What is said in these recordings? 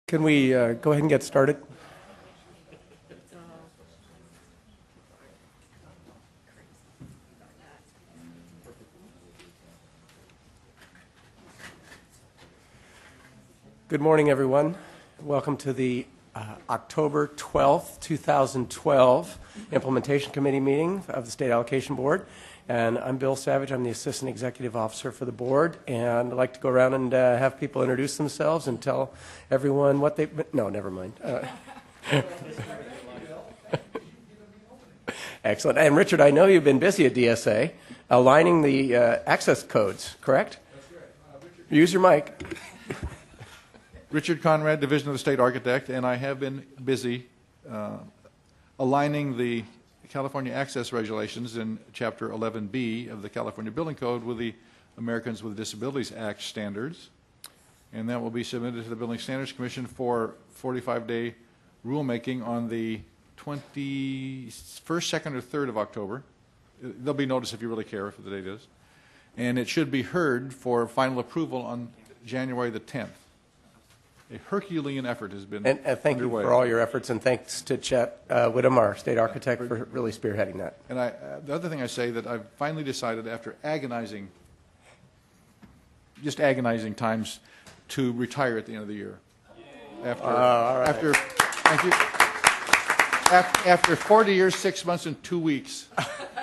Can we go ahead and get started? Good morning, everyone. Welcome to the October 12th, 2012 Implementation Committee meeting of the State Allocation Board. And I'm Bill Savage. I'm the Assistant Executive Officer for the board. And I'd like to go around and have people introduce themselves and tell everyone what they... No, never mind. Excellent. And Richard, I know you've been busy at DSA aligning the access codes, correct? That's correct. Use your mic. Richard Conrad, Division of the State Architect, and I have been busy aligning the California access regulations in Chapter 11B of the California Building Code with the Americans with Disabilities Act standards. And that will be submitted to the Building Standards Commission for 45-day rulemaking on the 21st, 2nd, or 3rd of October. There'll be notice if you really care what the date is. And it should be heard for final approval on January the 10th. A Herculean effort has been And thank underway. you for all your efforts, and thanks to Chet Whittem, our state architect, for really spearheading that. And the other thing I say that I've finally decided after agonizing times to retire at the end of the year. All right. Thank you. After 40 years, 6 months, and 2 weeks.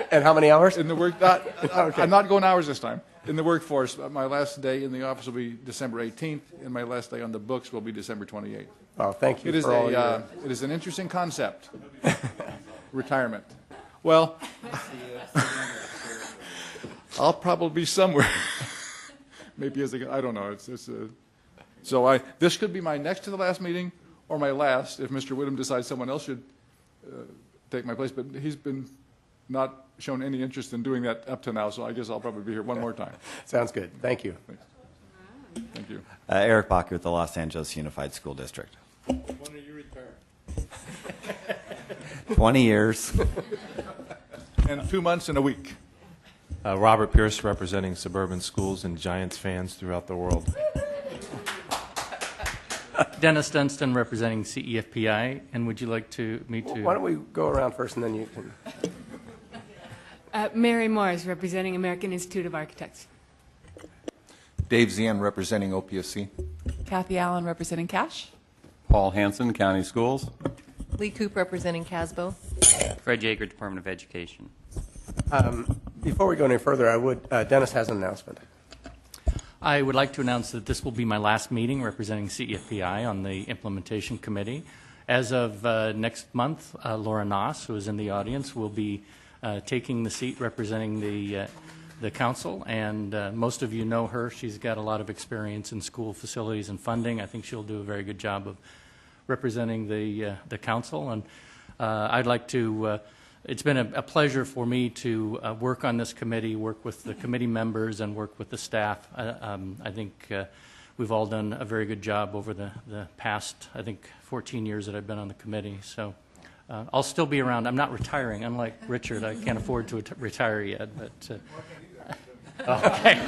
And how many hours? In the work, Okay. I'm not going hours this time. In the workforce, my last day in the office will be December 18th, and my last day on the books will be December 28th. Oh, thank you It is for all your... it is an interesting concept. Retirement. Well, I'll probably be somewhere. Maybe I don't know. So this could be my next to the last meeting or my last if Mr. Whittem decides someone else should take my place. But he's been not shown any interest in doing that up to now, so I guess I'll probably be here one more time. Sounds good. Thank you. Thanks. Thank you. Eric Bacher with the Los Angeles Unified School District. When are you retiring? 20 years. And 2 months and a week. Robert Pierce, representing suburban schools and Giants fans throughout the world. Dennis Dunstan, representing CEFPI, and would you like me to... Why don't we go around first, and then you can... Mary Morris, representing American Institute of Architects. Dave Zian, representing OPSC. Kathy Allen, representing CASH. Paul Hansen, County Schools. Lee Coop, representing CASBO. Fred Yeager, Department of Education. Before we go any further, Dennis has an announcement. I would like to announce that this will be my last meeting representing CEFPI on the Implementation Committee. As of next month, Laura Noss, who is in the audience, will be taking the seat representing the council, and most of you know her. She's got a lot of experience in school facilities and funding. I think she'll do a very good job of representing the council, and I'd like to it's been a pleasure for me to work on this committee, work with the committee members, and work with the staff. I think we've all done a very good job over the past, 14 years that I've been on the committee. So I'll still be around. I'm not retiring. Unlike Richard, I can't afford to retire yet. But okay.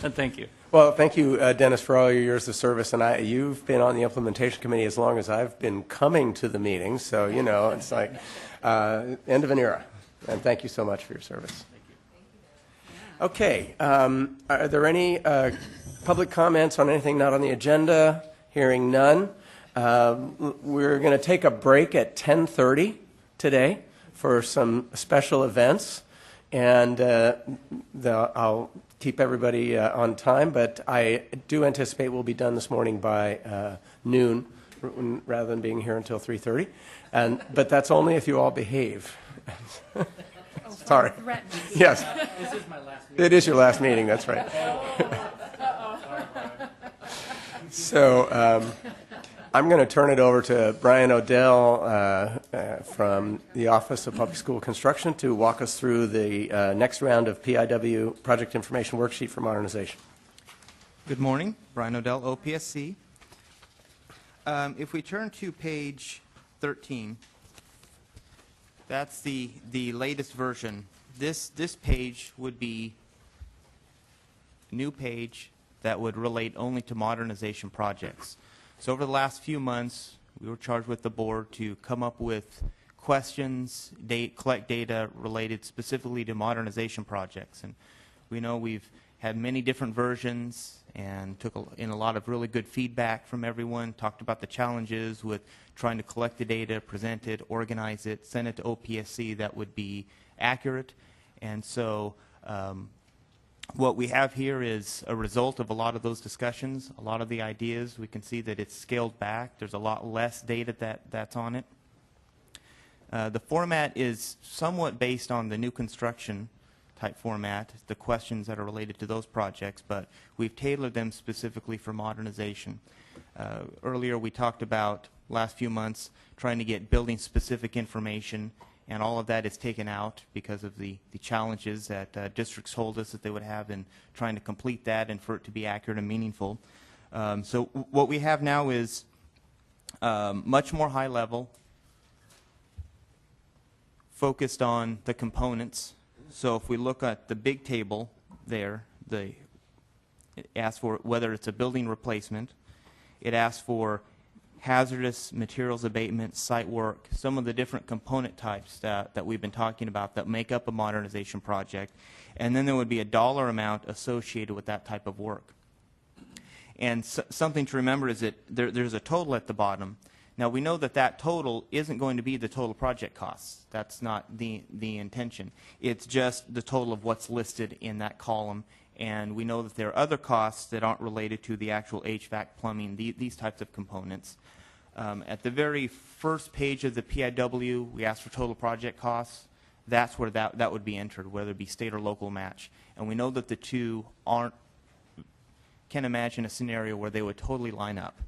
And thank you. Well, thank you, Dennis, for all your years of service. And you've been on the Implementation Committee as long as I've been coming to the meetings. So, it's like end of an era. And thank you so much for your service. Okay. Are there any public comments on anything not on the agenda? Hearing none. We're going to take a break at 10:30 today for some special events. And I'll keep everybody on time, but I do anticipate we'll be done this morning by noon rather than being here until 3:30. But that's only if you all behave. Sorry. Yes. This is my last meeting. It is your last meeting, that's right. So I'm going to turn it over to Brian Odell from the Office of Public School Construction to walk us through the next round of PIW, Project Information Worksheet for Modernization. Good morning. Brian Odell, OPSC. If we turn to page 13, that's the latest version. This page would be a new page that would relate only to modernization projects. So over the last few months, we were charged with the board to come up with questions, collect data related specifically to modernization projects. And we know we've had many different versions and took in a lot of really good feedback from everyone, talked about the challenges with trying to collect the data, present it, organize it, send it to OPSC that would be accurate. And so what we have here is a result of a lot of those discussions, a lot of the ideas. We can see that it's scaled back. There's a lot less data that's on it. The format is somewhat based on the new construction type format, the questions that are related to those projects, but we've tailored them specifically for modernization. Earlier we talked about, last few months, trying to get building-specific information, and all of that is taken out because of the challenges that districts told us that they would have in trying to complete that and for it to be accurate and meaningful. So what we have now is much more high level, focused on the components. So if we look at the big table there, it asks for whether it's a building replacement. It asks for hazardous materials abatement, site work, some of the different component types that we've been talking about that make up a modernization project. And then there would be a dollar amount associated with that type of work. And something to remember is that there's a total at the bottom. Now, we know that that total isn't going to be the total project costs. That's not the intention. It's just the total of what's listed in that column. And we know that there are other costs that aren't related to the actual HVAC, plumbing, these types of components. At the very first page of the PIW, we ask for total project costs. That's where that would be entered, whether it be state or local match. And we know that the two can't imagine a scenario where they would totally line up.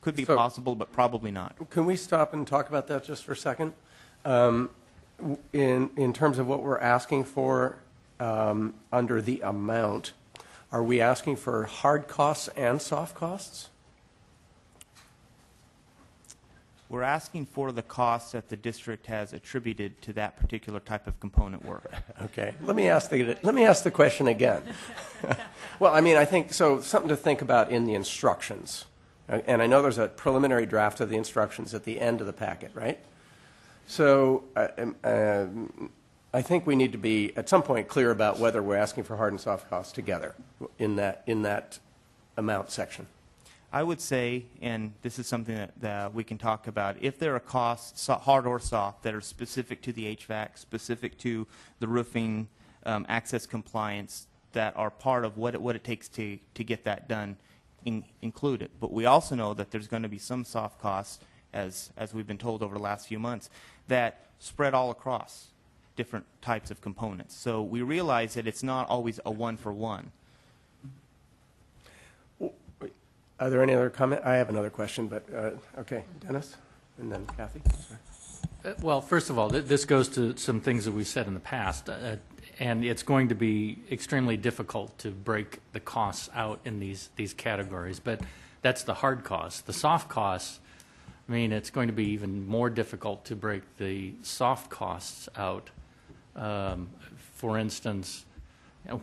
Could be possible, but probably not. Can we stop and talk about that just for a second? In terms of what we're asking for under the amount, are we asking for hard costs and soft costs? We're asking for the costs that the district has attributed to that particular type of component work. Okay. Let me ask the question again. Well, I mean, I think so. Something to think about in the instructions. And I know there's a preliminary draft of the instructions at the end of the packet, right? So I think we need to be, at some point, clear about whether we're asking for hard and soft costs together in that amount section. I would say, and this is something that we can talk about, if there are costs, hard or soft, that are specific to the HVAC, specific to the roofing, access compliance, that are part of what it takes to get that done, include it. But we also know that there's going to be some soft costs, as we've been told over the last few months, that spread all across different types of components. So we realize that it's not always a one-for-one. Are there any other comment? I have another question, but okay, Dennis, and then Kathy. Well, first of all, this goes to some things that we've said in the past, and it's going to be extremely difficult to break the costs out in these categories, but that's the hard costs. The soft costs, I mean, it's going to be even more difficult to break the soft costs out. For instance,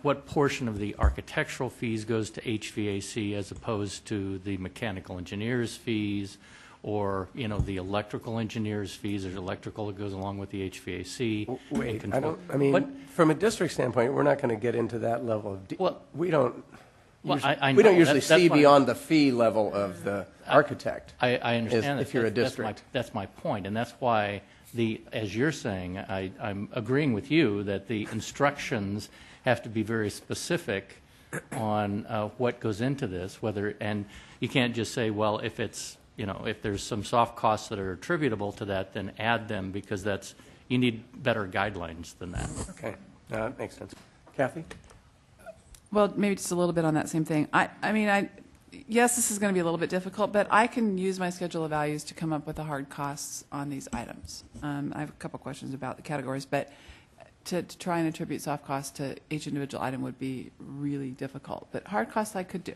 what portion of the architectural fees goes to HVAC as opposed to the mechanical engineer's fees, or the electrical engineer's fees? There's electrical that goes along with the HVAC. Wait, from a district standpoint, we're not going to get into that level of we don't usually see beyond the fee level of the architect. I understand that. If you're a district. That's my point, and that's why as you're saying, I'm agreeing with you that the instructions have to be very specific on what goes into this, and you can't just say, well, if it's if there's some soft costs that are attributable to that, then add them, because you need better guidelines than that. Okay, that makes sense. Kathy? Well, maybe just a little bit on that same thing. Yes, this is going to be a little bit difficult, but I can use my schedule of values to come up with the hard costs on these items. I have a couple questions about the categories, but to try and attribute soft costs to each individual item would be really difficult. But hard costs I could do.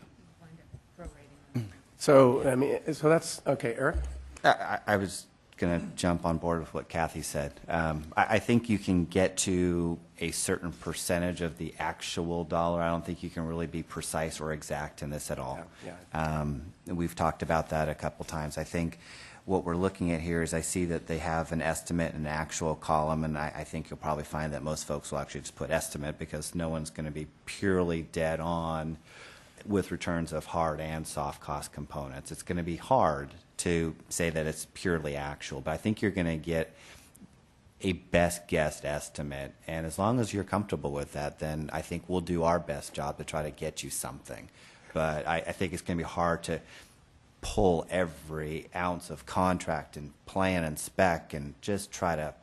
So, so that's, okay, Eric? I was going to jump on board with what Kathy said. I think you can get to a certain percentage of the actual dollar. I don't think you can really be precise or exact in this at all. We've talked about that a couple times. I think what we're looking at here is I see that they have an estimate and an actual column, and I think you'll probably find that most folks will actually just put estimate because no one's going to be purely dead on with returns of hard and soft cost components. It's going to be hard to say that it's purely actual, but I think you're going to get a best guess estimate, and as long as you're comfortable with that, then I think we'll do our best job to try to get you something. But I think it's going to be hard to pull every ounce of contract and plan and spec and just try to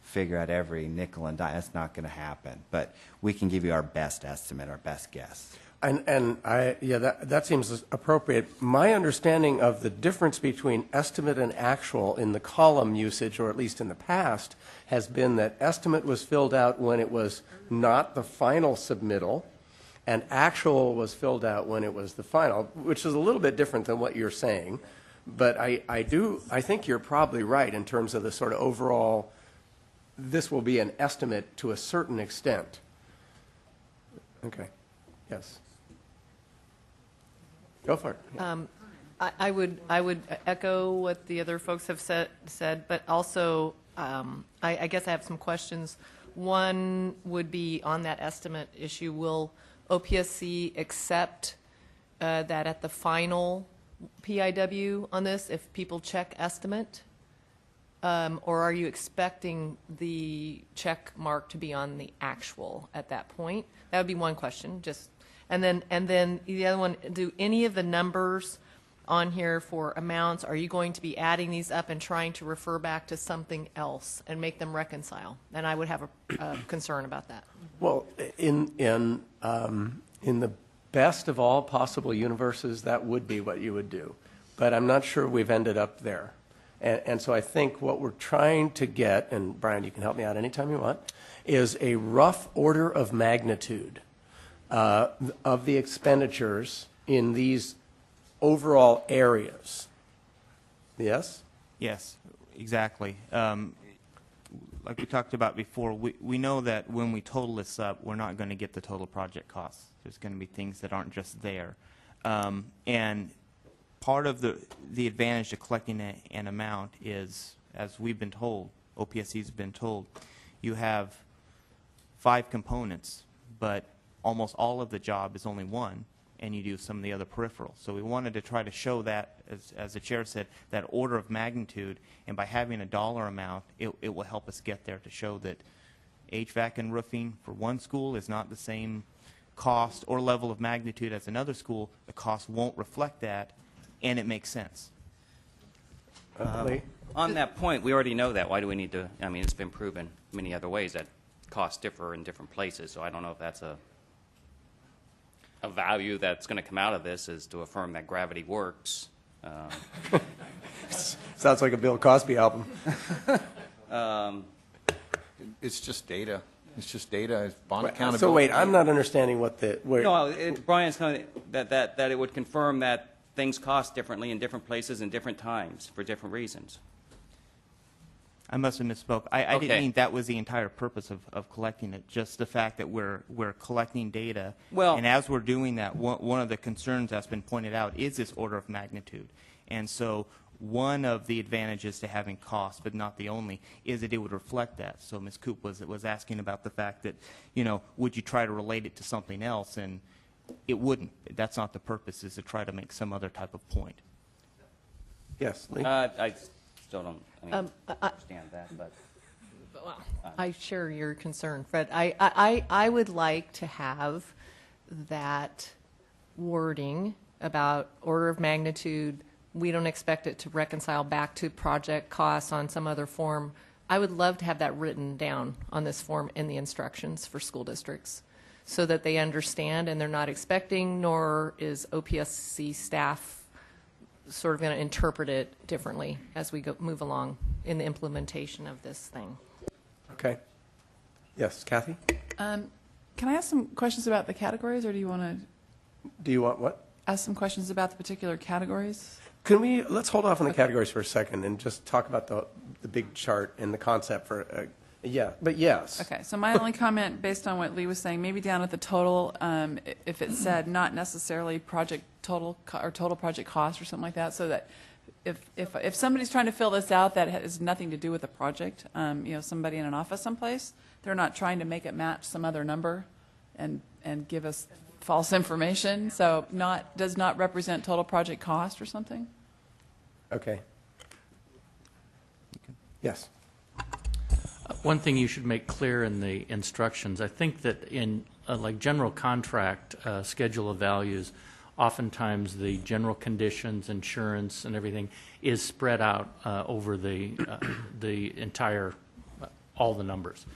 figure out every nickel and dime. That's not going to happen. But we can give you our best estimate, our best guess. That seems appropriate. My understanding of the difference between estimate and actual in the column usage, or at least in the past, has been that estimate was filled out when it was not the final submittal, and actual was filled out when it was the final, which is a little bit different than what you're saying. But I think you're probably right in terms of the sort of overall, this will be an estimate to a certain extent. Okay. Yes. Go for it. Yeah. I would echo what the other folks have said, but also I guess I have some questions. One would be on that estimate issue. Will OPSC accept that at the final PIW on this, if people check estimate? Or are you expecting the check mark to be on the actual at that point? That would be one question. And then the other one, do any of the numbers on here for amounts, are you going to be adding these up and trying to refer back to something else and make them reconcile? And I would have a concern about that. Well, in the best of all possible universes, that would be what you would do. But I'm not sure we've ended up there. And so I think what we're trying to get, and Brian, you can help me out anytime you want, is a rough order of magnitude of the expenditures in these overall areas. Yes? Yes, exactly. Like we talked about before, we know that when we total this up, we're not going to get the total project costs. There's going to be things that aren't just there. And part of the advantage to collecting an amount is, as we've been told, OPSC's been told, you have 5 components, but almost all of the job is only one, and you do some of the other peripherals. So we wanted to try to show that, as the chair said, that order of magnitude, and by having a dollar amount, it will help us get there to show that HVAC and roofing for one school is not the same cost or level of magnitude as another school. The cost won't reflect that, and it makes sense. On that point, we already know that. Why do we need to? I mean, it's been proven many other ways that costs differ in different places, so I don't know if that's a value that's going to come out of this, is to affirm that gravity works. Sounds like a Bill Cosby album. It's just data. It's just data. It's bond accountability. So wait, I'm not understanding what the... No, Brian's kind of that it would confirm that things cost differently in different places and different times for different reasons. I must have misspoke. I didn't mean that was the entire purpose of collecting it, just the fact that we're collecting data. Well, and as we're doing that, one of the concerns that's been pointed out is this order of magnitude. And so one of the advantages to having cost, but not the only, is that it would reflect that. So Ms. Coop was asking about the fact that, would you try to relate it to something else? And it wouldn't. That's not the purpose, is to try to make some other type of point. Yes, Lee? I still don't understand that, but... Well, I share your concern, Fred. I would like to have that wording about order of magnitude. We don't expect it to reconcile back to project costs on some other form. I would love to have that written down on this form in the instructions for school districts so that they understand and they're not expecting, nor is OPSC staff sort of going to interpret it differently as we move along in the implementation of this thing. Okay. Yes, Kathy? Can I ask some questions about the categories, or do you want to Do you want what? ask some questions about the particular categories? let's hold off on the categories for a second and just talk about the big chart and the concept for, yes. Okay, so my only comment, based on what Lee was saying, maybe down at the total, if it said not necessarily project total or total project cost or something like that, so that if somebody's trying to fill this out that has nothing to do with the project, somebody in an office someplace, they're not trying to make it match some other number and give us false information, so does not represent total project cost or something? Okay. Yes. One thing you should make clear in the instructions, I think that in like general contract schedule of values, oftentimes the general conditions, insurance, and everything is spread out over the entire, all the numbers.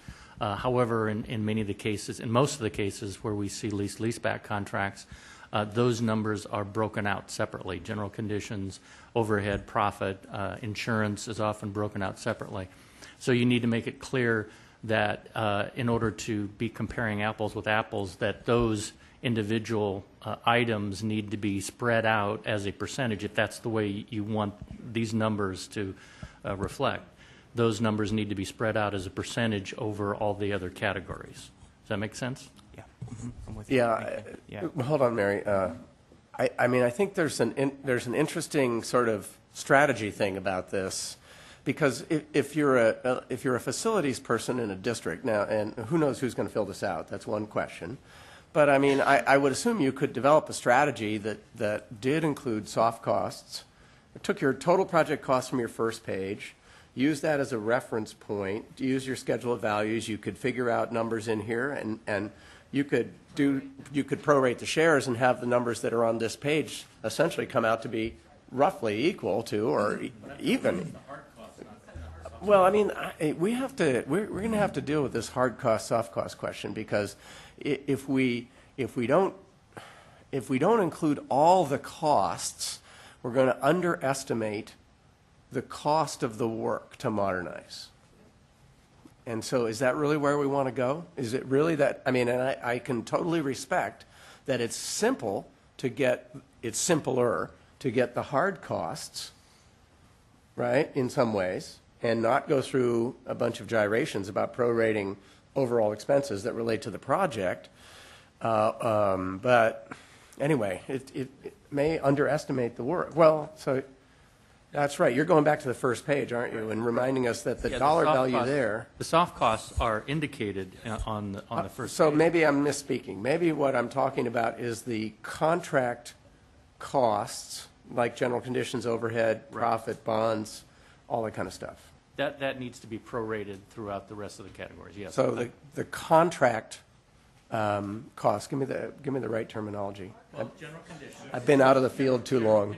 However, in many of the cases, in most of the cases where we see lease-back contracts, those numbers are broken out separately. General conditions, overhead, profit, insurance is often broken out separately. So you need to make it clear that in order to be comparing apples with apples, that those individual items need to be spread out as a percentage if that's the way you want these numbers to reflect. Those numbers need to be spread out as a percentage over all the other categories. Does that make sense? Yeah. I'm with you. Yeah. Hold on, Mary. I mean, I think there's an interesting sort of strategy thing about this, because if you're a facilities person in a district now, and who knows who's going to fill this out? That's one question. But I mean, I would assume you could develop a strategy that did include soft costs. It took your total project cost from your first page, use that as a reference point, use your schedule of values. You could figure out numbers in here, and you could prorate the shares and have the numbers that are on this page essentially come out to be roughly equal to or even. Well, I mean, we're going to have to deal with this hard cost, soft cost question, because if we don't include all the costs, we're going to underestimate the cost of the work to modernize. And so is that really where we want to go? Is it really that? I mean, and I can totally respect that it's simpler to get the hard costs, right, in some ways, and not go through a bunch of gyrations about prorating overall expenses that relate to the project. But anyway, it may underestimate the work. Well, so that's right. You're going back to the first page, aren't you, and reminding us that the dollar value there. The soft costs are indicated on the first So page. maybe I'm misspeaking. Maybe what I'm talking about is the contract costs, like general conditions, overhead, profit, bonds, all that kind of stuff. That needs to be prorated throughout the rest of the categories, yes. So the contract cost, give me the right terminology. Well, general conditions. I've been out of the field too long.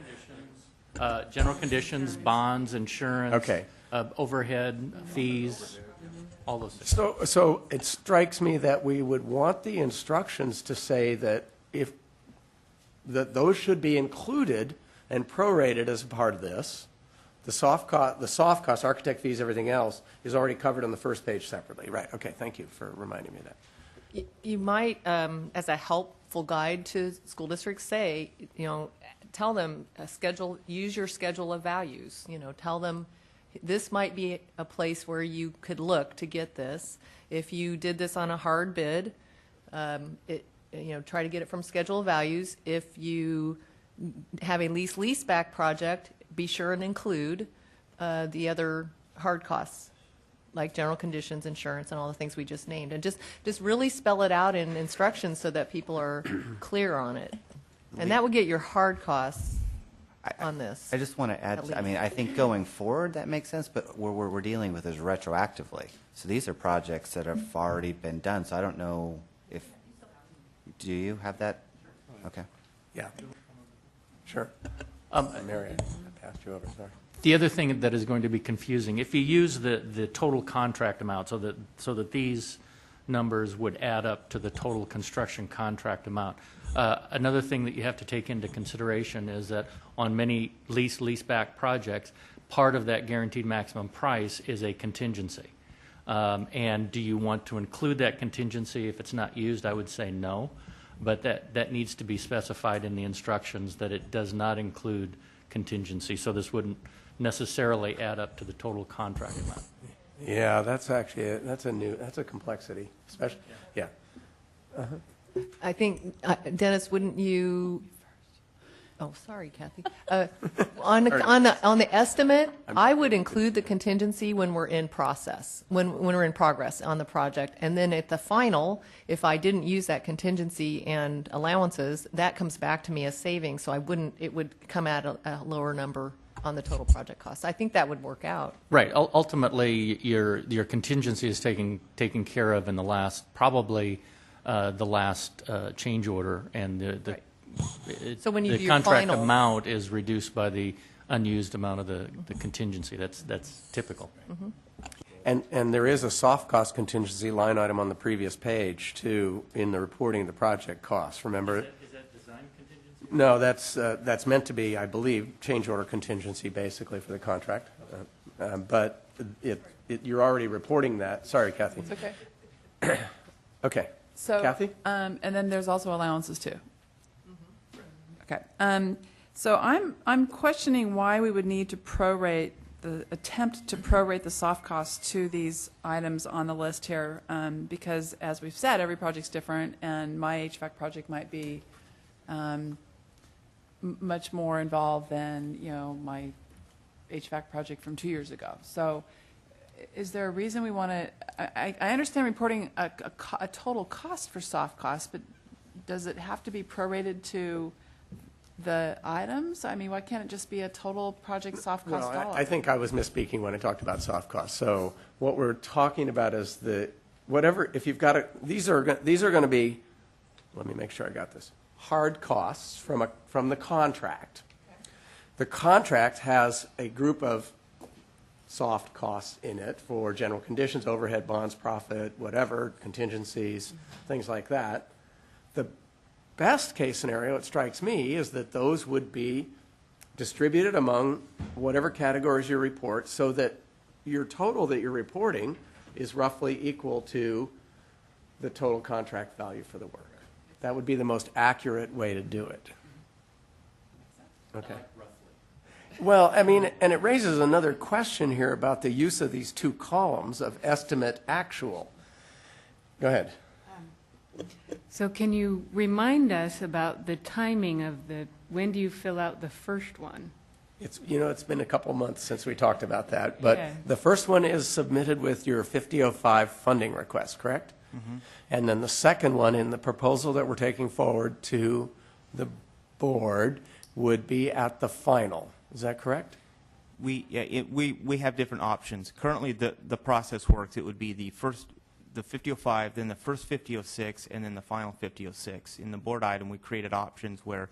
General conditions, bonds, insurance. Okay. Overhead, fees, all those things. So it strikes me that we would want the instructions to say that that those should be included and prorated as a part of this. The soft cost, architect fees, everything else is already covered on the first page separately. Right. Okay. Thank you for reminding me of that. You might, as a helpful guide to school districts, say, tell them use your schedule of values. Tell them this might be a place where you could look to get this. If you did this on a hard bid, try to get it from schedule of values. If you have a lease-back project, be sure and include the other hard costs, like general conditions, insurance, and all the things we just named. And just really spell it out in instructions so that people are clear on it. And that would get your hard costs on this. I just want to add, I think going forward that makes sense, but what we're dealing with is retroactively. So these are projects that have already been done, so I don't know if, do you have that? Okay. Yeah. Sure. Mary, I passed you over, sorry. The other thing that is going to be confusing, if you use the total contract amount so that these numbers would add up to the total construction contract amount. Another thing that you have to take into consideration is that on many lease-back projects, part of that guaranteed maximum price is a contingency. And do you want to include that contingency if it's not used? I would say no. But that needs to be specified in the instructions that it does not include contingency, so this wouldn't necessarily add up to the total contract amount. Yeah, that's actually, that's a complexity, especially, yeah. I think, Dennis, wouldn't you, oh, sorry, Kathy. On the estimate, I would include the contingency when we're in process, when we're in progress on the project. And then at the final, if I didn't use that contingency and allowances, that comes back to me as savings, so it would come at a lower number on the total project cost. I think that would work out. Right. Ultimately, your contingency is taken care of in the last, probably the last change order, and the So when you do the your contract final- amount is reduced by the unused amount of the contingency. That's typical. And there is a soft cost contingency line item on the previous page, too, in the reporting of the project costs, remember? Is that design contingency? No, that's meant to be, I believe, change order contingency, basically, for the contract. But you're already reporting that. Sorry, Kathy. It's okay. Okay. So, Kathy? and then there's also allowances too. Okay. So I'm questioning why we would need to attempt to prorate the soft costs to these items on the list here, because as we've said, every project's different, and my HVAC project might be much more involved than, my HVAC project from 2 years ago. So is there a reason we want to, I understand reporting a total cost for soft costs, but does it have to be prorated to the items? I mean, why can't it just be a total project soft cost dollar? I think I was misspeaking when I talked about soft costs. So what we're talking about is if you've got these are going to be, let me make sure I got this, hard costs from the contract. The contract has a group of soft costs in it for general conditions, overhead, bonds, profit, whatever, contingencies, things like that. The best case scenario, it strikes me, is that those would be distributed among whatever categories you report, so that your total that you're reporting is roughly equal to the total contract value for the work. That would be the most accurate way to do it. Okay. Well, I mean, and it raises another question here about the use of these two columns of estimate actual. Go ahead. So can you remind us about the timing of when do you fill out the first one? It's been a couple months since we talked about that, but Yeah. the first one is submitted with your 5005 funding request, correct? Mm-hmm. And then the second one in the proposal that we're taking forward to the board would be at the final. Is that correct? We have different options. Currently, the process works. It would be the 5005, then the first 5006, and then the final 5006. In the board item, we created options where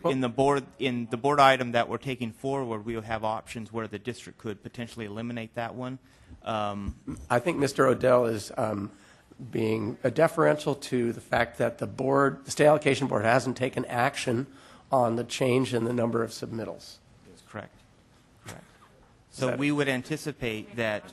in the board item that we're taking forward, we will have options where the district could potentially eliminate that one. I think Mr. Odell is being deferential to the fact that the state allocation board hasn't taken action on the change in the number of submittals. That's correct. So we would anticipate that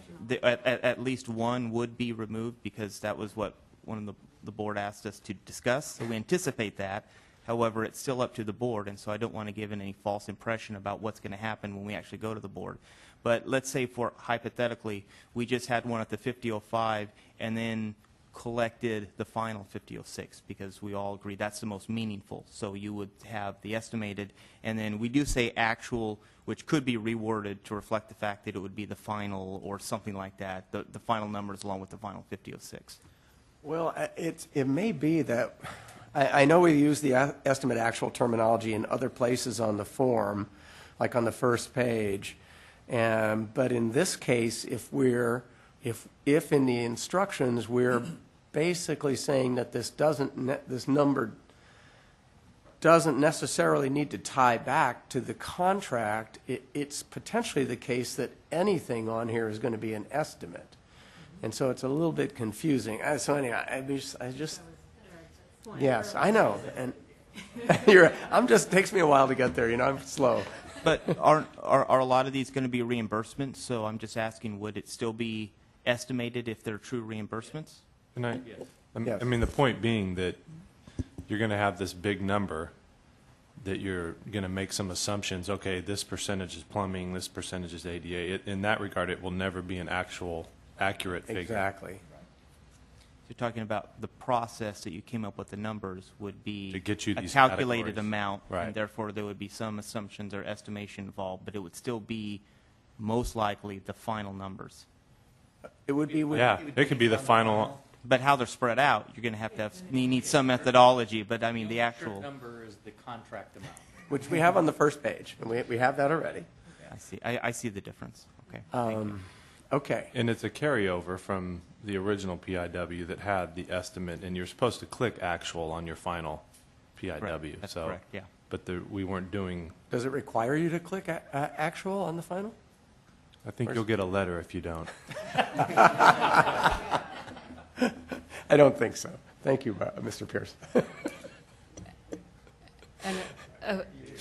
at least one would be removed, because that was what one of the board asked us to discuss. So we anticipate that. However, it's still up to the board, and so I don't want to give any false impression about what's going to happen when we actually go to the board. But let's say, for hypothetically, we just had one at the 5005 and then collected the final 5006, because we all agree that's the most meaningful. So you would have the estimated, and then we do say actual, which could be reworded to reflect the fact that it would be the final or something like that, the final numbers along with the final 5006. Well, it may be that, I know we use the estimate actual terminology in other places on the form, like on the first page, but in this case, if in the instructions we're basically saying that this number doesn't necessarily need to tie back to the contract, it's potentially the case that anything on here is going to be an estimate. And so it's a little bit confusing. So anyway, yes, I know. And takes me a while to get there, I'm slow. But are a lot of these going to be reimbursements? So I'm just asking, would it still be estimated if they're true reimbursements? I mean, the point being that you're going to have this big number, that you're going to make some assumptions. Okay, this percentage is plumbing, this percentage is ADA. In that regard, it will never be an actual accurate figure. Exactly. You're talking about the process that you came up with the numbers would be To get you a these calculated categories. amount, Right. and therefore there would be some assumptions or estimation involved, but it would still be most likely the final numbers. It would be with, Yeah, it could be the final. But how they're spread out, you're going to have, you need some methodology, but I mean, the actual, number is the contract amount. which we have on the first page, and we have that already. I see the difference. Okay. Thank you. Okay. And it's a carryover from the original PIW that had the estimate, and you're supposed to click actual on your final PIW. Right, that's correct, yeah. But we weren't doing. Does it require you to click actual on the final? I think you'll get a letter if you don't. I don't think so. Thank you, Mr. Pierce. And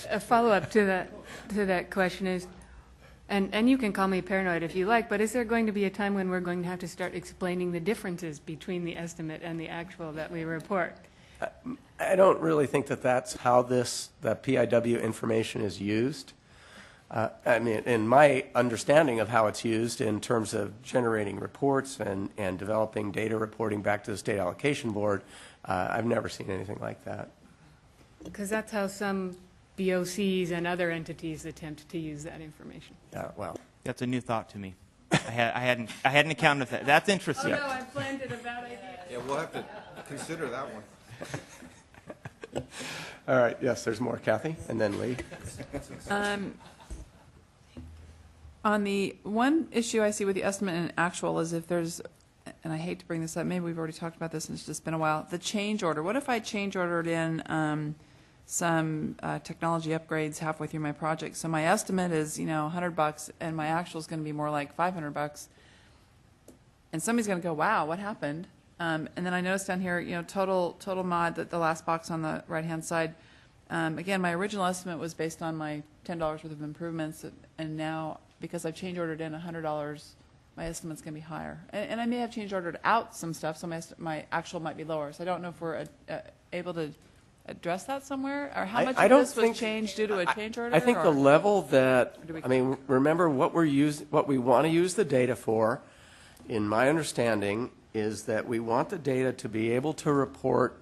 a follow-up to that question is, and you can call me paranoid if you like, but is there going to be a time when we're going to have to start explaining the differences between the estimate and the actual that we report? I don't really think that that's how the PIW information is used. I mean, in my understanding of how it's used in terms of generating reports and developing data reporting back to the State Allocation Board, I've never seen anything like that. Because that's how some BOCs and other entities attempt to use that information. Well, That's a new thought to me. I hadn't accounted for that. That's interesting. I planted a bad idea. Yeah, we'll have to consider that one. all right, yes, there's more. Kathy, and then Lee. On the one issue I see with the estimate and actual is if there's, and I hate to bring this up, maybe we've already talked about this and it's just been a while, the change order. What if I change ordered in some technology upgrades halfway through my project? So my estimate is, $100 and my actual is going to be more like $500. And somebody's going to go, wow, what happened? And then I noticed down here, total mod, the last box on the right-hand side. Again, my original estimate was based on my $10 worth of improvements, and now, because I've change ordered in $100, my estimate's going to be higher. And I may have change ordered out some stuff, so my actual might be lower. So I don't know if we're able to address that somewhere, or how much of this was changed due to a change order? I think the level that, Or do we- remember what we want to use the data for, in my understanding, is that we want the data to be able to report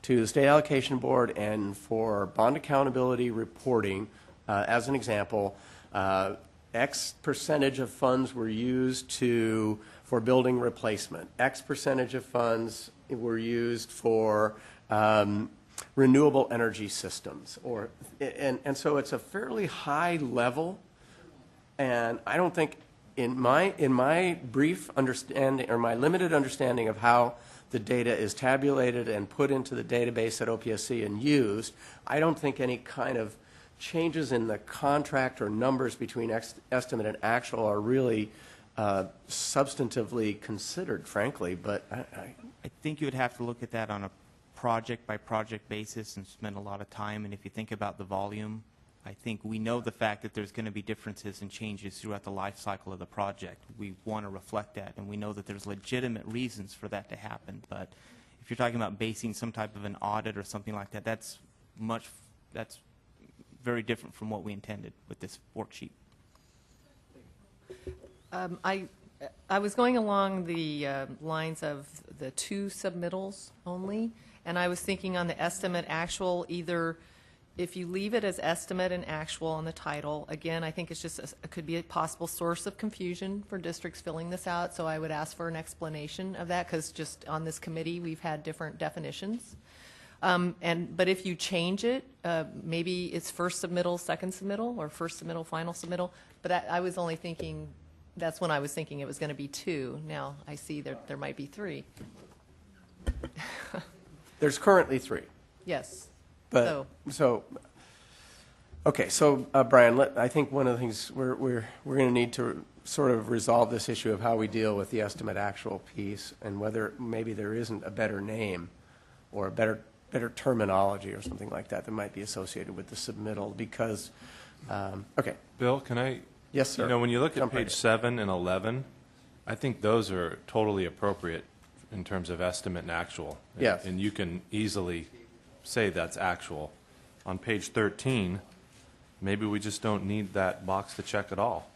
to the State Allocation Board, and for bond accountability reporting, as an example, X percentage of funds were used for building replacement. X percentage of funds were used for renewable energy systems, and so it's a fairly high level, and I don't think in my brief understanding, or my limited understanding of how the data is tabulated and put into the database at OPSC and used, I don't think any kind of changes in the contract or numbers between estimate and actual are really substantively considered, frankly, but I think you would have to look at that on a project-by-project basis and spend a lot of time. And if you think about the volume, I think we know the fact that there's going to be differences and changes throughout the life cycle of the project. We want to reflect that, and we know that there's legitimate reasons for that to happen. But if you're talking about basing some type of an audit or something like that, that's very different from what we intended with this worksheet. I was going along the lines of the two submittals only, and I was thinking on the estimate actual, either if you leave it as estimate and actual on the title, again, I think it's just it could be a possible source of confusion for districts filling this out, so I would ask for an explanation of that, because just on this committee we've had different definitions. But if you change it, maybe it's first submittal, second submittal, or first submittal, final submittal. But I was only thinking, that's when I was thinking it was going to be two. Now I see there might be three. there's currently 3. Yes. But, okay, so Brian, I think one of the things we're going to need to sort of resolve this issue of how we deal with the estimate actual piece, and whether maybe there isn't a better name or a better terminology or something like that might be associated with the submittal, because, okay. Bill, can I? Yes, sir. When you look at page 7 and 11, I think those are totally appropriate in terms of estimate and actual. Yes. And you can easily say that's actual on page 13, maybe we just don't need that box to check at all.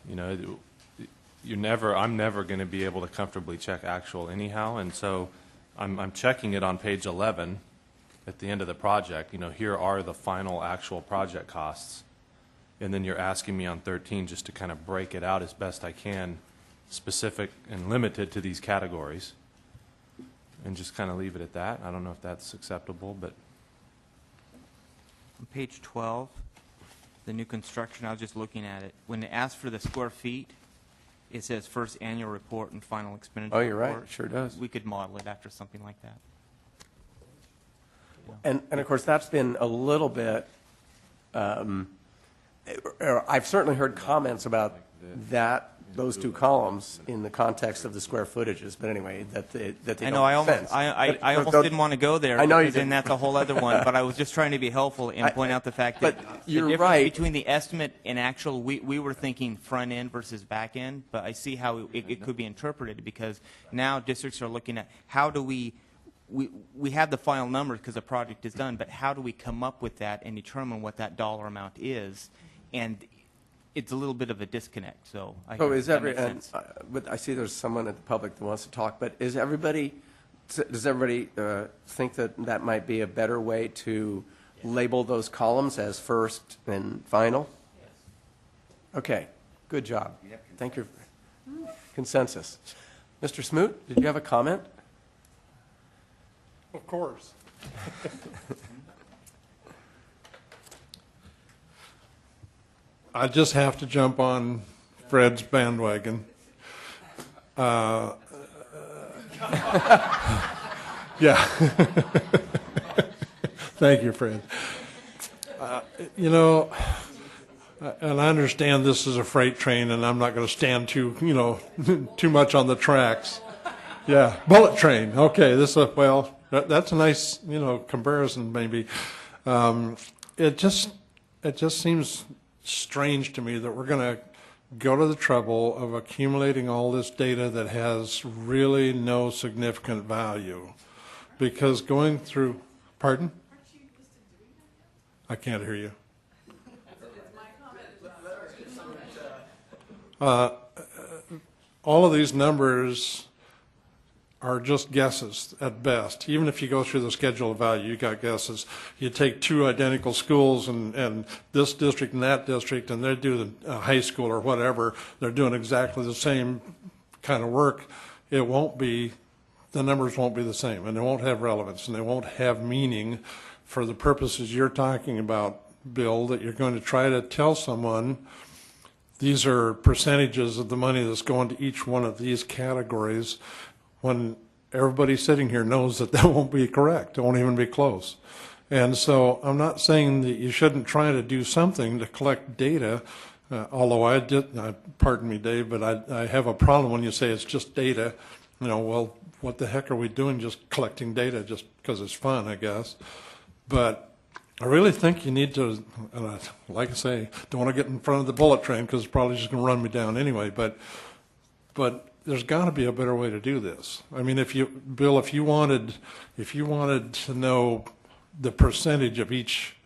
You know, I'm never going to be able to comfortably check actual anyhow, and so I'm checking it on page 11 at the end of the project. You know, here are the final actual project costs, and then you're asking me on 13 just to kind of break it out as best I can, specific and limited to these categories, and just kind of leave it at that. I don't know if that's acceptable, but On page 12, the new construction, I was just looking at it. When it asks for the square feet, it says first annual report and final expenditure Oh, you're right. report. It sure does. We could model it after something like that. And of course, that's been a little bit, I've certainly heard comments about those two columns in the context of the square footages, but anyway, that they I know, I don't make almost, sense. I almost didn't want to go there. I know you because then didn't. that's a whole other one, but I was just trying to be helpful and point out the fact that but the you're difference right. between the estimate and actual, we were thinking front end versus back end, but I see how it could be interpreted, because now districts are looking at how do we have the final numbers because the project is done, but how do we come up with that and determine what that dollar amount is? And it's a little bit of a disconnect, so I So guess is that makes and, sense. but I see there's someone at the public that wants to talk, but does everybody think that that might be a better way to label those columns as first and final? Okay, good job. Thank you. Consensus. Mr. Smoot, did you have a comment? Of course. I just have to jump on Fred's bandwagon. Yeah. Thank you, Fred. You know, and I understand this is a freight train, and I'm not going to stand too much on the tracks. Yeah, bullet train. Okay, that's a nice, comparison maybe. It just seems strange to me that we're going to go to the trouble of accumulating all this data that has really no significant value, because going through, pardon? I can't hear you. All of these numbers are just guesses at best. Even if you go through the schedule of value, you got guesses. You take two identical schools and this district and that district, and they do the high school or whatever, they're doing exactly the same kind of work. The numbers won't be the same, and they won't have relevance, and they won't have meaning for the purposes you're talking about, Bill, that you're going to try to tell someone these are percentages of the money that's going to each one of these categories, when everybody sitting here knows that won't be correct. It won't even be close. And so I'm not saying that you shouldn't try to do something to collect data, although I did, pardon me, Dave, but I have a problem when you say it's just data. Well, what the heck are we doing just collecting data just because it's fun, I guess. But I really think you need to, like I say, don't want to get in front of the bullet train because it's probably just going to run me down anyway, but there's got to be a better way to do this. I mean, Bill, if you wanted to know the percentage of each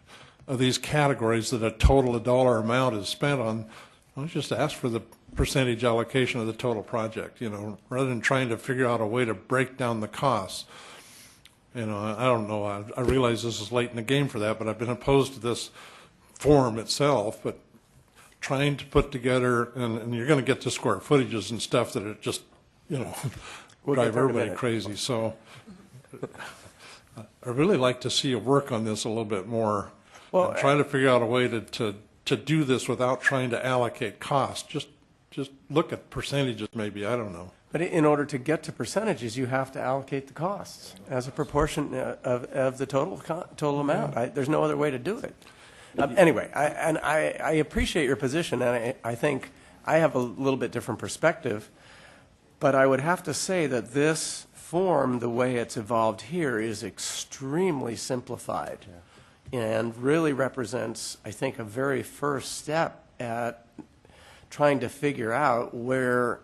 of these categories that a total dollar amount is spent on, why don't you just ask for the percentage allocation of the total project, rather than trying to figure out a way to break down the costs. I don't know, I realize this is late in the game for that, but I've been opposed to this form itself, but trying to put together, and you're going to get to square footages and stuff that are just, drive everybody crazy. So I really like to see you work on this a little bit more. Well, and try to figure out a way to do this without trying to allocate costs. Just look at percentages maybe, I don't know. But in order to get to percentages, you have to allocate the costs as a proportion of the total amount. There's no other way to do it. Anyway, I appreciate your position, and I think I have a little bit different perspective, but I would have to say that this form, the way it's evolved here, is extremely simplified and really represents, I think, a very first step at trying to figure out where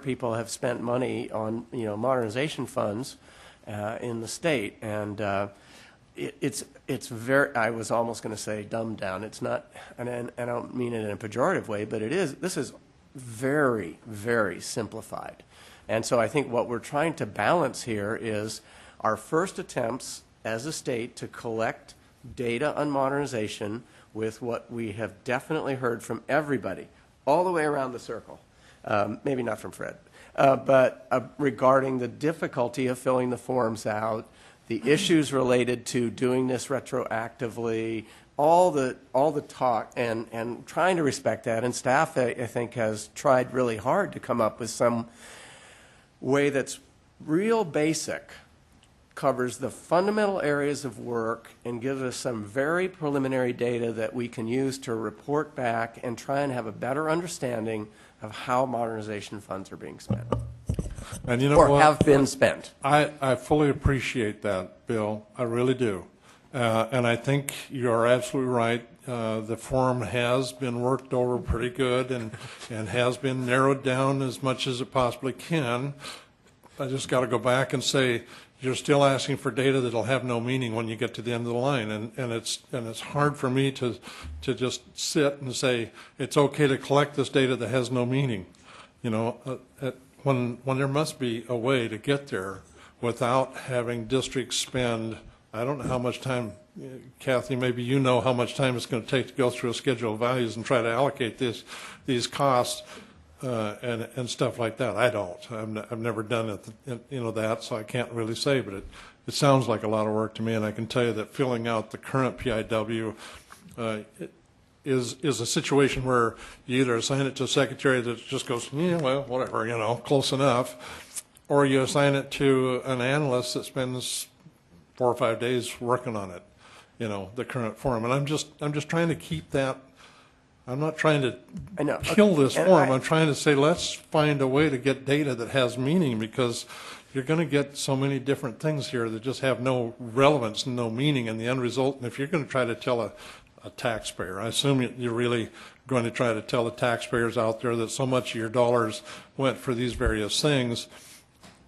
people have spent money on modernization funds in the state. And it's very, I was almost going to say dumbed down. It's not, and I don't mean it in a pejorative way, but this is very, very simplified. And so I think what we're trying to balance here is our first attempts as a state to collect data on modernization with what we have definitely heard from everybody, all the way around the circle. Maybe not from Fred, but regarding the difficulty of filling the forms out, the issues related to doing this retroactively, all the talk, and trying to respect that. And staff, I think, has tried really hard to come up with some way that's real basic, covers the fundamental areas of work, and gives us some very preliminary data that we can use to report back and try and have a better understanding of how modernization funds are being spent. And you know or what? Have been spent. I fully appreciate that, Bill. I really do. And I think you're absolutely right. The form has been worked over pretty good and has been narrowed down as much as it possibly can. I just got to go back and say, you're still asking for data that'll have no meaning when you get to the end of the line, and it's hard for me to just sit and say it's okay to collect this data that has no meaning, you know, when there must be a way to get there without having districts spend, I don't know how much time, Kathy, maybe you know how much time it's going to take to go through a schedule of values and try to allocate these costs. And stuff like that. I don't. I've never done it, you know, that, so I can't really say. But it sounds like a lot of work to me, and I can tell you that filling out the current PIW is a situation where you either assign it to a secretary that just goes, yeah, well, whatever, you know, close enough, or you assign it to an analyst that spends 4 or 5 days working on it, you know, the current form. And I'm just trying to keep that. I'm not trying to kill this form. I'm trying to say let's find a way to get data that has meaning, because you're going to get so many different things here that just have no relevance and no meaning in the end result. And if you're going to try to tell a taxpayer, I assume you're really going to try to tell the taxpayers out there that so much of your dollars went for these various things,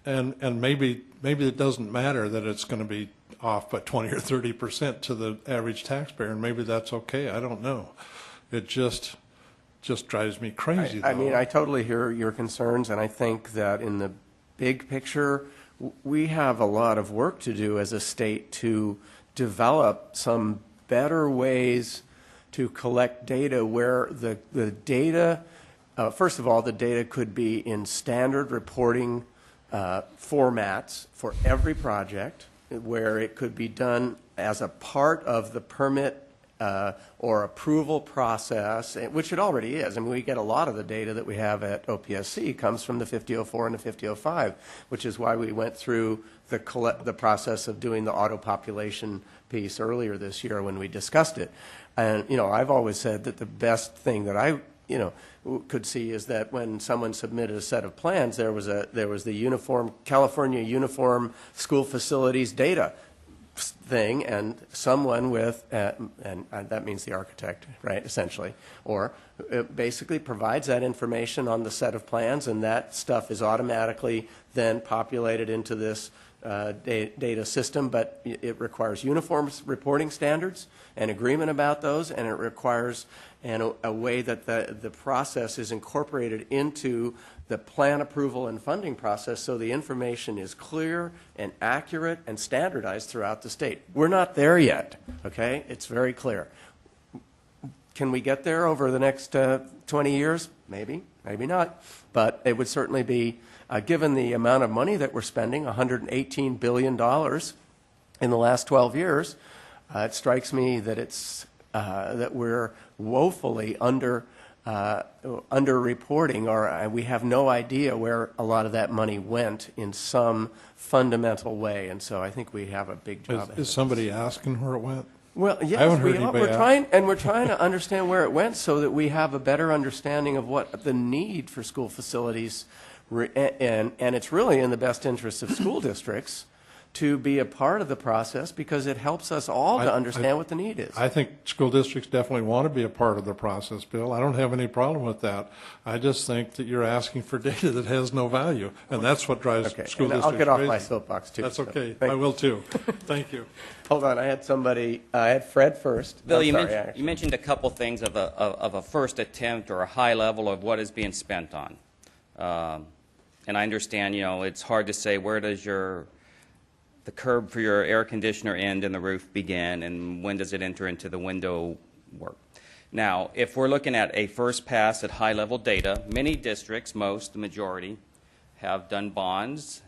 and maybe it doesn't matter that it's going to be off by 20 or 30% to the average taxpayer, and maybe that's okay. I don't know. It just drives me crazy. I mean, I totally hear your concerns, and I think that in the big picture, we have a lot of work to do as a state to develop some better ways to collect data where the data, first of all, the data could be in standard reporting formats for every project, where it could be done as a part of the permit or approval process, which it already is. I mean, we get a lot of the data that we have at OPSC comes from the 5004 and the 5005, which is why we went through the process of doing the auto population piece earlier this year when we discussed it. And, you know, I've always said that the best thing that I, you know, could see is that when someone submitted a set of plans, there was the California Uniform School Facilities data thing, and someone with, and that means the architect, right, essentially, or it basically provides that information on the set of plans, and that stuff is automatically then populated into this data system, but it requires uniform reporting standards and agreement about those, and it requires a way that the process is incorporated into the plan approval and funding process, so the information is clear and accurate and standardized throughout the state. We're not there yet, okay? It's very clear. Can we get there over the next 20 years? Maybe, maybe not. But it would certainly be, given the amount of money that we're spending, $118 billion in the last 12 years, it strikes me that that we're woefully under-reporting, or we have no idea where a lot of that money went in some fundamental way, and so I think we have a big job ahead. Is somebody asking where it went? Well, yes, I haven't heard anybody we're trying to understand where it went so that we have a better understanding of what the need for school facilities, and it's really in the best interest of school districts to be a part of the process because it helps us all to I- understand what the need is. I think school districts definitely want to be a part of the process, Bill. I don't have any problem with that. I just think that you're asking for data that has no value, and that's what drives Okay, school and districts I'll get off crazy. my soapbox too. That's so okay. thank I you. will too. Thank you. Hold on, I had Fred first. Bill, I'm you, sorry, mentioned, actually. you mentioned a couple things of a first attempt or a high level of what is being spent on. And I understand, it's hard to say where does the curb for your air conditioner end and the roof begin, and when does it enter into the window work. Now, if we're looking at a first pass at high-level data, many districts, most, the majority, have done bonds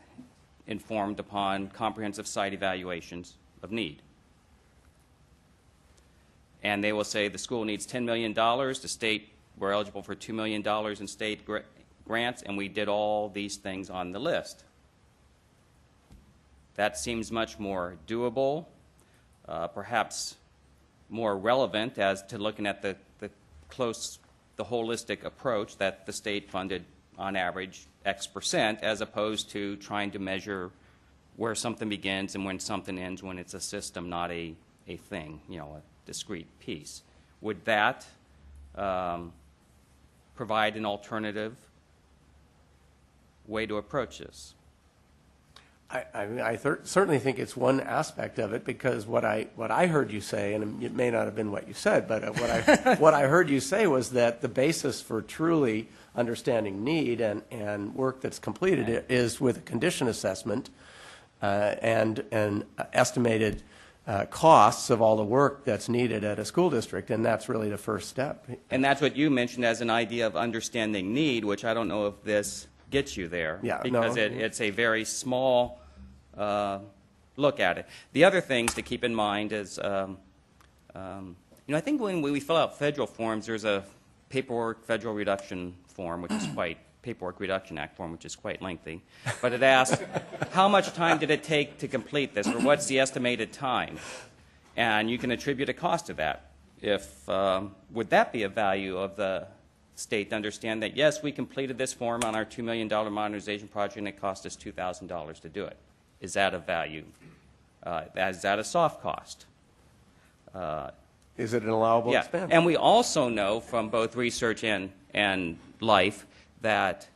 informed upon comprehensive site evaluations of need. And they will say the school needs $10 million. The state, we're eligible for $2 million in state grants, and we did all these things on the list. That seems much more doable, perhaps more relevant as to looking at the holistic approach that the state funded on average X%, as opposed to trying to measure where something begins and when something ends when it's a system, not a thing, a discrete piece. Would that provide an alternative way to approach this? I certainly think it's one aspect of it, because what I heard you say, and it may not have been what you said, but what I heard you say was that the basis for truly understanding need and work that's completed is with a condition assessment and estimated costs of all the work that's needed at a school district, and that's really the first step. And that's what you mentioned as an idea of understanding need, which I don't know if this gets you there, Yeah, because no. it's a very small look at it. The other things to keep in mind is, I think when we fill out federal forms, there's a paperwork federal reduction form, which is Paperwork Reduction Act form, which is quite lengthy. But it asks, how much time did it take to complete this, or what's the estimated time? And you can attribute a cost to that. Would that be a value of the state to understand that, yes, we completed this form on our $2 million modernization project and it cost us $2,000 to do it? Is that a value? Is that a soft cost? Is it an allowable Yeah, expense? and we also know from both research and life that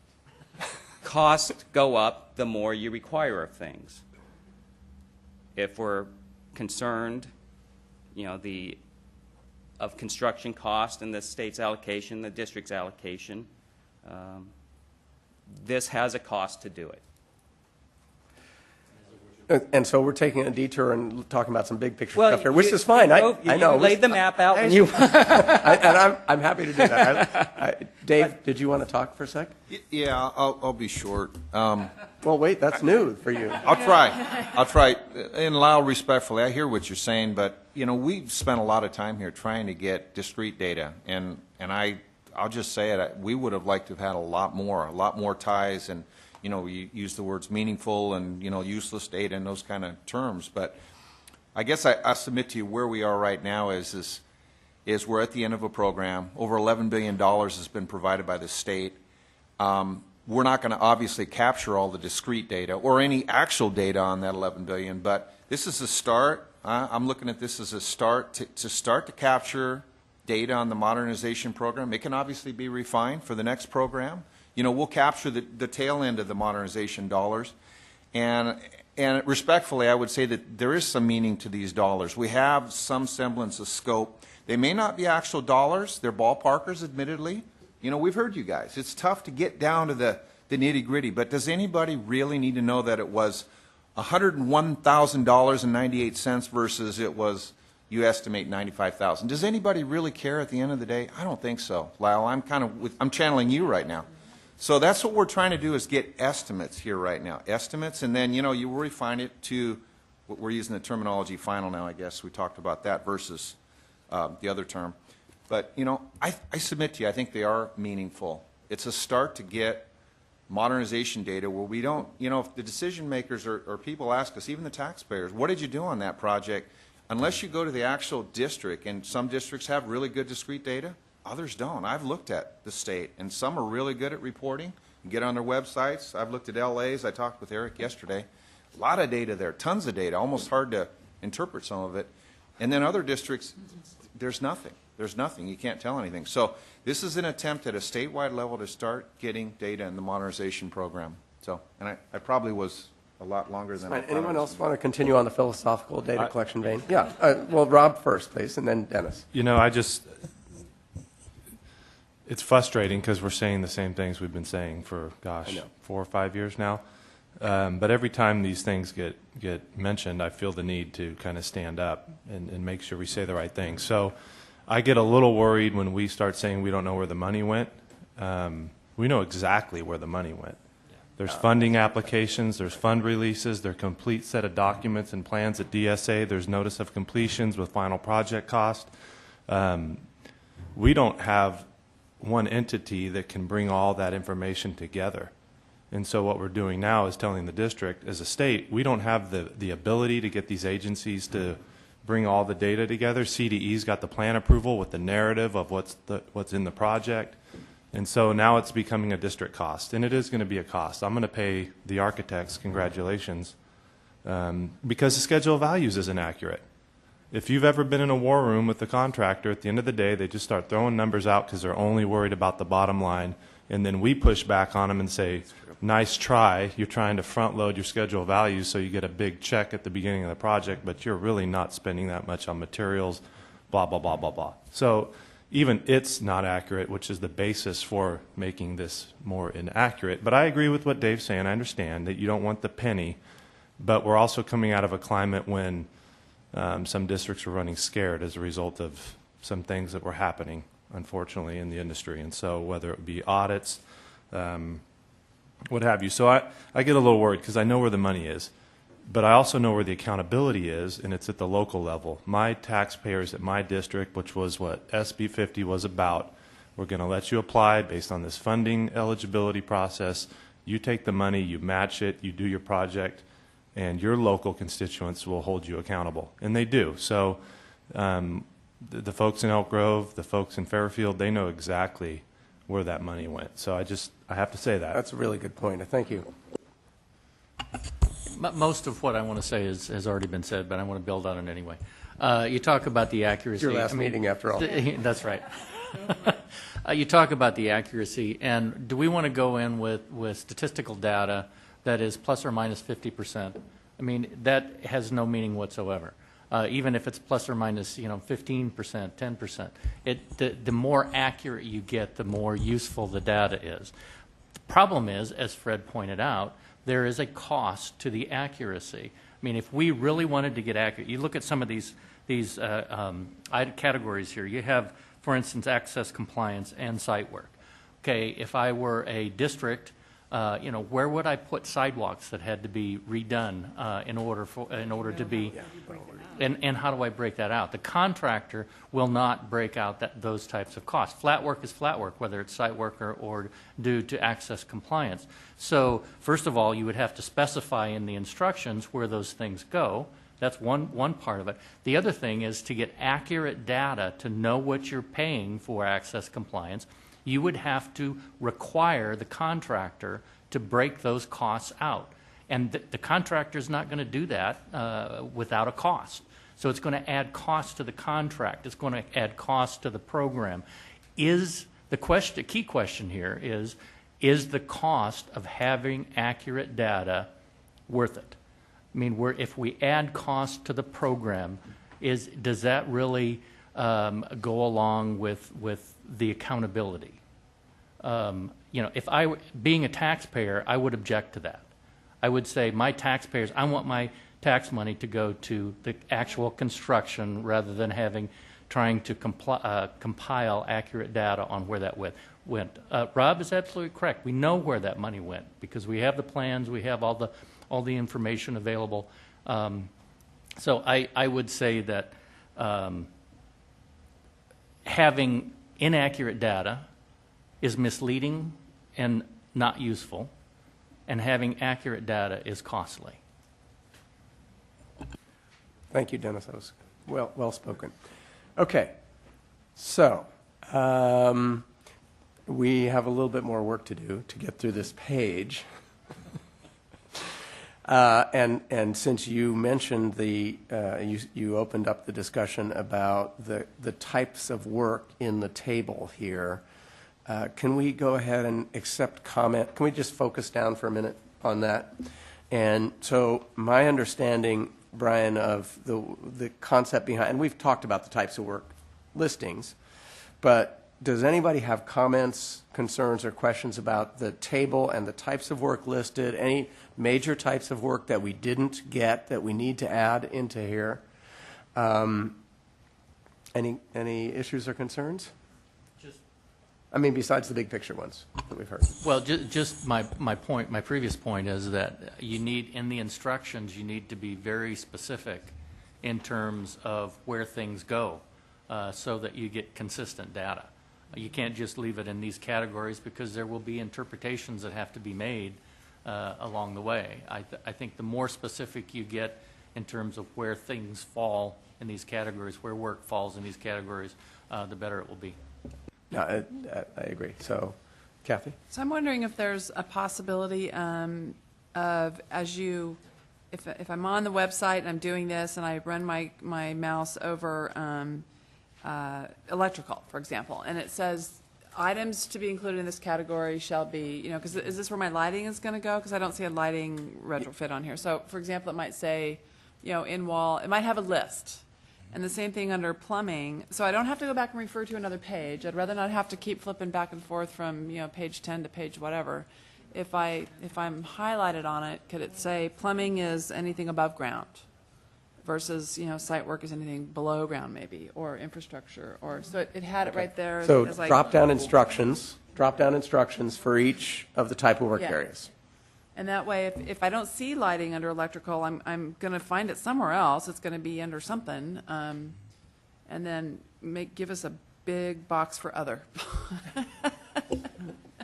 costs go up the more you require of things. If we're concerned, of construction cost and the state's allocation, the district's allocation, this has a cost to do it. And so we're taking a detour and talking about some big picture Well, stuff here, which is fine. I know. You laid the map out. And you I'm happy to do that. Dave, did you want to talk for a sec? Yeah, I'll be short. Well, wait, that's new for you. I'll try. And Lyle, respectfully, I hear what you're saying, but we've spent a lot of time here trying to get discrete data, and I'll just say it. We would have liked to have had a lot more ties, and you use the words meaningful and useless data and those kind of terms. But I guess I submit to you where we are right now is we're at the end of a program. Over $11 billion has been provided by the state. We're not going to obviously capture all the discrete data or any actual data on that $11 billion, but this is a start. I'm looking at this as a start to start to capture data on the modernization program. It can obviously be refined for the next program. We'll capture the tail end of the modernization dollars, and respectfully, I would say that there is some meaning to these dollars. We have some semblance of scope. They may not be actual dollars. They're ballparkers, admittedly. We've heard you guys. It's tough to get down to the nitty-gritty, but does anybody really need to know that it was $101,000.98 versus it was, you estimate, $95,000? Does anybody really care at the end of the day? I don't think so. Lyle, I'm channeling you right now. So that's what we're trying to do, is get estimates here right now. Estimates, and then, you will refine it to what we're using the terminology final now, I guess. We talked about that versus the other term. But, I submit to you, I think they are meaningful. It's a start to get modernization data where we don't, if the decision makers or people ask us, even the taxpayers, what did you do on that project? Unless you go to the actual district, and some districts have really good discrete data, others don't. I've looked at the state, and some are really good at reporting and get on their websites. I've looked at LA's. I talked with Eric yesterday. a lot of data there, tons of data, almost hard to interpret some of it. And then other districts, there's nothing. There's nothing. You can't tell anything. So this is an attempt at a statewide level to start getting data in the modernization program. So, and I probably was a lot longer than I thought. Anyone else want to continue on the philosophical data collection vein? Yeah. Well, Rob first, please, and then Dennis. You know, it's frustrating because we're saying the same things we've been saying for, gosh, 4 or 5 years now. But every time these things get mentioned, I feel the need to kind of stand up and make sure we say the right thing. So I get a little worried when we start saying we don't know where the money went. We know exactly where the money went. There's funding applications, there's fund releases, there's a complete set of documents and plans at DSA, there's notice of completions with final project cost. We don't have one entity that can bring all that information together. And so what we're doing now is telling the district, as a state, we don't have the ability to get these agencies to bring all the data together. CDE's got the plan approval with the narrative of what's in the project. And so now it's becoming a district cost, and it is going to be a cost. I'm going to pay the architects, congratulations, because the schedule of values isn't accurate. If you've ever been in a war room with the contractor, at the end of the day, they just start throwing numbers out because they're only worried about the bottom line. And then we push back on them and say, nice try, you're trying to front load your schedule of values so you get a big check at the beginning of the project, but you're really not spending that much on materials, blah, blah, blah, blah, blah. So even it's not accurate, which is the basis for making this more inaccurate. But I agree with what Dave's saying. I understand that you don't want the penny, but we're also coming out of a climate when some districts were running scared as a result of some things that were happening, unfortunately, in the industry. And so whether it be audits, what have you. So I get a little worried because I know where the money is, but I also know where the accountability is, and it's at the local level. My taxpayers at my district, which was what SB 50 was about, we're going to let you apply based on this funding eligibility process. You take the money, you match it, you do your project, and your local constituents will hold you accountable. And they do. So the folks in Elk Grove, the folks in Fairfield, they know exactly where that money went. So I have to say that. That's a really good point. Thank you. Most of what I want to say has already been said, but I want to build on it anyway. You talk about the accuracy. Your last meeting, after all. That's right. You talk about the accuracy, and do we want to go in with statistical data that is plus or minus 50%? I mean, that has no meaning whatsoever. Even if it's plus or minus, 15%, 10%. The more accurate you get, the more useful the data is. The problem is, as Fred pointed out, there is a cost to the accuracy. I mean, if we really wanted to get accurate, you look at some of these categories here. You have, for instance, access compliance and site work. Okay, if I were a district, where would I put sidewalks that had to be redone in order to be, and how do I break that out? The contractor will not break out those types of costs. Flat work is flat work, whether it's site work or due to access compliance. So first of all, you would have to specify in the instructions where those things go. That's one part of it. The other thing is to get accurate data to know what you're paying for access compliance. You would have to require the contractor to break those costs out. And the contractor is not going to do that without a cost. So it's going to add cost to the contract. It's going to add cost to the program. The key question here is the cost of having accurate data worth it? I mean, if we add cost to the program, does that really go along with the accountability? If being a taxpayer, I would object to that. I would say my taxpayers, I want my tax money to go to the actual construction rather than trying to compile accurate data on where that went. Rob is absolutely correct. We know where that money went because we have the plans, we have all the information available. So I would say that having inaccurate data is misleading and not useful, and having accurate data is costly. Thank you, Dennis. That was well spoken. Okay, so we have a little bit more work to do to get through this page. And since you mentioned you opened up the discussion about the types of work in the table here, can we go ahead and accept comment? Can we just focus down for a minute on that? And so my understanding, Brian, of the concept behind, and we've talked about the types of work listings, but does anybody have comments, concerns, or questions about the table and the types of work listed? Any major types of work that we didn't get that we need to add into here? Any issues or concerns? I mean, besides the big picture ones that we've heard. Well, just my point, my previous point is that you need, in the instructions, you need to be very specific in terms of where things go so that you get consistent data. You can't just leave it in these categories because there will be interpretations that have to be made along the way. I think the more specific you get in terms of where things fall in these categories, where work falls in these categories, the better it will be. No, I agree. So, Kathy? So I'm wondering if there's a possibility of, if I'm on the website and I'm doing this and I run my mouse over electrical, for example, and it says items to be included in this category shall be, because is this where my lighting is going to go? Because I don't see a lighting retrofit on here. So, for example, it might say, in wall, it might have a list. And the same thing under plumbing. So I don't have to go back and refer to another page. I'd rather not have to keep flipping back and forth from page 10 to page whatever. If I'm highlighted on it, could it say plumbing is anything above ground versus site work is anything below ground maybe, or infrastructure, or so it had it right there. So as like, drop down instructions for each of the type of work Yeah. areas. And that way, if I don't see lighting under electrical, I'm going to find it somewhere else. It's going to be under something, and then give us a big box for other.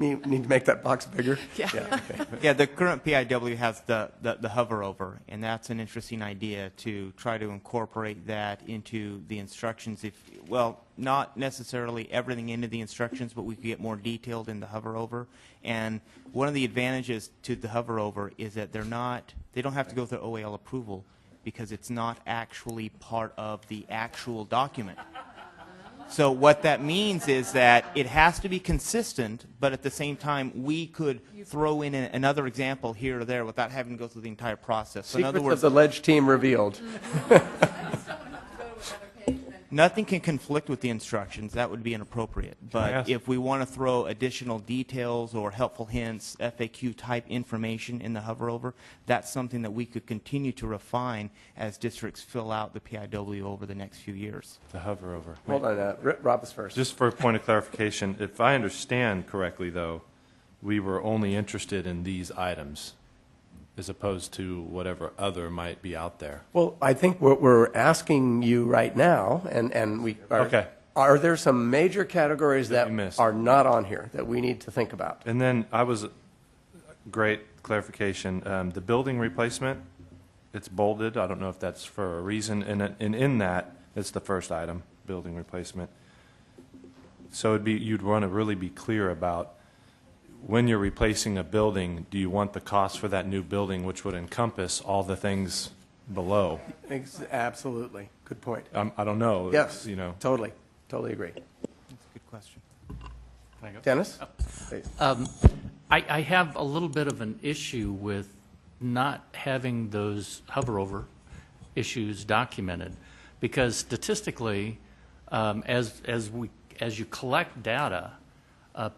Need to make that box bigger? Yeah. Okay. Yeah, the current PIW has the hover over, and that's an interesting idea to try to incorporate that into the instructions. Not necessarily everything into the instructions, but we could get more detailed in the hover over. And one of the advantages to the hover over is that they don't have to go through OAL approval because it's not actually part of the actual document. So what that means is that it has to be consistent, but at the same time, we could throw in another example here or there without having to go through the entire process. So in other Secrets words, of the Ledge team revealed. nothing can conflict with the instructions. That would be inappropriate. But if we want to throw additional details or helpful hints, FAQ-type information in the hover over, that's something that we could continue to refine as districts fill out the PIW over the next few years. The hover over. Hold on, Rob is first. Just for a point of clarification, if I understand correctly, though, we were only interested in these items as opposed to whatever other might be out there. Well, I think what we're asking you right now, and we are, Okay. Are there some major categories That that we missed. are not on here that we need to think about? And then great clarification, the building replacement, it's bolded. I don't know if that's for a reason. And in that, it's the first item, building replacement. So you'd want to really be clear about when you're replacing a building, do you want the cost for that new building, which would encompass all the things below? Absolutely. Good point. I don't know. Yes, totally agree. That's a good question. Can I go? Dennis? Please. I have a little bit of an issue with not having those hover over issues documented, because statistically, as you collect data,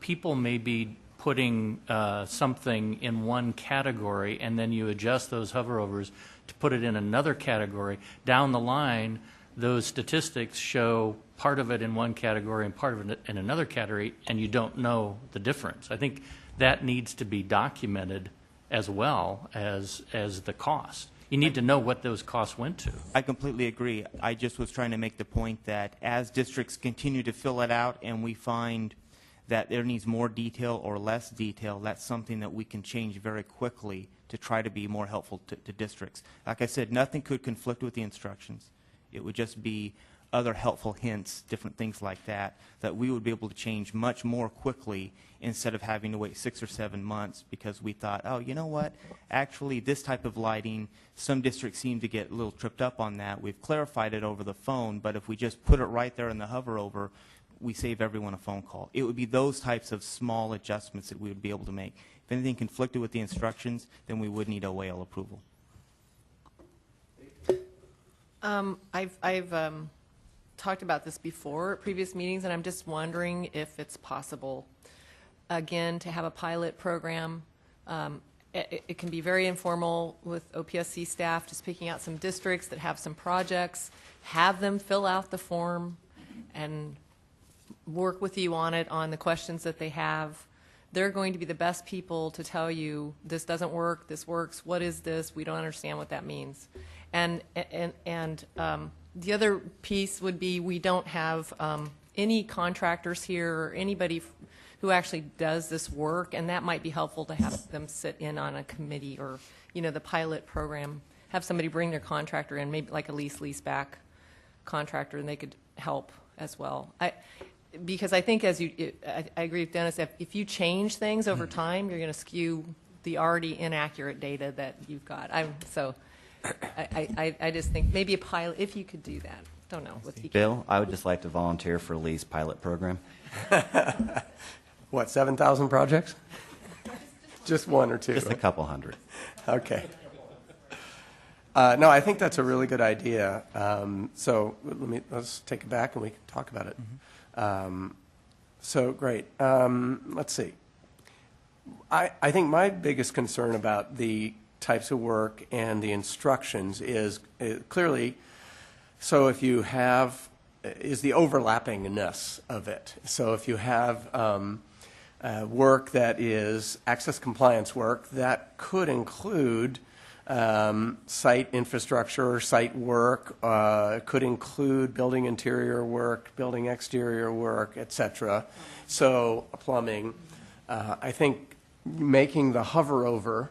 people may be putting something in one category, and then you adjust those hover overs to put it in another category. Down the line, those statistics show part of it in one category and part of it in another category, and you don't know the difference. I think that needs to be documented as well as the cost. You need to know what those costs went to. I completely agree. I just was trying to make the point that as districts continue to fill it out and we find that there needs more detail or less detail, that's something that we can change very quickly to try to be more helpful to districts. Like I said, nothing could conflict with the instructions. It would just be other helpful hints, different things like that, that we would be able to change much more quickly instead of having to wait 6 or 7 months because we thought, oh, you know what, actually this type of lighting, some districts seem to get a little tripped up on that. We've clarified it over the phone, but if we just put it right there in the hover over, we save everyone a phone call. It would be those types of small adjustments that we would be able to make. If anything conflicted with the instructions, then we would need OAL approval. I've talked about this before at previous meetings, and I'm just wondering if it's possible, again, to have a pilot program. It can be very informal with OPSC staff, just picking out some districts that have some projects, have them fill out the form, and work with you on it, on the questions that they have. They're going to be the best people to tell you, this doesn't work, this works, what is this, we don't understand what that means. And the other piece would be we don't have any contractors here or anybody who actually does this work, and that might be helpful to have them sit in on a committee or, you know, the pilot program, have somebody bring their contractor in, maybe like a lease-back contractor, and they could help as well. Because I think I agree with Dennis, if you change things over time, you're going to skew the already inaccurate data that you've got. I just think maybe a pilot, if you could do that. Don't know. Bill, I would just like to volunteer for Lee's pilot program. What, 7,000 projects? Just one or two? Just a couple hundred. Okay. No, I think that's a really good idea. So let's take it back and we can talk about it. So great. Let's see. I think my biggest concern about the types of work and the instructions is clearly, so if you have, is the overlappingness of it. So if you have work that is access compliance work, that could include site infrastructure, site work, could include building interior work, building exterior work, etc. So plumbing. I think making the hover over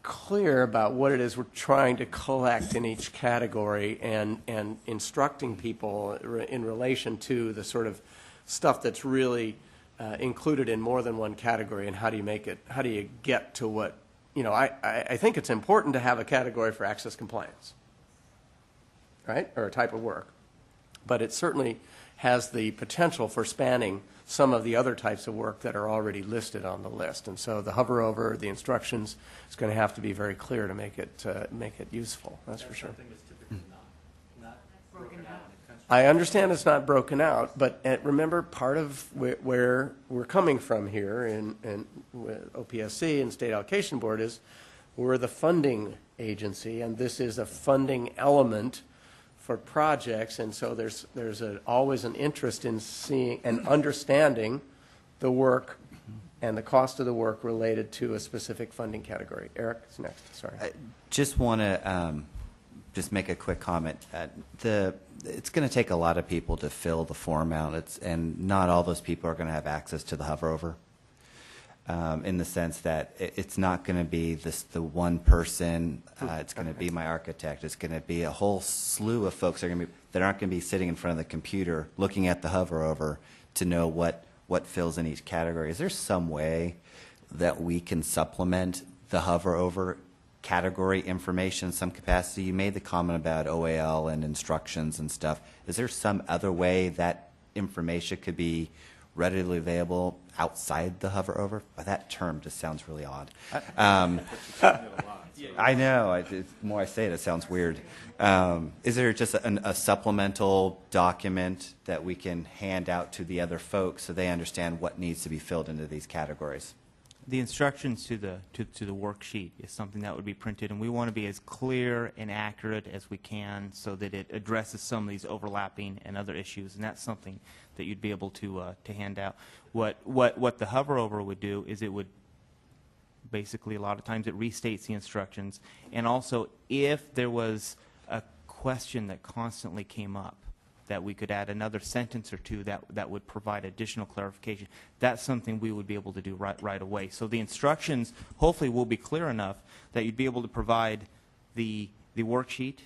clear about what it is we're trying to collect in each category and instructing people in relation to the sort of stuff that's really included in more than one category, and how do you get to what, you know, I think it's important to have a category for access compliance, right, or a type of work, but it certainly has the potential for spanning some of the other types of work that are already listed on the list. And so the hover over, the instructions, is going to have to be very clear to make it useful. That's for sure. I understand it's not broken out, but remember, part of where we're coming from here in OPSC and State Allocation Board is we're the funding agency, and this is a funding element for projects, and so there's always an interest in seeing and understanding the work and the cost of the work related to a specific funding category. Eric is next. Sorry. I just want to just make a quick comment. It's going to take a lot of people to fill the form out, and not all those people are going to have access to the hover over. In the sense that it's not going to be the one person. It's going to be my architect. It's going to be a whole slew of folks that aren't going to be sitting in front of the computer looking at the hover over to know what fills in each category. Is there some way that we can supplement the hover over category information in some capacity? You made the comment about OAL and instructions and stuff. Is there some other way that information could be readily available outside the hover over? Well, that term just sounds really odd. I know. The more I say it, it sounds weird. Is there just a supplemental document that we can hand out to the other folks so they understand what needs to be filled into these categories? The instructions to the worksheet is something that would be printed, and we want to be as clear and accurate as we can so that it addresses some of these overlapping and other issues, and that's something that you'd be able to hand out. What the hover over would do is it would basically, a lot of times it restates the instructions, and also if there was a question that constantly came up, that we could add another sentence or two that would provide additional clarification. That's something we would be able to do right away. So the instructions hopefully will be clear enough that you'd be able to provide the worksheet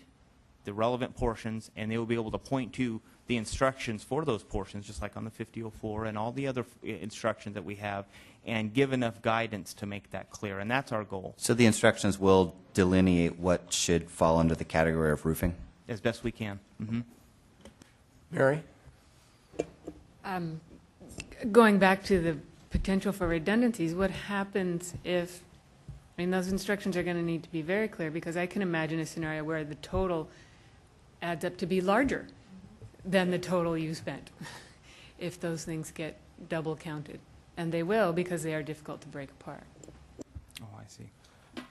the relevant portions, and they will be able to point to the instructions for those portions, just like on the 5004 and all the other instructions that we have, and give enough guidance to make that clear. And that's our goal, So the instructions will delineate what should fall under the category of roofing? as best we can. Mary? Going back to the potential for redundancies, what happens if, I mean, those instructions are going to need to be very clear, because I can imagine a scenario where the total adds up to be larger than the total you spent if those things get double counted. And they will, because they are difficult to break apart. Oh, I see.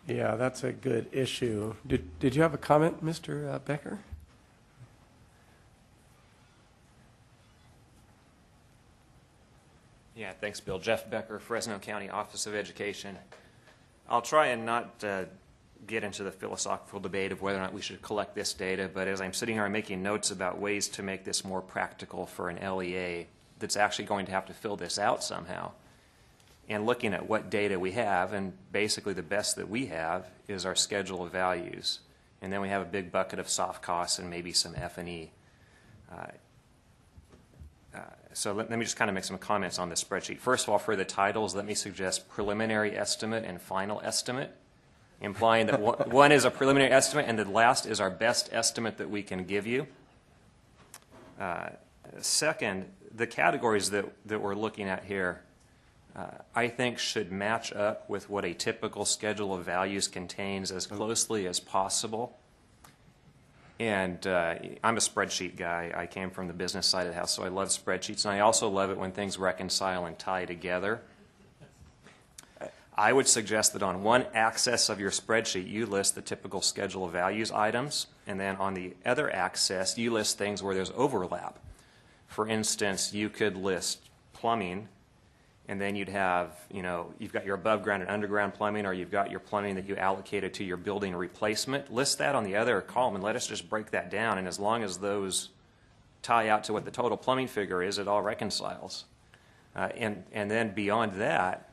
Yeah, that's a good issue. Did you have a comment, Mr. Becker? Yeah, thanks, Bill. Jeff Becker, Fresno County Office of Education. I'll try and not get into the philosophical debate of whether or not we should collect this data, but as I'm sitting here, I'm making notes about ways to make this more practical for an LEA that's actually going to have to fill this out somehow. And looking at what data we have, and basically the best that we have is our schedule of values. And then we have a big bucket of soft costs and maybe some F&E. So let me just kind of make some comments on this spreadsheet. First of all, for the titles, let me suggest preliminary estimate and final estimate, implying that one is a preliminary estimate and the last is our best estimate that we can give you. Second, the categories that we're looking at here, I think should match up with what a typical schedule of values contains as closely as possible. And I'm a spreadsheet guy. I came from the business side of the house, so I love spreadsheets. And I also love it when things reconcile and tie together. I would suggest that on one axis of your spreadsheet, you list the typical schedule of values items. And then on the other axis, you list things where there's overlap. For instance, you could list plumbing, and then you'd have, you've got your above ground and underground plumbing, or you've got your plumbing that you allocated to your building replacement. List that on the other column and let us just break that down. And as long as those tie out to what the total plumbing figure is, it all reconciles. And then beyond that,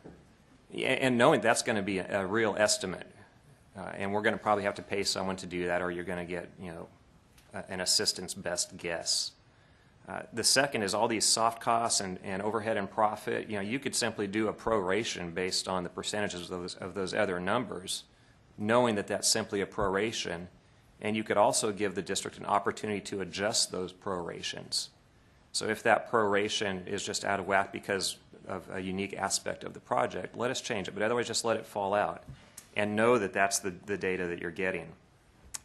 and knowing that's going to be a real estimate, and we're going to probably have to pay someone to do that, or you're going to get, an assistant's best guess. The second is all these soft costs and overhead and profit. You could simply do a proration based on the percentages of those other numbers, knowing that that's simply a proration. And you could also give the district an opportunity to adjust those prorations. So if that proration is just out of whack because of a unique aspect of the project, let us change it. But otherwise, just let it fall out. And know that that's the data that you're getting.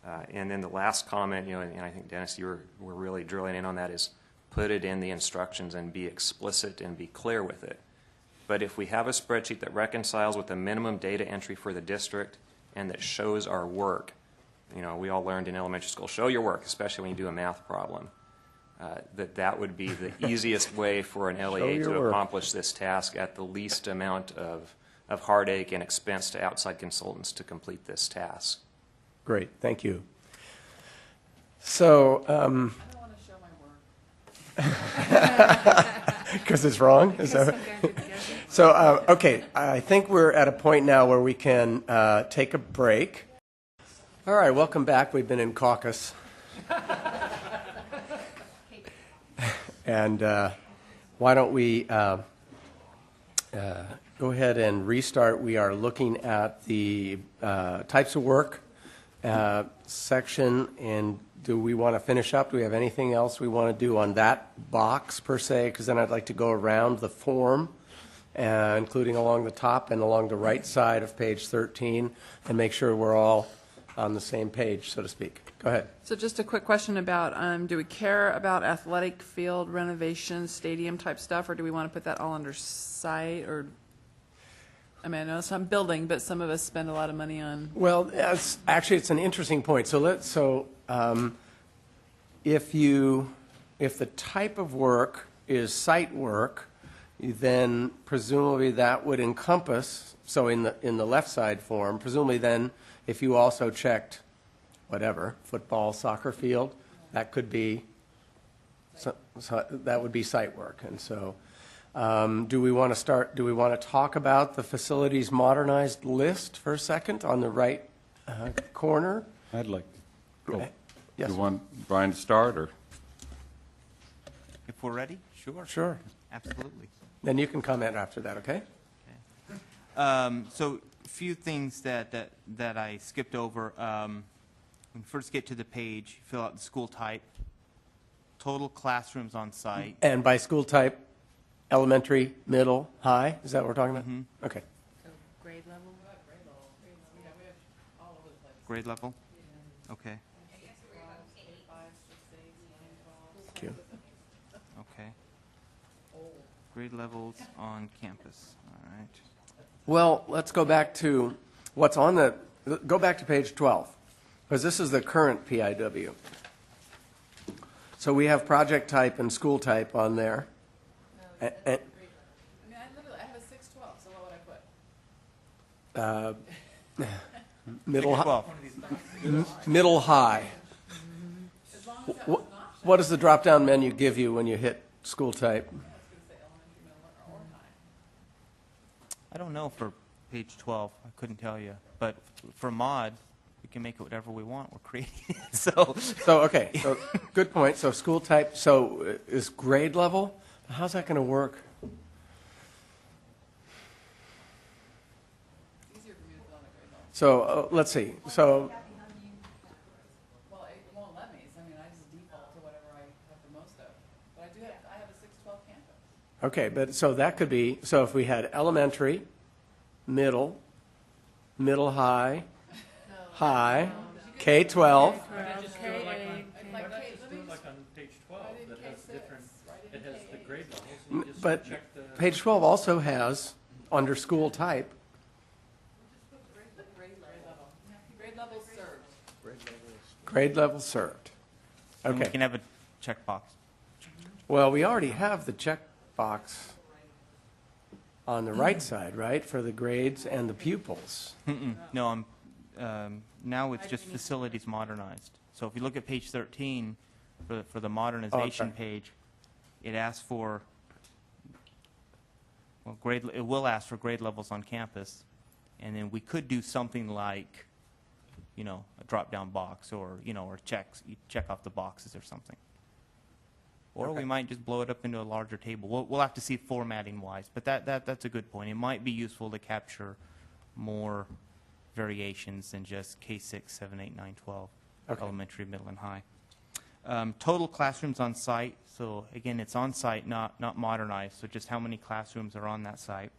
And then the last comment, and I think, Dennis, you were really drilling in on that, is put it in the instructions and be explicit and be clear with it. But if we have a spreadsheet that reconciles with the minimum data entry for the district and that shows our work, we all learned in elementary school, show your work, especially when you do a math problem, that would be the easiest way for an LEA to accomplish this task at the least amount of heartache and expense to outside consultants to complete this task. Great, thank you. So, because it's wrong? So, okay, I think we're at a point now where we can take a break. All right, welcome back. We've been in caucus. And why don't we go ahead and restart. We are looking at the types of work section, and do we want to finish up? Do we have anything else we want to do on that box per se? Because then I'd like to go around the form, including along the top and along the right side of page 13, and make sure we're all on the same page, so to speak. Go ahead. So just a quick question about, do we care about athletic field renovation, stadium type stuff, or do we want to put that all under site? Or, I mean, I know it's not building, but some of us spend a lot of money on. Well, actually, it's an interesting point. So if the type of work is site work, then presumably that would encompass. So in the left side form, presumably then, if you also checked whatever, football, soccer field, that could be. So that would be site work. And so, do we want to talk about the facilities modernized list for a second on the right corner? I'd like to. Yes. You want Brian to start, or? If we're ready, sure. Sure. Absolutely. Then you can comment after that, okay? So a few things that I skipped over. When you first get to the page, fill out the school type, total classrooms on site. And by school type, elementary, middle, high, is that what we're talking about? Okay. So grade level? Grade level? Okay, Thank you. okay. Grade levels on campus, all right. Well, let's go back to what's on the, go back to page 12, because this is the current PIW. So we have project type and school type on there. I mean, I have a 612, so what would I put? Middle, Well, middle high. As long as that was What, an option, what does the drop-down menu give you when you hit school type? I was going to say elementary, middle, or high. I don't know for page 12, I couldn't tell you. But for mod, we can make it whatever we want, we're creating it, so. So, okay, so, good point. So school type, so is grade level? How's that going to work? It's easier for me to fill in a grade level. So, let's see. So, Well, it won't let me, so I mean, I just default to whatever I have the most of. But I have a 612 campus. okay, but so that could be, so if we had elementary, middle, middle high, high, K-12, but page 12 also has, under school type, Grade level served. grade level served. And we Okay. can have a checkbox. Well, we already have the checkbox on the right side, right, for the grades and the pupils. No, now it's just facilities modernized. So if you look at page 13, for the modernization okay. page, it asks for, well, it will ask for grade levels on campus, and then we could do something like, a drop-down box, or, or you check off the boxes or something. Or we might just blow it up into a larger table. We'll have to see formatting-wise, but that's a good point. It might be useful to capture more variations than just K6, 7, 8, 9, 12, Okay. elementary, middle, and high. Total classrooms on site. So again, it's on site, not modernized. So just how many classrooms are on that site.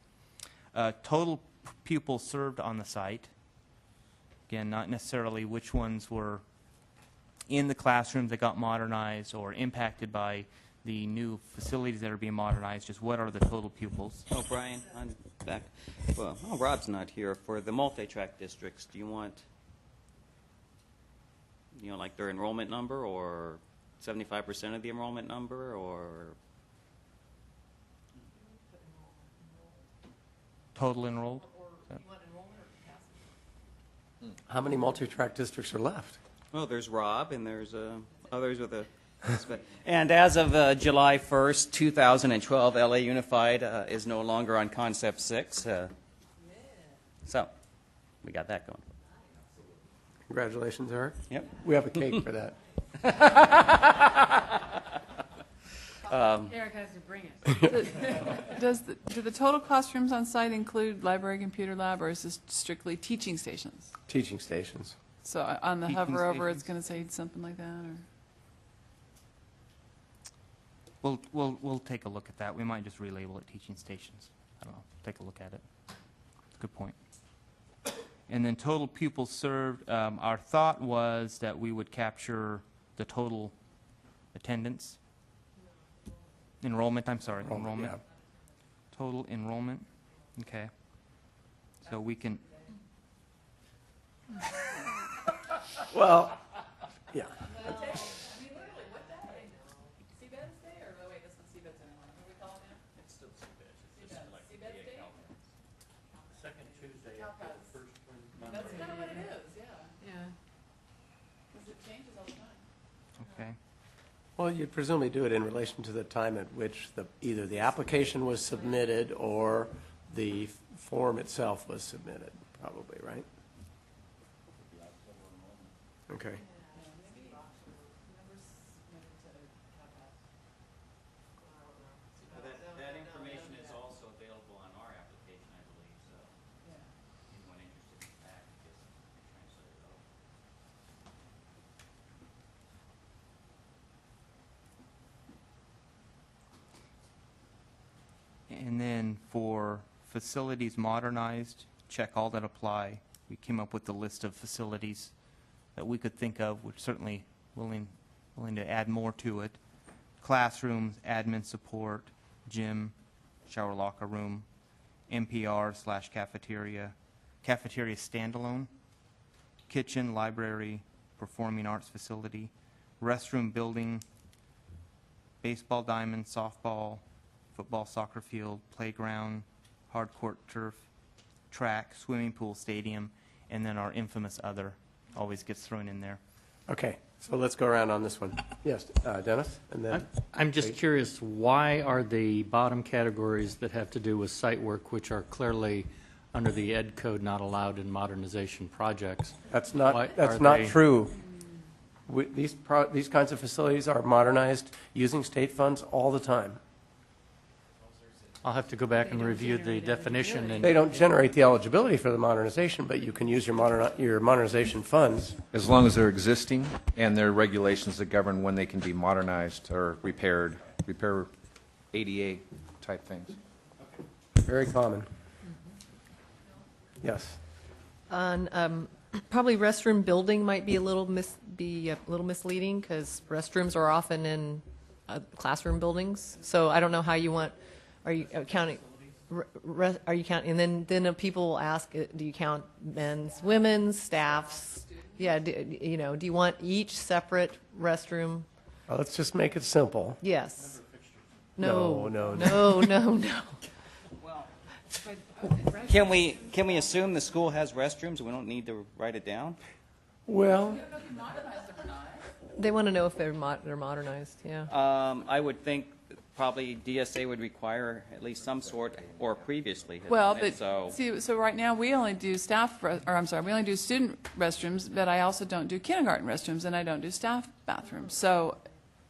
Total pupils served on the site. Again, not necessarily which ones were in the classrooms that got modernized or impacted by the new facilities that are being modernized. Just what are the total pupils? Oh, Brian, I'm back. Well, Rob's not here. For the multi-track districts, do you want, like their enrollment number, or 75% of the enrollment number, or? Total enrolled? How many multi-track districts are left? Well, there's Rob, and there's others with a. And as of July 1st, 2012, LA Unified is no longer on Concept 6. So, we got that going. Congratulations, Eric. Yep. We have a cake for that. Eric has to bring it. Do the total classrooms on site include library, computer lab, or is this strictly teaching stations? Teaching stations. So on the Teaching hover over, stations. it's going to say something like that, or? We'll take a look at that. We might just relabel it teaching stations. I don't know. Take a look at it. Good point. And then total pupils served. Our thought was that we would capture the total attendance. Enrollment, I'm sorry, enrollment. Yeah. Total enrollment. Okay. So we can, Well, yeah. I mean, literally, what day? Seabed's Day, or, no, wait, that's not Seabed's anymore. What do we call it now? It's still Seabed's. Seabed's Day? Second Tuesday after the first That's kind of what it is, yeah. Yeah. Because it changes all the time. okay. Well, you'd presumably do it in relation to the time at which either the application was submitted or the form itself was submitted, probably, right? Okay. then for facilities modernized, check all that apply. We came up with the list of facilities that we could think of, which certainly willing to add more to it. Classrooms, admin support, gym, shower locker room, NPR/cafeteria, cafeteria standalone, kitchen, library, performing arts facility, restroom building, baseball diamond, softball, football, soccer field, playground, hard court turf, track, swimming pool, stadium, and then our infamous other always gets thrown in there. Okay, so let's go around on this one. Yes, Dennis, and then... I'm just curious, why are the bottom categories that have to do with site work, which are clearly under the ed code not allowed in modernization projects? That's why not, that's are not they- true. These kinds of facilities are modernized using state funds all the time. I'll have to go back and review the definition and... They don't generate the eligibility for the modernization, but you can use your modernization funds. As long as they're existing and there are regulations that govern when they can be modernized or repaired, repair ADA type things. Very common. Yes. On probably restroom building might be a little misleading because restrooms are often in classroom buildings. So I don't know how you want. Are you counting? Are you counting? And then people will ask, do you count men's, women's, staffs? Yeah. Do you want each separate restroom? Well, let's just make it simple. Yes. No. No. Can we assume the school has restrooms? We don't need to write it down? Well, They want to know if they're modernized. Yeah. I would think probably DSA would require at least some sort, or previously. Well, hasn't it? but see, so right now we only do we only do student restrooms, but I also don't do kindergarten restrooms, and I don't do staff bathrooms. So,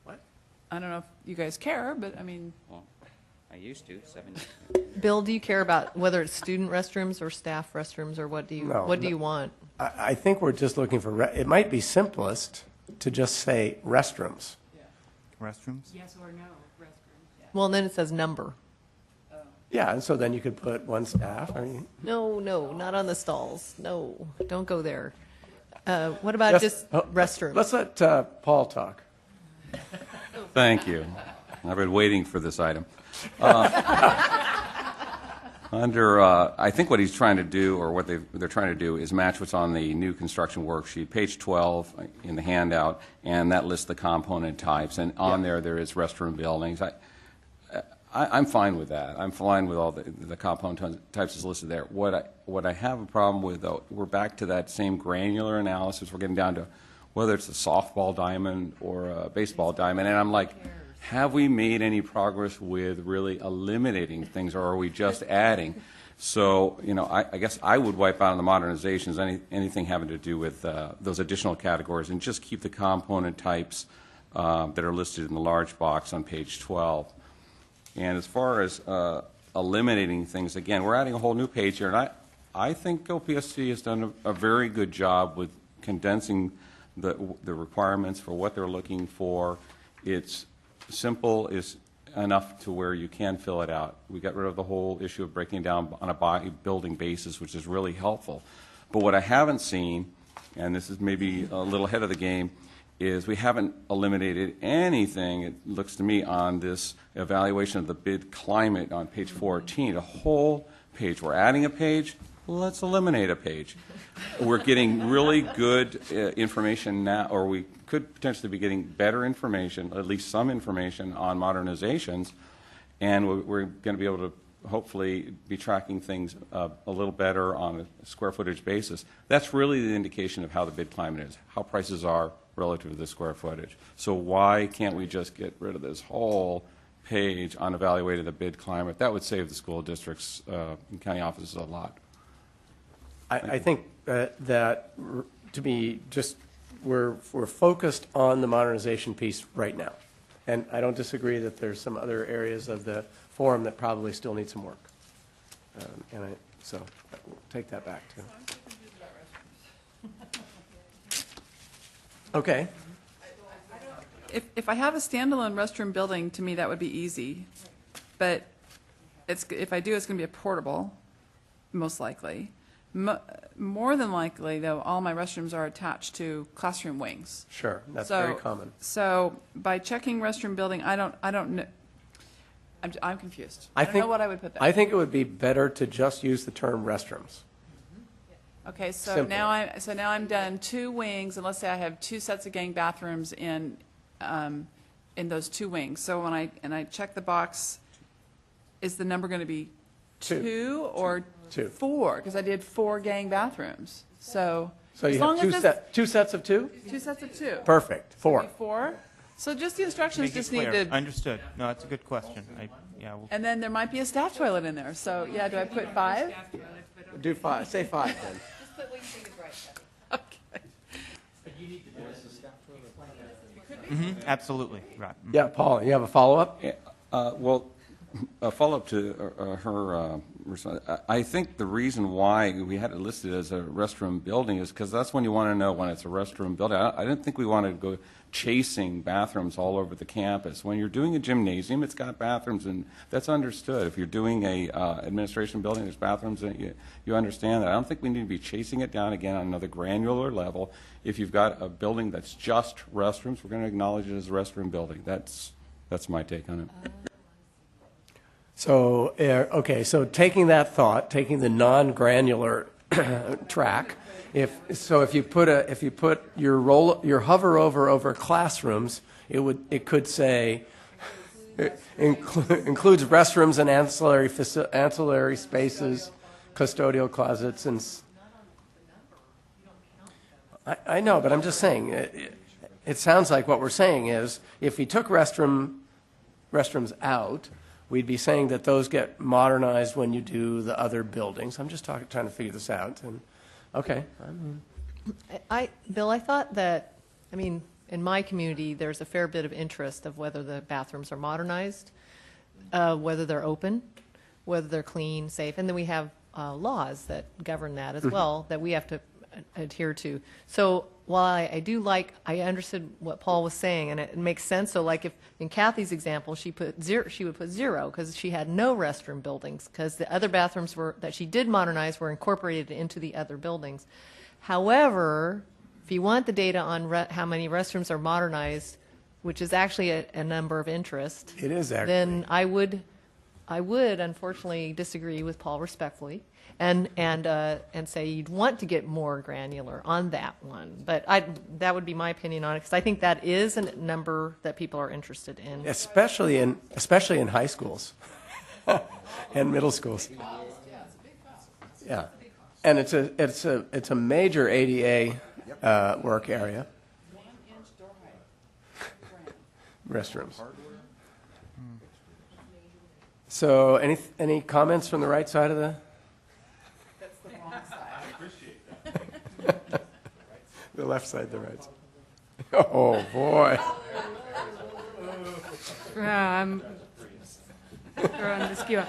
I don't know if you guys care, but I mean, Well, I used to 7 years. Bill, do you care about whether it's student restrooms or staff restrooms, or what do you want? I think we're just looking for, it might be simplest to just say restrooms. Restrooms? Yes or no, restrooms. Well, and then it says number. Yeah, and so then you could put one staff. No, not on the stalls. No, don't go there. What about just restrooms? Let's let Paul talk. Thank you. I've been waiting for this item. I think what he's trying to do, or what they're trying to do, is match what's on the new construction worksheet, page 12 in the handout, and that lists the component types. And on there is restroom buildings. I'm fine with that. I'm fine with all the component types is listed there. What I have a problem with, though, we're back to that same granular analysis. We're getting down to whether it's a softball diamond or a baseball diamond, and I'm like, have we made any progress with really eliminating things, or are we just adding? So, I guess I would wipe out on the modernizations anything having to do with those additional categories, and just keep the component types that are listed in the large box on page 12. And as far as eliminating things, again, we're adding a whole new page here, and I think OPSC has done a very good job with condensing the requirements for what they're looking for. It's simple is enough to where you can fill it out. We got rid of the whole issue of breaking down on a building basis, which is really helpful. But what I haven't seen, and this is maybe a little ahead of the game, is we haven't eliminated anything, it looks to me, on this evaluation of the bid climate on page 14, a whole page. We're adding a page, let's eliminate a page. We're getting really good information now, or we could potentially be getting better information, at least some information on modernizations, and we're going to be able to hopefully be tracking things a little better on a square footage basis. That's really the indication of how the bid climate is, how prices are relative to the square footage. So why can't we just get rid of this whole page on evaluating the bid climate? That would save the school districts and county offices a lot. I think that to be just, we're focused on the modernization piece right now. And I don't disagree that there's some other areas of the forum that probably still need some work. So we'll take that back too. Okay. if I have a standalone restroom building, to me that would be easy. But if I do, it's going to be a portable, most likely. More than likely, though, all my restrooms are attached to classroom wings. Sure, that's So- very common. So by checking restroom building, I don't know. I'm confused. I don't know what I would put there. I think it would be better to just use the term restrooms. Okay, so Simple. now I'm done 2 wings, and let's say I have 2 sets of gang bathrooms in those 2 wings. So when I check the box, is the number going to be 2 or 2. 4? Because I did 4 gang bathrooms. So So as you long have as it's two sets of 2? 2 sets of 2. Perfect, 4. 4. So just the instructions Make it just need clear. to, Understood. No, that's a good question. and then there might be a staff toilet in there. So yeah, do I put 5? Do 5, say 5 then. Just put what you think is right. Absolutely, right. Yeah, Paul, you have a follow-up? Well, a follow-up to her response. I think the reason why we had it listed as a restroom building is because that's when you want to know when it's a restroom building. I didn't think we wanted to go chasing bathrooms all over the campus. When you're doing a gymnasium, it's got bathrooms, and that's understood. If you're doing a administration building, there's bathrooms, and you understand that. I don't think we need to be chasing it down again on another granular level. If you've got a building that's just restrooms, we're going to acknowledge it as a restroom building. That's my take on it. So, okay, so taking that thought, taking the non-granular track, if you put your hover over classrooms, it could say includes restrooms and ancillary spaces, custodial closets, and I know, but I'm just saying it sounds like what we're saying is if we took restrooms out, we'd be saying that those get modernized when you do the other buildings. I'm just trying to figure this out. And okay, Bill, I thought that, in my community, there's a fair bit of interest of whether the bathrooms are modernized, whether they're open, whether they're clean, safe, and then we have laws that govern that as well that we have to adhere to. So while I understood what Paul was saying, and it makes sense. So like if in Kathy's example, she would put 0 because she had no restroom buildings because the other bathrooms that she did modernize were incorporated into the other buildings. However, if you want the data on how many restrooms are modernized, which is actually a number of interest, it is actually. Then I would unfortunately disagree with Paul respectfully. And say you'd want to get more granular on that one. But that would be my opinion on it, because I think that is a number that people are interested in. Especially in high schools and middle schools. Yeah, and it's a major ADA work area. Restrooms. So any comments from the right side of the? The left side, the right side. Oh, boy. I'm throwing the skew.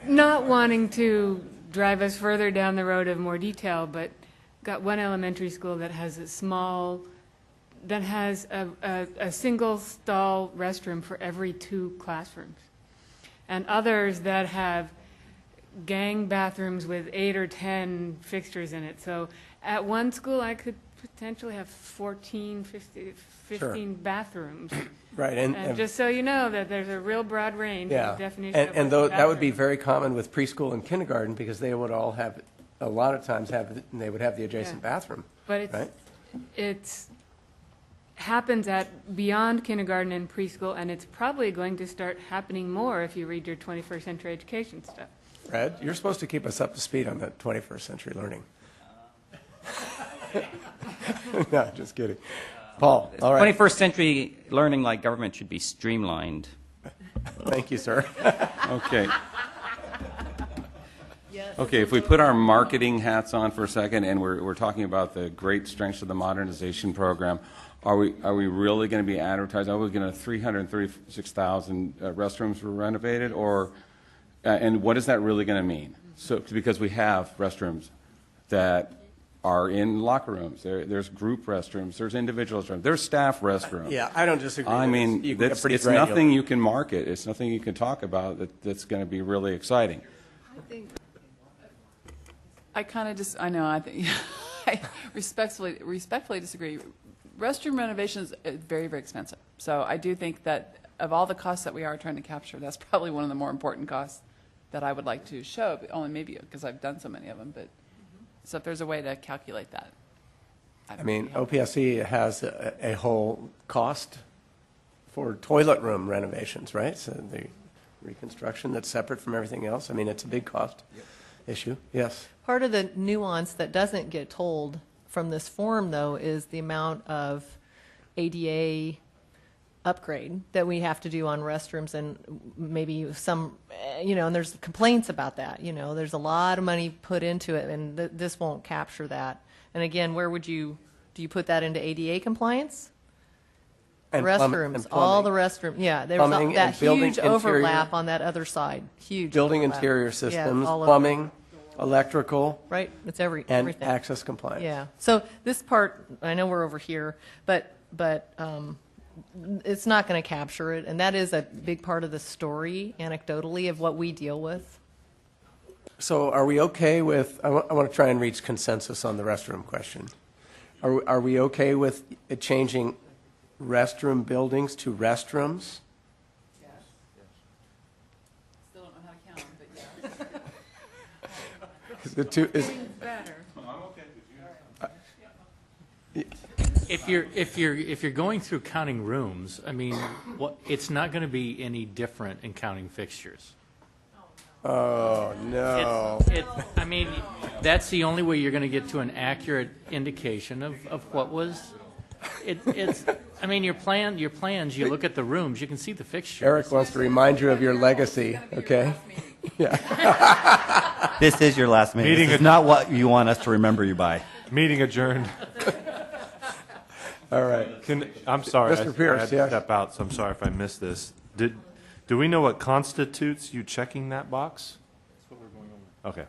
Not wanting to drive us further down the road of more detail, but got one elementary school that has a single stall restroom for every 2 classrooms, and others that have gang bathrooms with 8 or 10 fixtures in it. So at one school, I could potentially have 15 Sure. bathrooms. Right, And just so you know that there's a real broad range yeah, of definition of and what's a that would be bathroom. very common with preschool and kindergarten because they would all have, a lot of times they would have the adjacent Yeah. bathroom. But right? it's happens at beyond kindergarten and preschool, and it's probably going to start happening more if you read your 21st century education stuff. Fred, you're supposed to keep us up to speed on that 21st century learning. No, just kidding. Paul, all right. 21st century learning like government should be streamlined. Thank you, sir. Okay. Okay, if we put our marketing hats on for a second and we're talking about the great strengths of the modernization program, are we really going to be advertising? Are we going to 336,000 restrooms were renovated, or and what is that really going to mean? So because we have restrooms that are in locker rooms. There's group restrooms, there's individual restrooms, there's staff restrooms. Yeah, I don't disagree. I with mean, this. You can get it's pretty granular. nothing you can market. It's nothing you can talk about that's going to be really exciting. I kind of just, I know, I think, I respectfully disagree. Restroom renovations is very, very expensive. So I do think that of all the costs that we are trying to capture, that's probably one of the more important costs that I would like to show, but only maybe because I've done so many of them. But so if there's a way to calculate that. I mean, OPSC has a whole cost for toilet room renovations, right? So the reconstruction that's separate from everything else. I mean, it's a big cost issue. Yes. Part of the nuance that doesn't get told from this form, though, is the amount of ADA upgrade that we have to do on restrooms, and maybe some, and there's complaints about that. There's a lot of money put into it, and this won't capture that. And again, where do you put that into ADA compliance? And Restrooms, all the restroom, yeah, there's Plumbing that and building huge overlap interior. on that other side, huge Building overlap. interior Yeah, systems, all over. plumbing, electrical, Right, it's and everything. access compliance. Yeah, so this part, I know we're over here, but it's not going to capture it, and that is a big part of the story, anecdotally, of what we deal with. So are we okay with, I want to try and reach consensus on the restroom question. Are we okay with it changing restroom buildings to restrooms? Yes. Still don't know how to count them, but yes. Is it too, is, Better. If you're going through counting rooms, I mean, it's not going to be any different in counting fixtures. oh, no. I mean, that's the only way you're going to get to an accurate indication of what was. I mean, your plans. You look at the rooms, you can see the fixtures. Eric wants to remind you of your legacy, okay? This is your last meeting. Meeting This is not what you want us to remember you by. Meeting adjourned. All right. I'm sorry. Mr. Pierce, I had to yes. step out, so I'm sorry if I missed this. Do we know what constitutes you checking that box? That's what we're going over. Okay.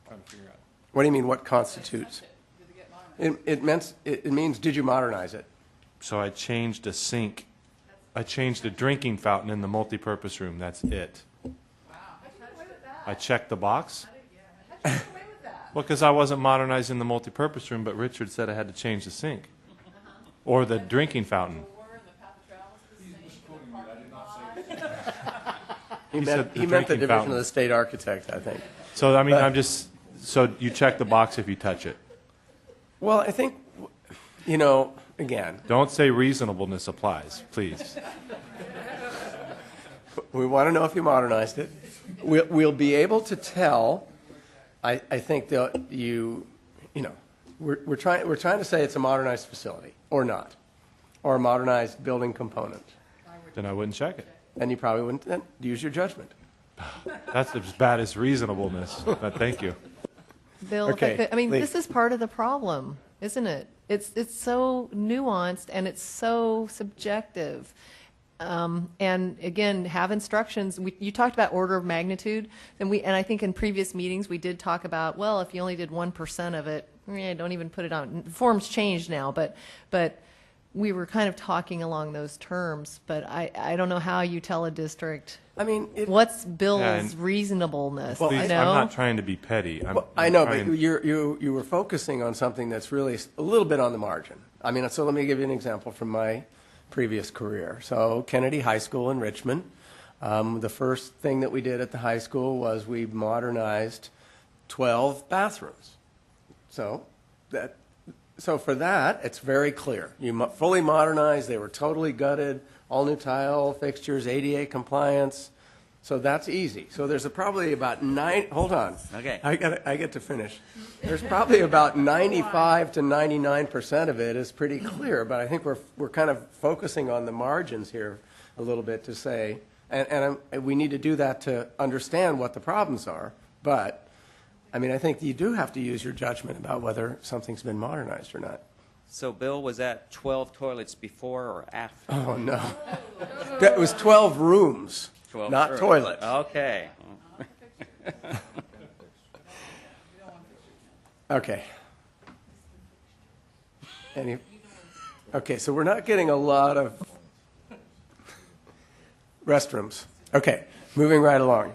Trying to figure out. What do you mean, what constitutes? It means, did you modernize it? So I changed a sink. I changed a drinking fountain in the multipurpose room. That's it. I checked the box. Well, because I wasn't modernizing the multipurpose room, but Richard said I had to change the sink or the drinking fountain. He said meant the the drinking division fountain. of the state architect, I think. So I mean, so you check the box if you touch it. Well, I think, again, Don't say reasonableness applies, please. we want to know if you modernized it. We'll be able to tell. I think that we're trying to say it's a modernized facility or not, or a modernized building component. Then I wouldn't check it. And you probably wouldn't then use your judgment. That's as bad as reasonableness, but thank you. Bill, if Okay, I could, I mean, Lee. this is part of the problem, isn't it? It's so nuanced and it's so subjective. And again, have instructions. You talked about order of magnitude, and I think in previous meetings we did talk about, well, if you only did 1% of it, don't even put it on. Forms changed now, but we were kind of talking along those terms. But I don't know how you tell a district. I mean, What's Bill's Yeah, and- reasonableness? Please, you know? I'm not trying to be petty. I know, I'm but trying- you were focusing on something that's really a little bit on the margin. I mean, so let me give you an example from my previous career. So Kennedy High School in Richmond, the first thing that we did at the high school was we modernized 12 bathrooms. So for that, it's very clear. You fully modernized, they were totally gutted, all new tile fixtures, ADA compliance. So that's easy. So there's probably about hold on. Okay. I get to finish. There's probably about 95 to 99% of it is pretty clear, but I think we're kind of focusing on the margins here a little bit to say, and we need to do that to understand what the problems are. But I mean, I think you do have to use your judgment about whether something's been modernized or not. So, Bill, was that 12 toilets before or after? Oh no, that was 12 rooms. 12 not rooms. toilets. Okay. Okay. Any? Okay, so we're not getting a lot of restrooms. Okay, moving right along.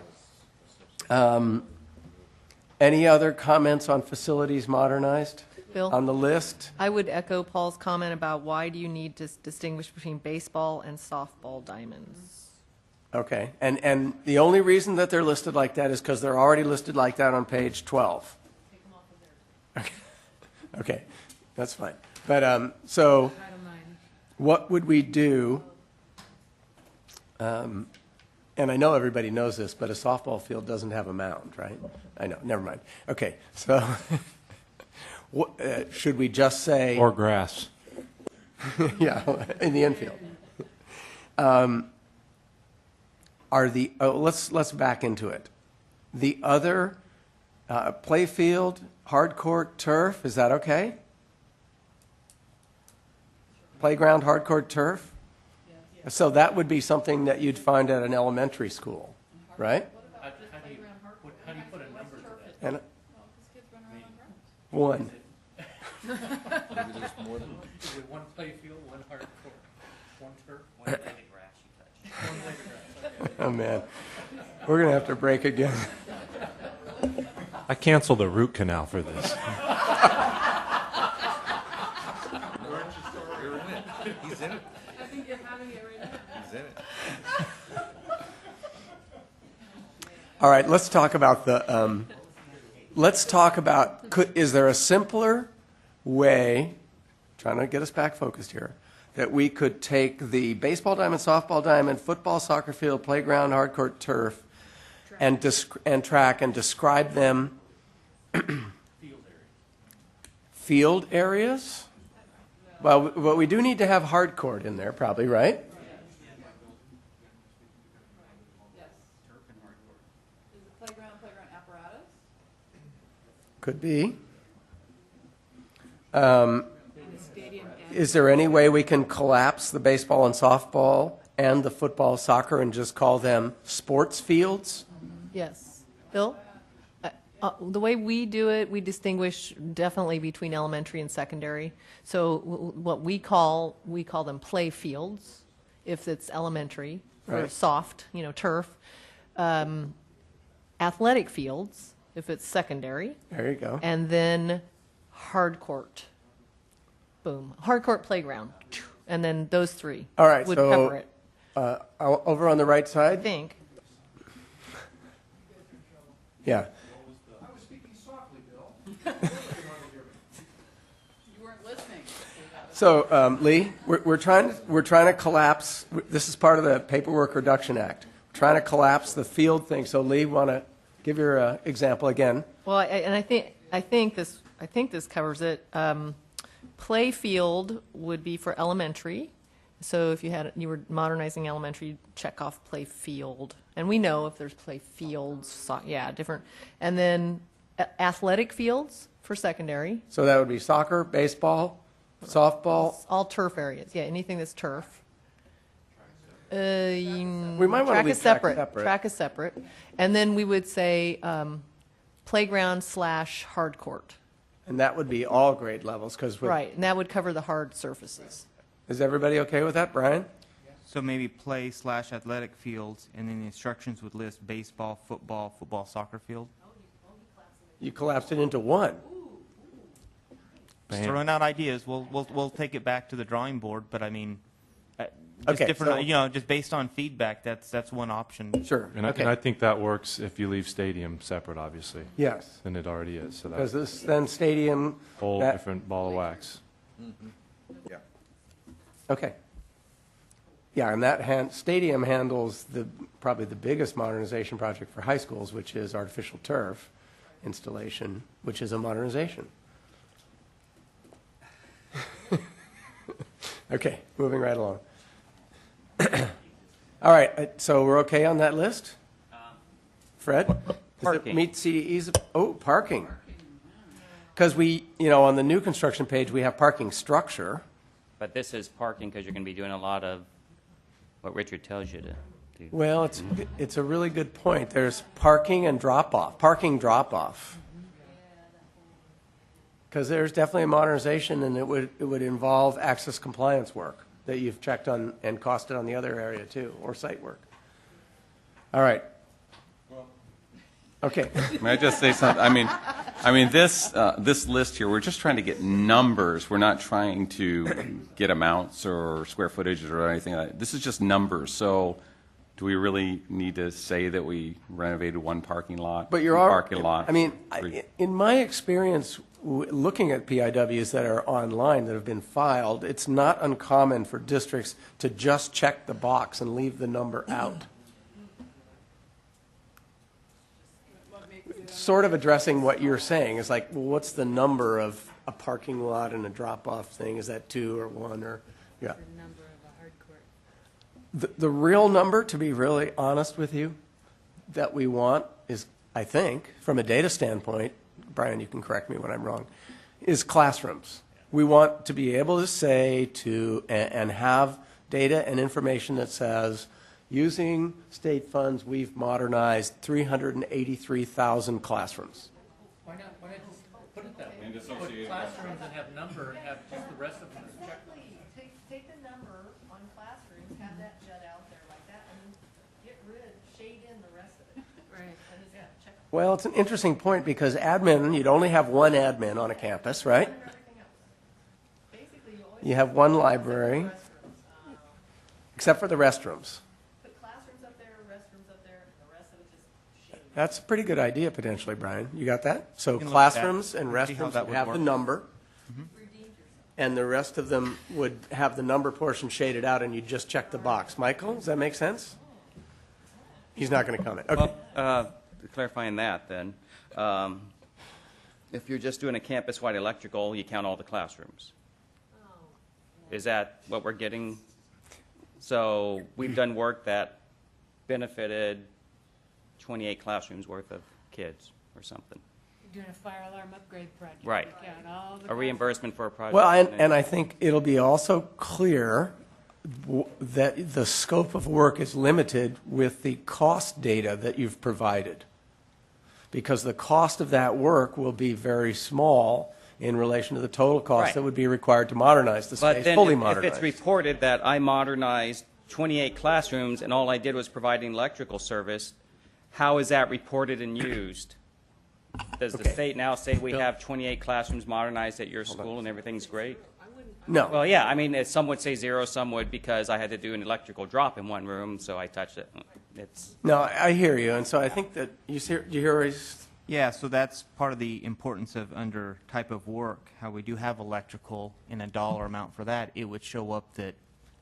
Any other comments on facilities modernized? Bill? On the list? I would echo Paul's comment about why do you need to distinguish between baseball and softball diamonds? Okay, and the only reason that they're listed like that is because they're already listed like that on page 12. Okay, that's fine. But so, what would we do? And I know everybody knows this, but a softball field doesn't have a mound, right? I know. Never mind. Okay, so should we just say Or grass. yeah, in the infield? Let's back into it. The other play field, hard court, turf, is that okay? Playground, hard court, turf? So that would be something that you'd find at an elementary school, right? How do you put a number to that? And one. One play field, one hard court, one turf, one blade of grass you touch. One blade of grass. Oh, man. We're going to have to break again. I canceled a root canal for this. He's in it. I think you're having it right now. He's in it. All right, let's talk about is there a simpler way, trying to get us back focused here, that we could take the baseball diamond, softball diamond, football, soccer field, playground, hard court, turf, and track and describe them? Field areas? Well, but we do need to have hard court in there, probably, right? Yes. Is the playground apparatus? Could be. Is there any way we can collapse the baseball and softball and the football, soccer, and just call them sports fields? Yes. Bill? The way we do it, we distinguish definitely between elementary and secondary. So what we call them play fields, if it's elementary, or Right. soft, turf. Athletic fields, if it's secondary. There you go. And then hard court. Boom. Hard court playground. And then those three All right, would so cover it, over on the right I side? think. Yeah. I was speaking softly, Bill. You weren't listening. So, Lee, we're trying to collapse. This is part of the Paperwork Reduction Act. We're trying to collapse the field thing. So, Lee, want to give your example again? Well, I think this covers it. Play field would be for elementary. So if you were modernizing elementary, check off play field. And we know if there's play fields, different. And then athletic fields for secondary. So that would be soccer, baseball, softball. All turf areas. Yeah, anything that's turf. We might want to Track leave is separate. track separate. Track is separate. And then we would say playground / hard court. And that would be all grade levels because Right, and that would cover the hard surfaces. Is everybody okay with that, Brian? So maybe play / athletic fields, and then the instructions would list baseball, football, soccer field. You collapsed it into one. Just throwing out ideas. We'll take it back to the drawing board, but I mean, just Okay, different. so- Just based on feedback, that's one option. Sure. And Okay. I think that works if you leave stadium separate, obviously. Yes. Than it already is. So Because that's this then stadium. a whole that- different ball of wax. Yeah. Okay. Yeah, and that stadium handles probably the biggest modernization project for high schools, which is artificial turf installation, which is a modernization. Okay, moving right along. All right, so we're okay on that list? Fred? Does it Parking. meet CDE's? Oh, parking. Because on the new construction page, we have parking structure. But this is parking because you're going to be doing a lot of what Richard tells you to do. Well, it's a really good point. There's parking and drop-off, parking drop-off. Because there's definitely a modernization, and it would involve access compliance work that you've checked on and costed on the other area too, or site work. All right. Okay. May I just say something? I mean, this list here, we're just trying to get numbers. We're not trying to get amounts or square footage or anything like that. This is just numbers. So do we really need to say that we renovated one parking lot? But you're parking lot. I mean, in my experience, looking at PIWs that are online that have been filed, it's not uncommon for districts to just check the box and leave the number out. Sort of addressing what you're saying is like, well, what's the number of a parking lot and a drop-off thing? Is that 2 or 1 or, yeah. The number of a hard court. The real number, to be really honest with you, that we want is, I think, from a data standpoint, Brian, you can correct me when I'm wrong, is classrooms. We want to be able to say and have data and information that says, using state funds, we've modernized 383,000 classrooms. Why not just put it that way? Put classrooms that have number and have just the rest of them as check. Take the number on classrooms, have that jut out there like that, and then shade in the rest of it. Right. And just check Well, it's an interesting point because admin, you'd only have one admin on a campus, right? everything else. Basically, you always You have one library, except for the restrooms. put classrooms up there, restrooms up there, and the rest of it just shade. That's a pretty good idea, potentially, Brian. You got that? So can look at that classrooms and and see how restrooms that would would have the work. number, and the rest of them would have the number portion shaded out, and you just check the box. Michael, does that make sense? He's not going to comment. Okay. Well, clarifying that then, if you're just doing a campus-wide electrical, you count all the classrooms. Is that what we're getting? So we've done work that benefited 28 classrooms worth of kids or something. You're doing a fire alarm upgrade project. Right. You count all the A reimbursement for a project. Well, and I think it'll be also clear that the scope of work is limited with the cost data that you've provided. Because the cost of that work will be very small in relation to the total cost Right. that would be required to modernize the But space, then fully if modernized. it's reported that I modernized 28 classrooms and all I did was providing electrical service, how is that reported and used? Does the Okay. state now say we have 28 classrooms modernized at your school and everything's great? No. Well, yeah, I mean, some would say 0, some would because I had to do an electrical drop in one room, so I touched it. It's, No, I hear you, and so I think that you hear what he's. Yeah, so that's part of the importance of under type of work, how we do have electrical in a dollar amount for that. It would show up that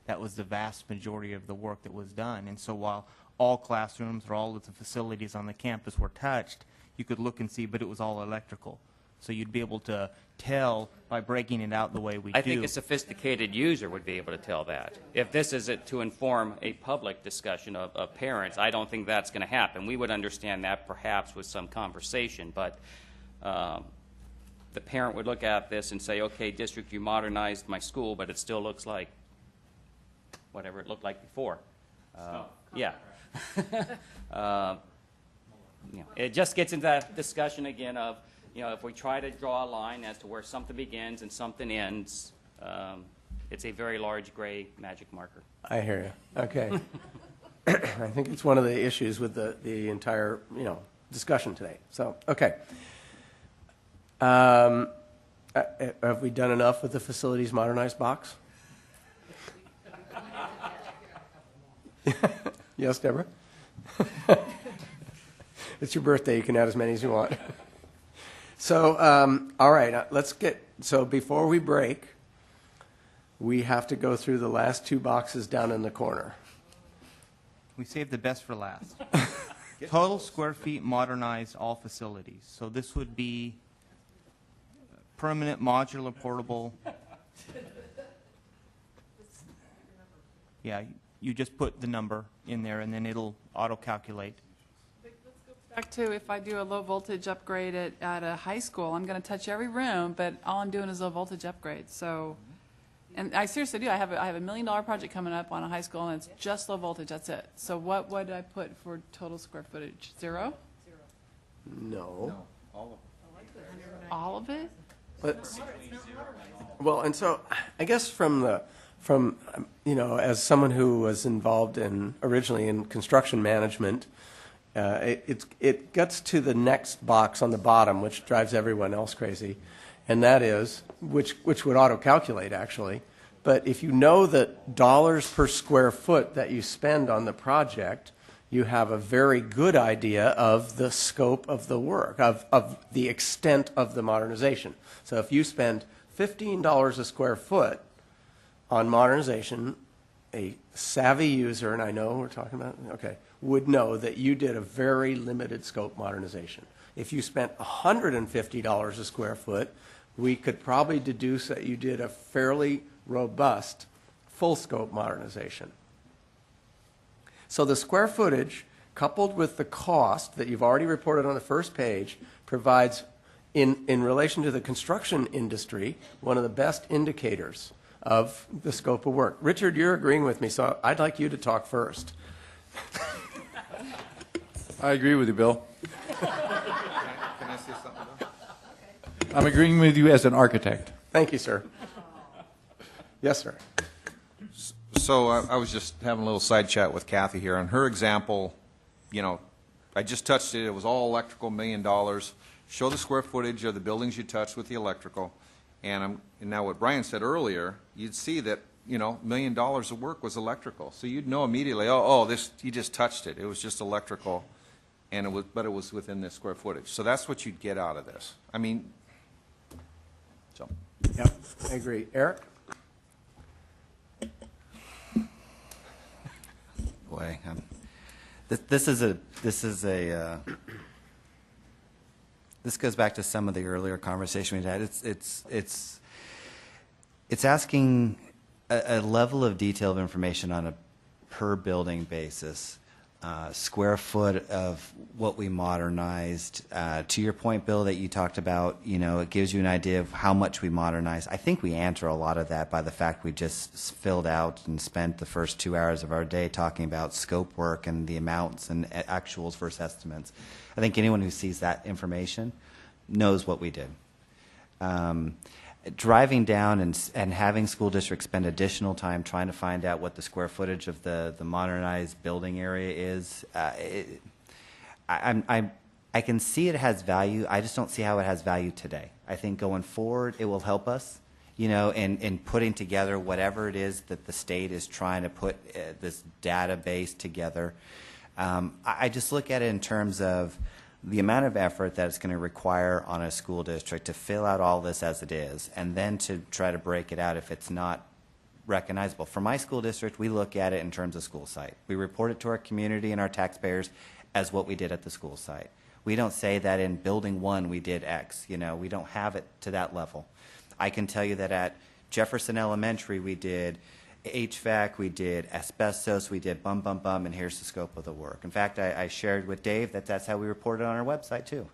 that was the vast majority of the work that was done. And so while all classrooms or all of the facilities on the campus were touched, you could look and see, but it was all electrical. So you'd be able to tell by breaking it out the way we do. I think a sophisticated user would be able to tell that. If this is to inform a public discussion of parents, I don't think that's going to happen. We would understand that perhaps with some conversation, but the parent would look at this and say, okay, district, you modernized my school, but it still looks like whatever it looked like before. Yeah. It just gets into that discussion again of, if we try to draw a line as to where something begins and something ends, it's a very large gray magic marker. I hear you. Okay. I think it's one of the issues with the entire, discussion today. So, okay. Have we done enough with the facilities modernized box? Yes, Deborah? It's your birthday. You can add as many as you want. So, all right, so before we break, we have to go through the last 2 boxes down in the corner. We saved the best for last. Total square feet modernized all facilities. So this would be permanent, modular, portable. Yeah, you just put the number in there and then it'll auto-calculate. Back to if I do a low voltage upgrade at a high school, I'm going to touch every room, but all I'm doing is low voltage upgrade. So, and I seriously do. I have a $1 million project coming up on a high school, and it's just low voltage. That's it. So what would I put for total square footage? 0? No. All of it? Well, and so I guess from as someone who was involved originally in construction management, it gets to the next box on the bottom, which drives everyone else crazy, and that is which would auto-calculate actually. But if you know the dollars per square foot that you spend on the project, you have a very good idea of the scope of the work, of the extent of the modernization. So if you spend $15 a square foot on modernization, a savvy user, and I know we're talking about, okay, would know that you did a very limited scope modernization. If you spent $150 a square foot, we could probably deduce that you did a fairly robust full scope modernization. So the square footage, coupled with the cost that you've already reported on the first page, provides, in relation to the construction industry, one of the best indicators of the scope of work. Richard, you're agreeing with me, so I'd like you to talk first. I agree with you, Bill. Can I say something, Bill? I'm agreeing with you as an architect. Thank you, sir. Yes, sir. So I was just having a little side chat with Kathy here. On her example, I just touched it. It was all electrical, $1 million. Show the square footage of the buildings you touched with the electrical. And now what Brian said earlier, you'd see that, $1 million of work was electrical. So you'd know immediately, this, you just touched it. It was just electrical, but it was within this square footage. So that's what you'd get out of this. Yep, I agree. Eric? Boy, this goes back to some of the earlier conversation we had. It's asking a level of detail of information on a per building basis, square foot of what we modernized. To your point, Bill, that you talked about, it gives you an idea of how much we modernized. I think we answer a lot of that by the fact we just filled out and spent the first 2 hours of our day talking about scope work and the amounts and actuals versus estimates. I think anyone who sees that information knows what we did. Driving down and having school districts spend additional time trying to find out what the square footage of the modernized building area is, I can see it has value. I just don't see how it has value today. I think going forward, it will help us, in putting together whatever it is that the state is trying to put this database together. I just look at it in terms of the amount of effort that it's going to require on a school district to fill out all this as it is, and then to try to break it out if it's not recognizable. For my school district, we look at it in terms of school site. We report it to our community and our taxpayers as what we did at the school site. We don't say that in building 1 we did X. We don't have it to that level. I can tell you that at Jefferson Elementary we did HVAC, we did asbestos, we did and here's the scope of the work. In fact, I shared with Dave that that's how we reported on our website too.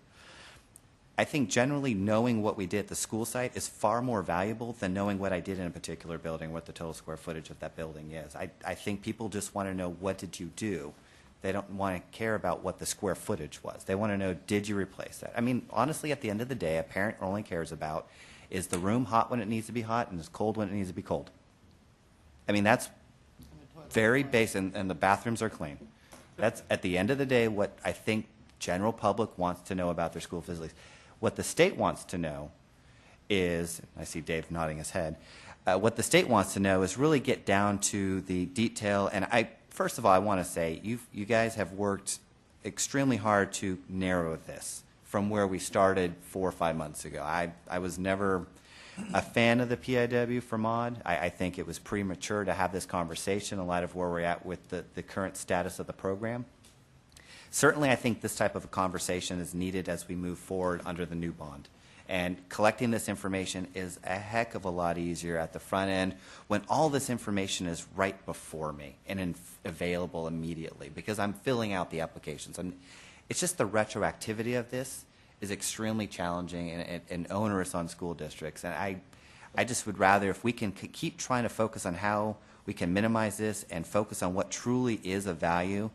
I think generally knowing what we did at the school site is far more valuable than knowing what I did in a particular building, what the total square footage of that building is. I think people just want to know, what did you do? They don't want to care about what the square footage was. They want to know, did you replace that? Honestly, at the end of the day, a parent only cares about, is the room hot when it needs to be hot and is cold when it needs to be cold? That's very basic, and the bathrooms are clean. That's, at the end of the day, what I think general public wants to know about their school facilities. What the state wants to know is, I see Dave nodding his head, what the state wants to know is really get down to the detail. And first of all, I want to say, you guys have worked extremely hard to narrow this from where we started 4 or 5 months ago. I was never a fan of the PIW for mod. I think it was premature to have this conversation in light of where we're at with the current status of the program. Certainly, I think this type of a conversation is needed as we move forward under the new bond. And collecting this information is a heck of a lot easier at the front end when all this information is right before me and available immediately, because I'm filling out the applications. And it's just the retroactivity of this is extremely challenging and onerous on school districts. And I just would rather, if we can keep trying to focus on how we can minimize this and focus on what truly is of value,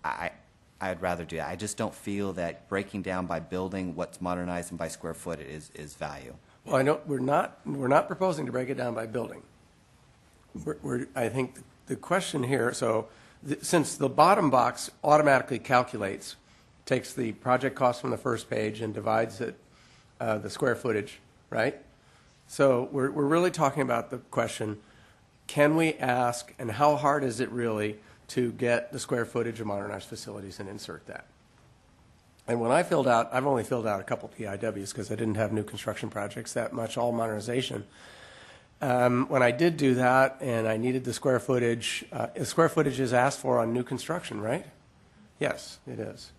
I'd rather do that. I just don't feel that breaking down by building what's modernized and by square foot is value. Well, I know, we're not proposing to break it down by building. I think the question here, so since the bottom box automatically calculates, takes the project cost from the first page and divides it, the square footage, right? So we're really talking about the question, can we ask, and how hard is it really to get the square footage of modernized facilities and insert that? And when I filled out, I've only filled out a couple PIWs because I didn't have new construction projects that much, all modernization. When I did do that and I needed the square footage is asked for on new construction, right? Yes, it is.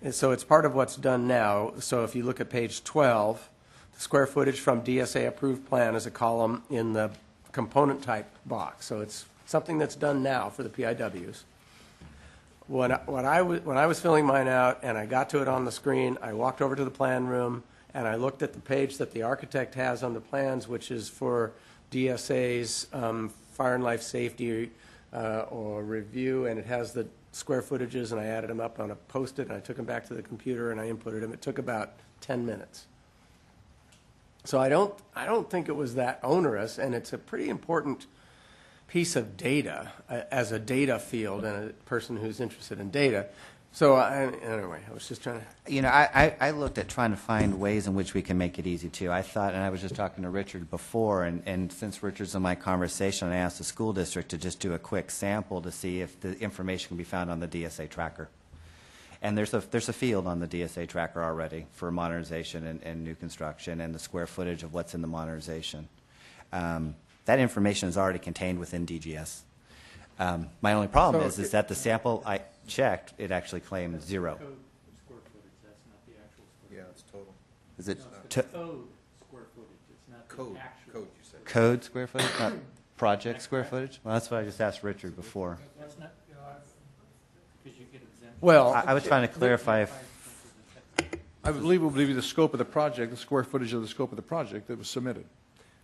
And so it's part of what's done now. So if you look at page 12, the square footage from DSA approved plan is a column in the component type box. So it's something that's done now for the PIWs. When I was filling mine out and I got to it on the screen, I walked over to the plan room and I looked at the page that the architect has on the plans, which is for DSA's fire and life safety or review, and it has the square footages, and I added them up on a Post-it, and I took them back to the computer and I inputted them. It took about 10 minutes. So I don't think it was that onerous, and it's a pretty important piece of data as a data field and a person who's interested in data. So anyway, I was just trying to... You know, I looked at trying to find ways in which we can make it easy too. I thought, and I was just talking to Richard before, and since Richard's in my conversation, I asked the school district to just do a quick sample to see if the information can be found on the DSA tracker. And there's a field on the DSA tracker already for modernization and new construction and the square footage of what's in the modernization. That information is already contained within DGS. My only problem is that the sample I checked, it actually claimed 0. Yeah, it's total. Is it Code square footage, it's not Code, you said. code square footage, not project square footage? Well, that's what I just asked Richard before. That's not, because you get exempt. Well, I was trying to clarify if, I believe it would be the scope of the project, the square footage of the scope of the project that was submitted.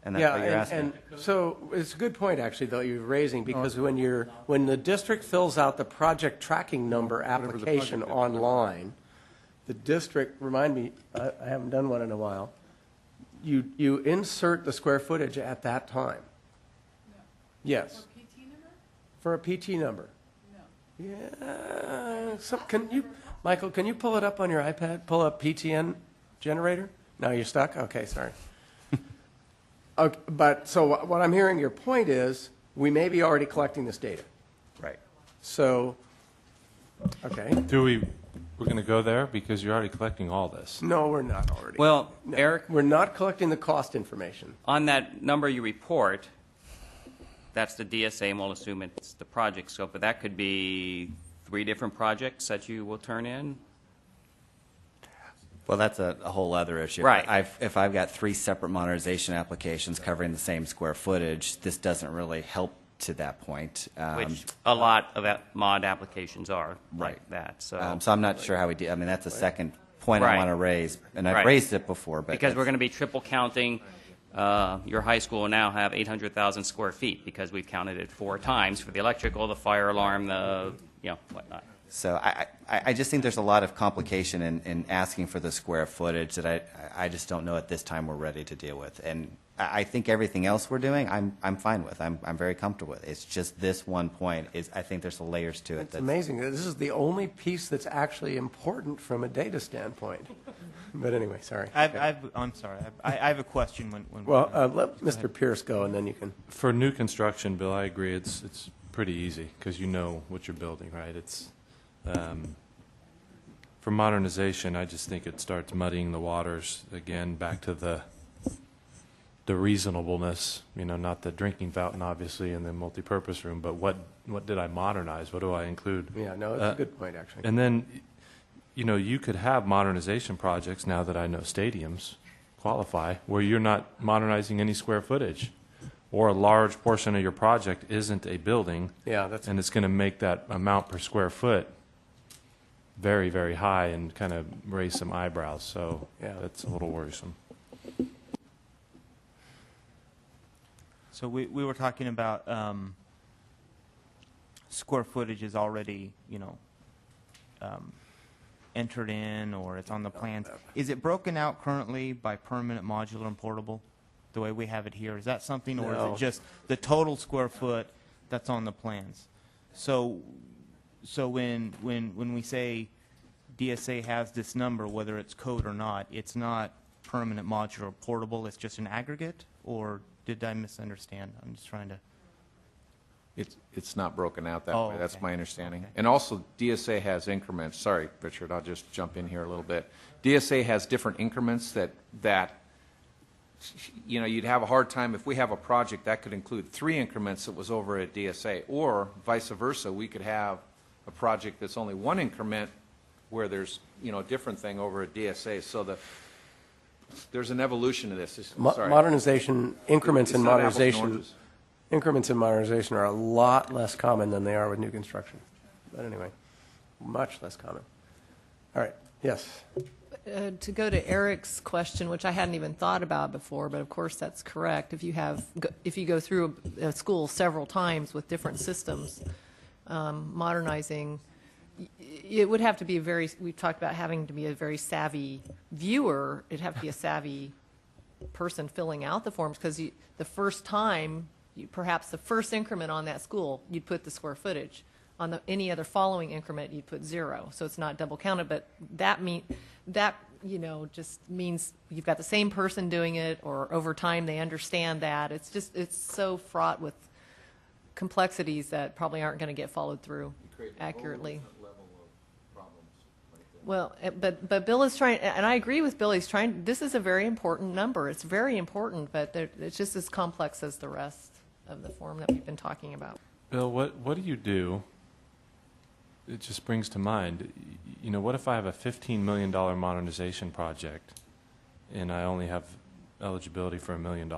and that's what you're asking. And so it's a good point, actually, though, you're raising, because when the district fills out the project tracking number application online, the district, remind me, I haven't done one in a while, you insert the square footage at that time. No. Yes. For PT number? For a PT number. No. Yeah. Michael, can you pull it up on your iPad? Pull up PTN generator? No, you're stuck? Okay, sorry. Okay, but so what I'm hearing your point is, we may be already collecting this data. Right. So, okay. We're going to go there because you're already collecting all this. No, we're not already. Well, No, Eric, we're not collecting the cost information. on that number you report, that's the DSA, and we'll assume it's the project scope, but that could be 3 different projects that you will turn in? Well, that's a whole other issue. Right. If I've got 3 separate modernization applications covering the same square footage, this doesn't really help to that point. Which a lot of mod applications are like that, so. So I'm not sure how we do. I mean, that's a second point I Right. want to raise, and I've Right. raised it before, but Because we're that's- going to be triple counting, your high school will now have 800,000 square feet, because we've counted it 4 times for the electrical, the fire alarm, the, whatnot. So I just think there's a lot of complication in asking for the square footage that I just don't know at this time we're ready to deal with. And I think everything else we're doing, I'm fine with. I'm very comfortable with. It's just this one point is I think there's layers to it. It's amazing. This is the only piece that's actually important from a data standpoint. But anyway, sorry. I'm sorry. I have a question when Well, let Mr. Pierce go, and then you can. For new construction, Bill, I agree. It's pretty easy because you know what you're building, right? It's for modernization, I just think it starts muddying the waters again. Back to the reasonableness, not the drinking fountain, obviously, and the multipurpose room, but what did I modernize? What do I include? Yeah, no, that's a good point, actually. And then, you could have modernization projects, now that I know stadiums qualify, where you're not modernizing any square footage, or a large portion of your project isn't a building, and it's going to make that amount per square foot very, very high and kind of raise some eyebrows. So that's a little worrisome. So we were talking about square footage is already, entered in or it's on the plans. Is it broken out currently by permanent, modular, and portable, the way we have it here? Is that something, or is No. it just the total square foot that's on the plans? So when we say DSA has this number, whether it's code or not, it's not permanent, modular, or portable, it's just an aggregate? Or did I misunderstand? I'm just trying to... It's not broken out that Oh, way. That's okay. my understanding. Okay. And also, DSA has increments. Sorry, Richard, I'll just jump in here a little bit. DSA has different increments that you know, you'd have a hard time if we have a project that could include 3 increments that was over at DSA, or vice versa. We could have a project that's only 1 increment where there's, you know, a different thing over at DSA. So there's an evolution to this. Sorry. Modernization, increments It's in not apples and modernization, oranges. increments in modernization are a lot less common than they are with new construction. But anyway, much less common. All right, yes. To go to Eric's question, which I hadn't even thought about before, but of course that's correct. If you go through a school several times with different systems, modernizing, it would have to be we talked about having to be a very savvy viewer. It'd have to be a savvy person filling out the forms, because the first time, perhaps the first increment on that school, you'd put the square footage. On any other following increment, you'd put 0, so it's not double counted. But that just means you've got the same person doing it, or over time they understand that. It's so fraught with complexities that probably aren't going to get followed through accurately. Well, but Bill is trying, and I agree with Bill. He's trying. This is a very important number. It's very important, but it's just as complex as the rest of the form that we've been talking about. Bill, what do you do? It just brings to mind, you know, what if I have a $15 million modernization project and I only have eligibility for $1 million?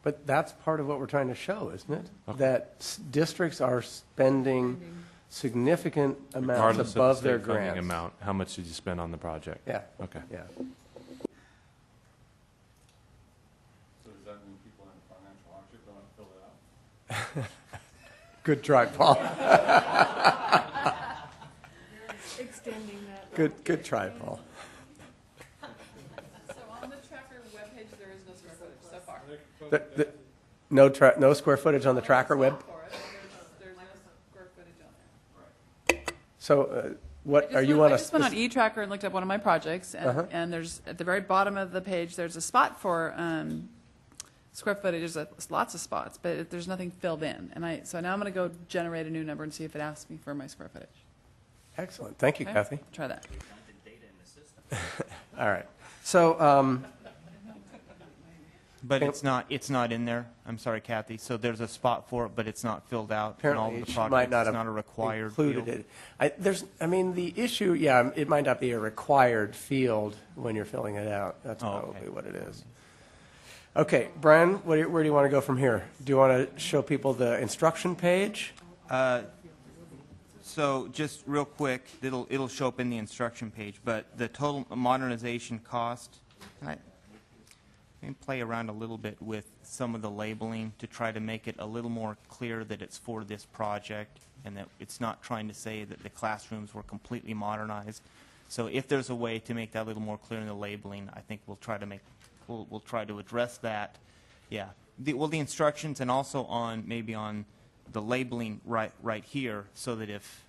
But that's part of what we're trying to show, isn't it? Okay. That districts are spending significant amounts Regardless of above the their state funding grants. amount, how much did you spend on the project? Yeah. Okay. Yeah. So does that mean people in financial hardship don't fill it out? Good try, Paul. Extending that. Good try, Paul. So on the tracker webpage, there is no square footage so far. No square footage on the tracker web? There's no square footage on there. So what are you on I a just went on eTracker and looked up one of my projects, and there's, at the very bottom of the page, there's a spot for square footage. There's lots of spots, but there's nothing filled in. And so now I'm going to go generate a new number and see if it asks me for my square footage. Excellent. Thank you, Okay? Kathy. Try that. All right. So But it's not in there. I'm sorry, Kathy. So there's a spot for it, but it's not filled out in all apparently of the it projects. might not It's have not a required included field. it. The issue, yeah, it might not be a required field when you're filling it out. That's Oh, okay. probably what it is. Okay, Brian, where do you want to go from here? Do you want to show people the instruction page? So just real quick, it'll show up in the instruction page, but the total modernization cost, I can play around a little bit with some of the labeling to try to make it a little more clear that it's for this project and that it's not trying to say that the classrooms were completely modernized. So if there's a way to make that a little more clear in the labeling, I think we'll try to address that. Yeah. The instructions, and also maybe on the labeling right here, so that if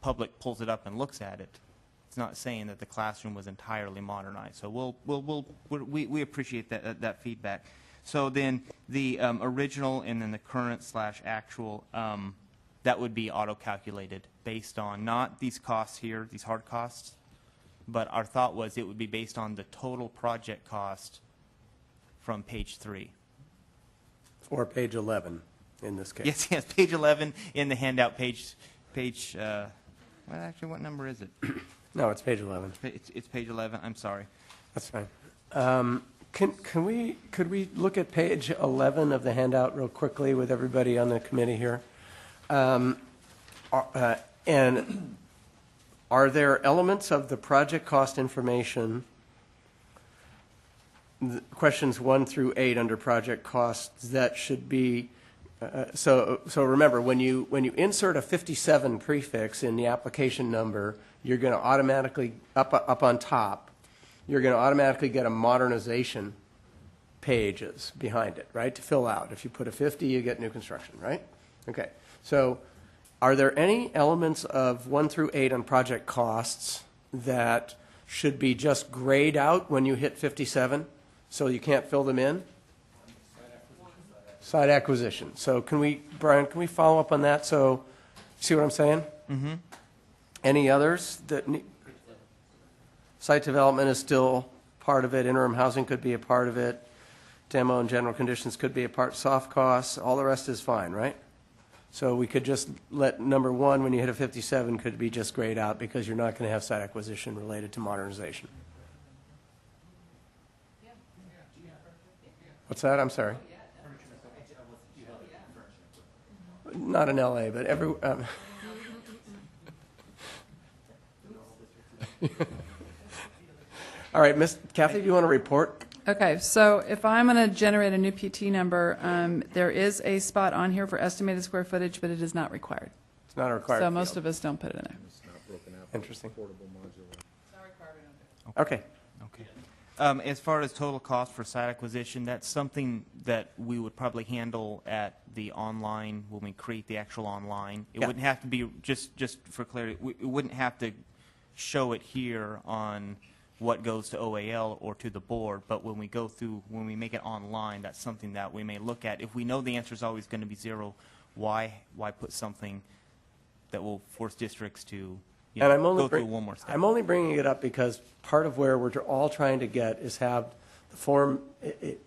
public pulls it up and looks at it, it's not saying that the classroom was entirely modernized. So we appreciate that feedback. So then the original and then the current/actual, that would be auto-calculated based on not these costs here, these hard costs, but our thought was it would be based on the total project cost from page 3. Or page 11 in this case? Yes, page 11 in the handout, well, actually, what number is it? No, it's page 11. It's page 11, I'm sorry. That's fine. Could we look at page 11 of the handout real quickly with everybody on the committee here? And are there elements of the project cost information, questions 1 through 8 under project costs, that should be So remember, when you insert a 57 prefix in the application number, you're going to automatically, up on top, you're going to automatically get a modernization pages behind it, right, to fill out. If you put a 50, you get new construction, right? Okay. So are there any elements of 1 through 8 on project costs that should be just grayed out when you hit 57 so you can't fill them in? Site acquisition. So Brian, can we follow up on that? So, see what I'm saying? Mm-hmm. Any others that site development is still part of it. Interim housing could be a part of it. Demo and general conditions could be a part. Soft costs. All the rest is fine, right? So we could just let number 1, when you hit a 57, could be just grayed out because you're not going to have site acquisition related to modernization. What's that? I'm sorry. Not in LA, but every. All right, Miss Kathy, do you want to report? Okay, so if I'm going to generate a new PT number, there is a spot on here for estimated square footage, but it is not required. It's not a required So field. most of us don't put it in there. Interesting. Okay. Okay. As far as total cost for site acquisition, that's something that we would probably handle at the online, when we create the actual online. It Yeah. wouldn't have to be, just for clarity, it wouldn't have to show it here on what goes to OAL or to the board, but when we go through, when we make it online, that's something that we may look at. If we know the answer is always going to be 0, why put something that will force districts to go through one more step? I'm only bringing it up because part of where we're all trying to get is have the form,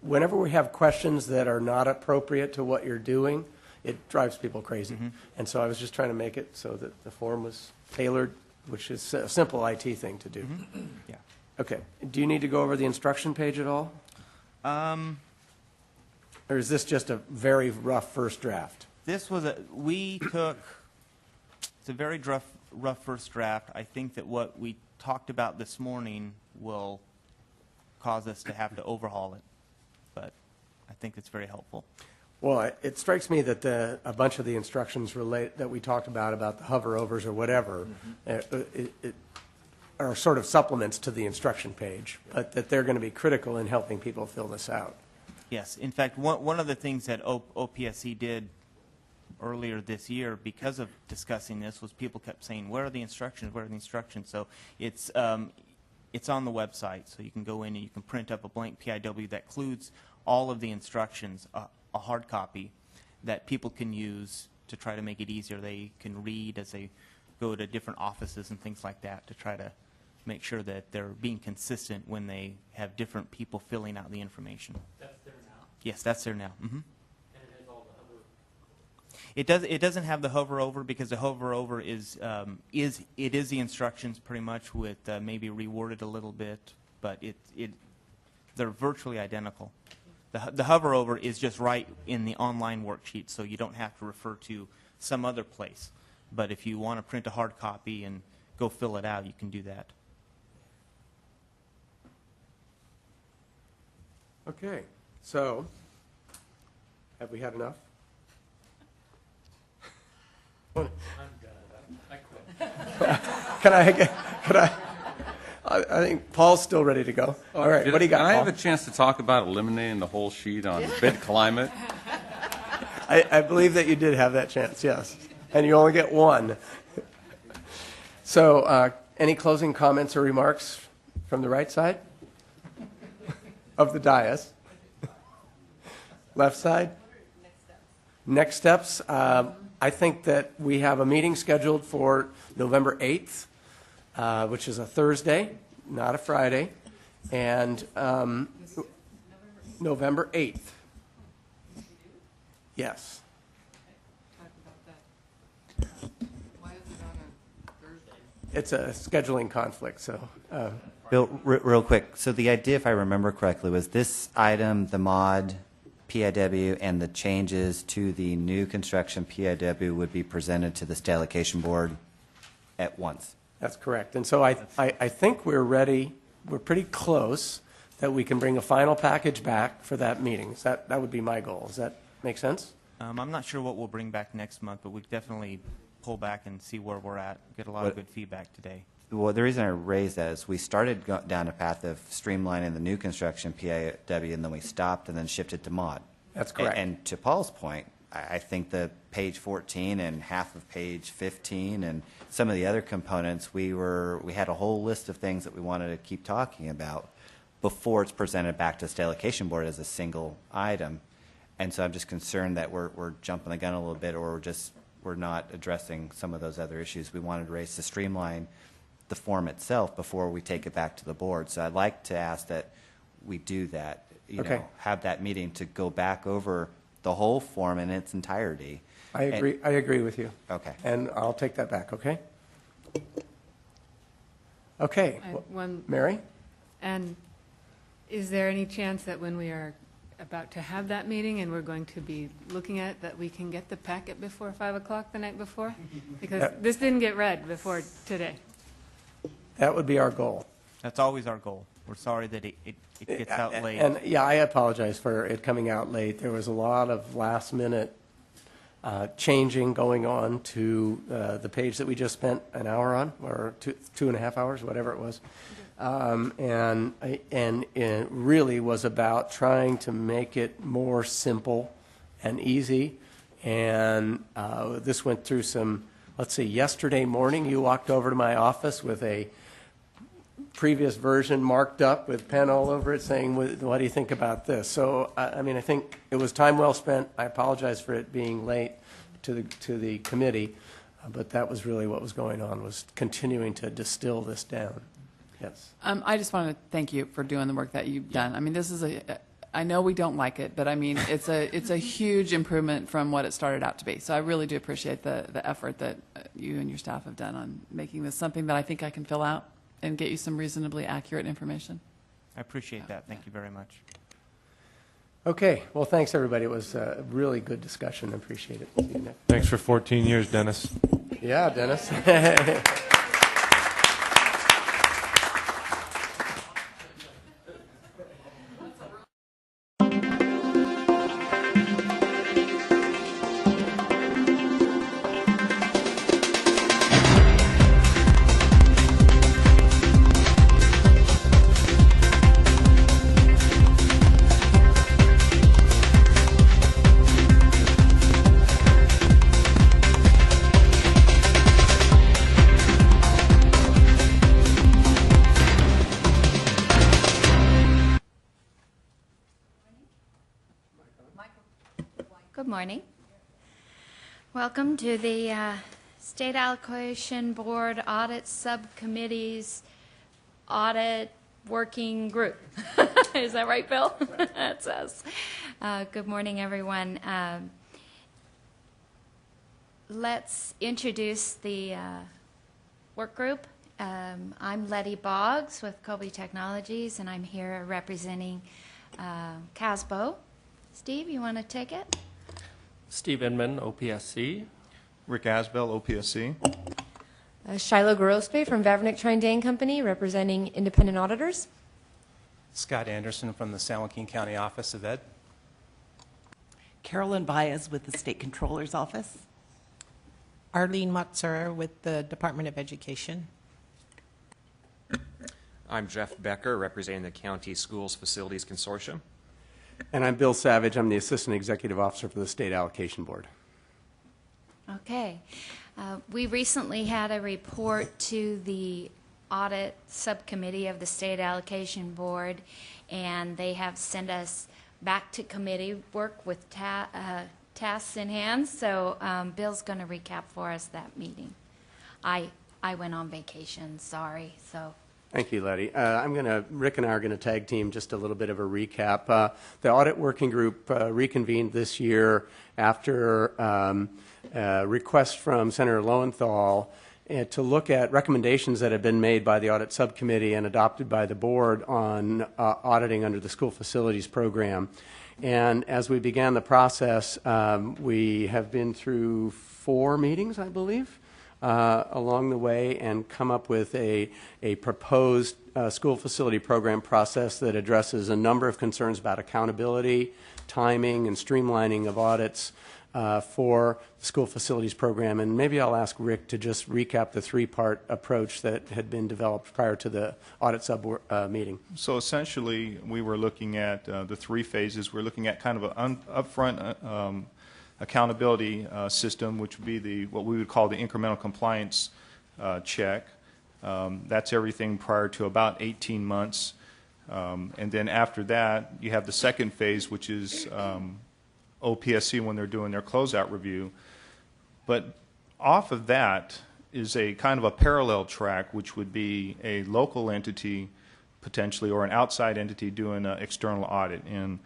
whenever we have questions that are not appropriate to what you're doing, it drives people crazy. Mm-hmm. And so I was just trying to make it so that the form was tailored, which is a simple IT thing to do. Mm-hmm. Yeah. Okay. Do you need to go over the instruction page at all? Or is this just a very rough first draft? This was it's a very rough first draft. I think that what we talked about this morning will cause us to have to overhaul it, but I think it's very helpful. Well, it strikes me that a bunch of the instructions that we talked about the hover overs or whatever, it are sort of supplements to the instruction page, but that they're going to be critical in helping people fill this out. Yes. In fact, one of the things that OPSC did earlier this year, because of discussing this, was people kept saying, where are the instructions, where are the instructions? So it's on the website, so you can go in and you can print up a blank PIW that includes all of the instructions, a hard copy that people can use to try to make it easier. They can read as they go to different offices and things like that to try to make sure that they're being consistent when they have different people filling out the information. That's there now? Yes, that's there now. Mm-hmm. And it has all the hover. It doesn't have the hover over, because the hover over is the instructions pretty much, with maybe reworded a little bit, but they're virtually identical. The hover over is just right in the online worksheet, so you don't have to refer to some other place. But if you want to print a hard copy and go fill it out, you can do that. Okay, so have we had enough? I'm done. I quit. Can I think Paul's still ready to go. All right, what do you got, Can I have Paul? a chance to talk about eliminating the whole sheet on bid climate? I believe that you did have that chance, yes. And you only get one. So, any closing comments or remarks from the right side of the dais? Left side? Next steps. I think that we have a meeting scheduled for November 8th, which is a Thursday, not a Friday, and November 8th. Yes. It's a scheduling conflict, so. Bill, real quick, so the idea, if I remember correctly, was this item, the mod PIW, and the changes to the new construction PIW would be presented to the state allocation board at once? That's correct. And so I think we're ready, we're pretty close, that we can bring a final package back for that meeting. That would be my goal. Does that make sense? I'm not sure what we'll bring back next month, but we definitely pull back and see where we're at. Get a lot of good feedback today. Well, the reason I raised that is we started down a path of streamlining the new construction PAW, and then we stopped and then shifted to mod. That's correct. And to Paul's point, I think the page 14 and half of page 15 and some of the other components, we had a whole list of things that we wanted to keep talking about before it's presented back to the state allocation board as a single item. And so I'm just concerned that we're jumping the gun a little bit, or we're not addressing some of those other issues we wanted to raise to streamline the form itself before we take it back to the board. So I'd like to ask that we do that, have that meeting to go back over the whole form in its entirety. I agree with you. Okay. And I'll take that back, okay? Okay. Mary? And is there any chance that when we are about to have that meeting and we're going to be looking at it, that we can get the packet before 5 o'clock the night before? Because this didn't get read before today. That would be our goal. That's always our goal. We're sorry that it gets out late. And yeah, I apologize for it coming out late. There was a lot of last-minute changing going on to the page that we just spent an hour on, or 2.5 hours, whatever it was. And it really was about trying to make it more simple and easy. And this went through some, let's see, yesterday morning you walked over to my office with a previous version marked up with pen all over it saying, what do you think about this? So, I mean, I think it was time well spent. I apologize for it being late to the committee, but that was really what was going on, was continuing to distill this down. Yes. I just want to thank you for doing the work that you've done. I mean, this is I know we don't like it, but I mean, it's a huge improvement from what it started out to be. So I really do appreciate the effort that you and your staff have done on making this something that I think I can fill out and get you some reasonably accurate information. I appreciate that. Thank you very much. Okay. Well, thanks, everybody. It was a really good discussion. I appreciate it. See you next. Thanks for 14 years, Dennis. Yeah, Dennis. Good morning. Welcome to the State Allocation Board Audit Subcommittee's Audit Working Group. Is that right, Bill? That's us. Good morning, everyone. Let's introduce the work group. I'm Letty Boggs with Colby Technologies, and I'm here representing CASBO. Steve, you want to take it? Steve Inman, OPSC. Rick Asbell, OPSC. Shiloh Gorospe from Vavrnik Trine Company, representing independent auditors. Scott Anderson from the San Joaquin County Office of Ed. Carolyn Baez with the State Controller's Office. Arlene Matsura with the Department of Education. I'm Jeff Becker, representing the County Schools Facilities Consortium. And I'm Bill Savage. I'm the Assistant Executive Officer for the State Allocation Board. Okay. We recently had a report to the Audit Subcommittee of the State Allocation Board, and they have sent us back to committee work with tasks in hand. So Bill's going to recap for us that meeting. I went on vacation, sorry. So. Thank you, Letty. Rick and I are going to tag team just a little bit of a recap. The Audit Working Group reconvened this year after a request from Senator Lowenthal to look at recommendations that have been made by the Audit Subcommittee and adopted by the Board on auditing under the School Facilities Program. And as we began the process, we have been through 4 meetings, I believe, along the way, and come up with a proposed school facility program process that addresses a number of concerns about accountability, timing, and streamlining of audits, for the school facilities program. And maybe I'll ask Rick to just recap the three-part approach that had been developed prior to the audit sub meeting. So essentially, we were looking at the three phases. We're looking at kind of an upfront accountability system, which would be what we would call the incremental compliance check. That's everything prior to about 18 months. And then after that, you have the second phase, which is OPSC when they're doing their closeout review. But off of that is a kind of a parallel track, which would be a local entity potentially or an outside entity doing an external audit. And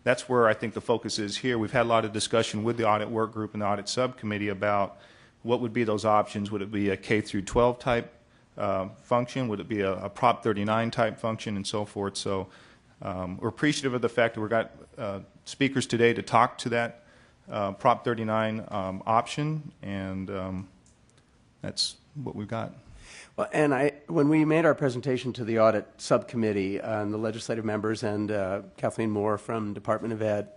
that's where I think the focus is here. We've had a lot of discussion with the audit work group and the audit subcommittee about what would be those options. Would it be a K through 12 type function? Would it be a Prop 39 type function and so forth? So we're appreciative of the fact that we've got speakers today to talk to that Prop 39 option, and that's what we've got. Well, and when we made our presentation to the audit subcommittee, the legislative members and Kathleen Moore from Department of Ed,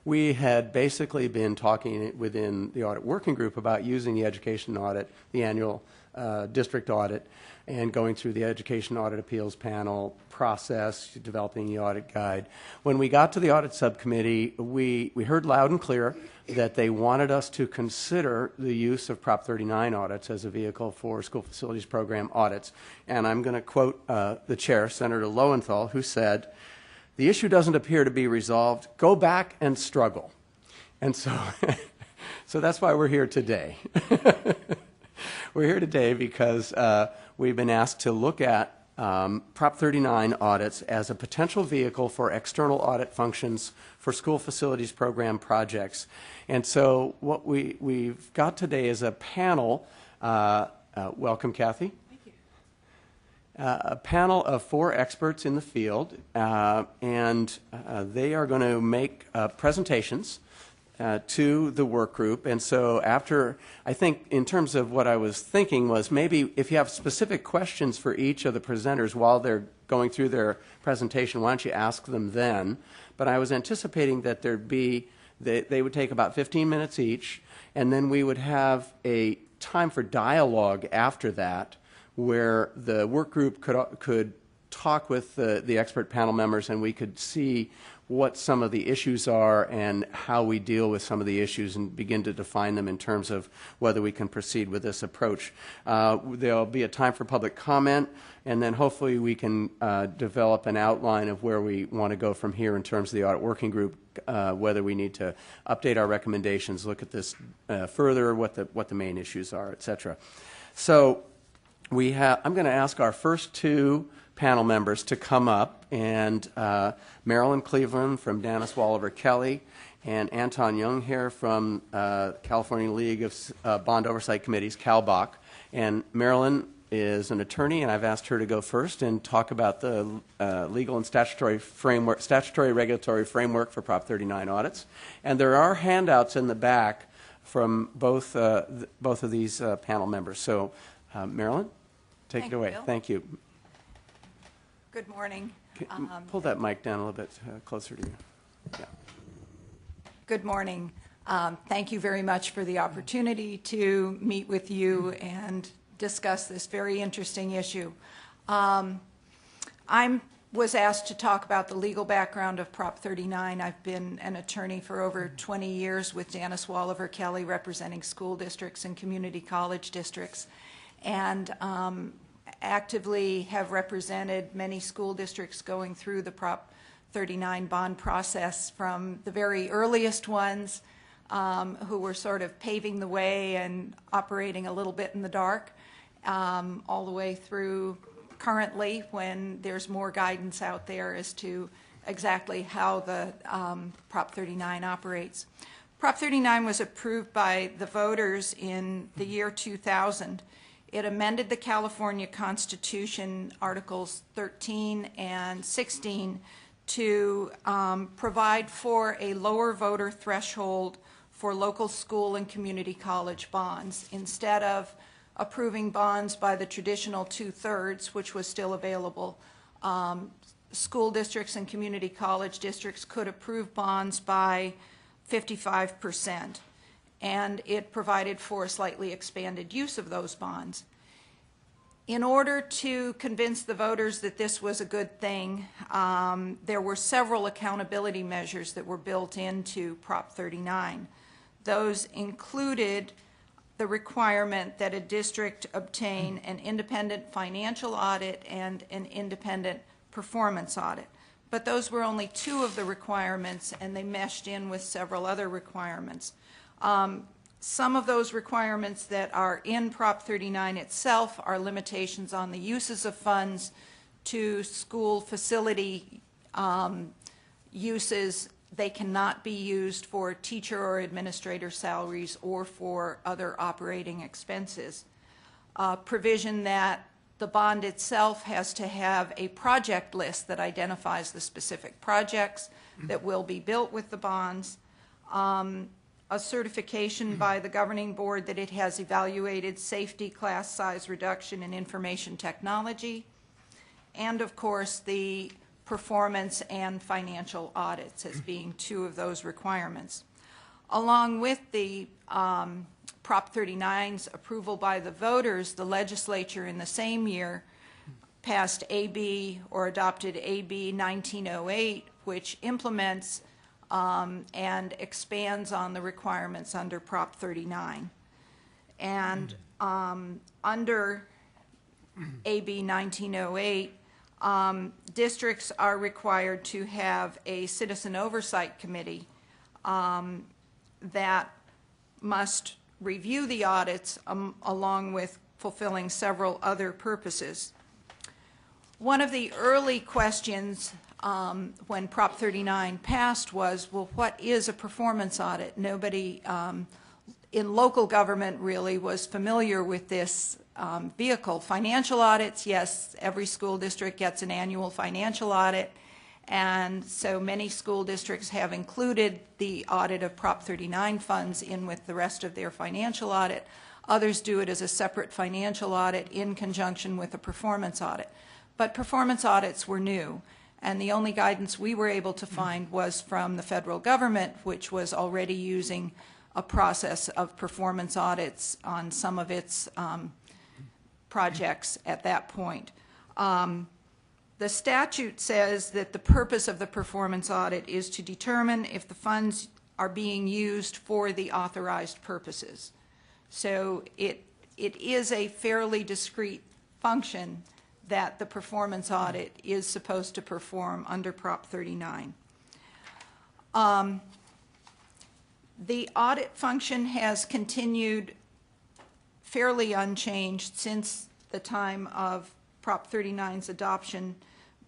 we had basically been talking within the audit working group about using the education audit, the annual district audit, and going through the education audit appeals panel process, developing the audit guide. When we got to the audit subcommittee, we heard loud and clear that they wanted us to consider the use of Prop 39 audits as a vehicle for school facilities program audits. And I'm going to quote the chair, Senator Lowenthal, who said, "The issue doesn't appear to be resolved. Go back and struggle." And so, so that's why we're here today. We're here today because we've been asked to look at Prop 39 audits as a potential vehicle for external audit functions for school facilities program projects. And so what we've got today is a panel. Welcome, Kathy. Thank you. A panel of 4 experts in the field, and they are going to make presentations to the work group. And so after, I think in terms of what I was thinking was maybe if you have specific questions for each of the presenters while they're going through their presentation, why don't you ask them then? But I was anticipating that they would take about 15 minutes each, and then we would have a time for dialogue after that where the work group could talk with the expert panel members, and we could see what some of the issues are and how we deal with some of the issues and begin to define them in terms of whether we can proceed with this approach. There'll be a time for public comment, and then hopefully we can develop an outline of where we want to go from here in terms of the audit working group, whether we need to update our recommendations, look at this further, what the main issues are, et cetera. So I'm going to ask our first 2 panel members to come up, and Marilyn Cleveland from Dennis Walliver Kelly and Anton Young here from California League of Bond Oversight Committees, CalBOC. And Marilyn is an attorney, and I've asked her to go first and talk about the legal and statutory regulatory framework for Prop 39 audits. And there are handouts in the back from both of these panel members. So, Marilyn, take it away. Bill. Thank you. Good morning. Pull that mic down a little bit closer to you. Yeah. Good morning. Thank you very much for the opportunity to meet with you and discuss this very interesting issue. I was asked to talk about the legal background of Prop 39. I've been an attorney for over 20 years with Dennis Walliver Kelly, representing school districts and community college districts, and actively have represented many school districts going through the Prop 39 bond process, from the very earliest ones who were sort of paving the way and operating a little bit in the dark, all the way through currently when there's more guidance out there as to exactly how the Prop 39 operates. Prop 39 was approved by the voters in the year 2000. It amended the California Constitution, Articles 13 and 16, to provide for a lower voter threshold for local school and community college bonds. Instead of approving bonds by the traditional 2/3, which was still available, school districts and community college districts could approve bonds by 55%. And it provided for a slightly expanded use of those bonds. In order to convince the voters that this was a good thing, there were several accountability measures that were built into Prop 39. Those included the requirement that a district obtain an independent financial audit and an independent performance audit. But those were only two of the requirements, and they meshed in with several other requirements. Some of those requirements that are in Prop 39 itself are limitations on the uses of funds to school facility uses. They cannot be used for teacher or administrator salaries or for other operating expenses. Provision that the bond itself has to have a project list that identifies the specific projects that will be built with the bonds. A certification by the governing board that it has evaluated safety, class size reduction, and information technology, and of course the performance and financial audits as being two of those requirements. Along with the Prop 39's approval by the voters, the legislature in the same year passed AB or adopted AB 1908, which implements and expands on the requirements under Prop 39. And under AB 1908, districts are required to have a citizen oversight committee that must review the audits along with fulfilling several other purposes. One of the early questions when Prop 39 passed was, well, what is a performance audit? Nobody in local government really was familiar with this vehicle. Financial audits, yes, every school district gets an annual financial audit, and so many school districts have included the audit of Prop 39 funds in with the rest of their financial audit. Others do it as a separate financial audit in conjunction with a performance audit. But performance audits were new, and the only guidance we were able to find was from the federal government, which was already using a process of performance audits on some of its projects at that point. The statute says that the purpose of the performance audit is to determine if the funds are being used for the authorized purposes. So it is a fairly discrete function that the performance audit is supposed to perform under Prop 39. The audit function has continued fairly unchanged since the time of Prop 39's adoption,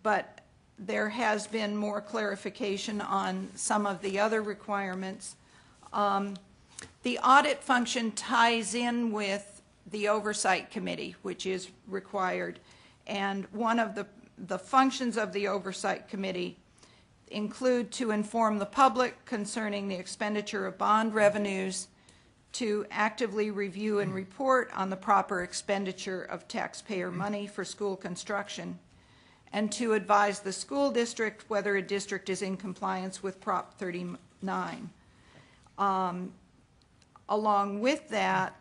but there has been more clarification on some of the other requirements. The audit function ties in with the oversight committee, which is required. And one of the functions of the oversight committee include to inform the public concerning the expenditure of bond revenues, to actively review and report on the proper expenditure of taxpayer money for school construction, and to advise the school district whether a district is in compliance with Prop 39. Along with that,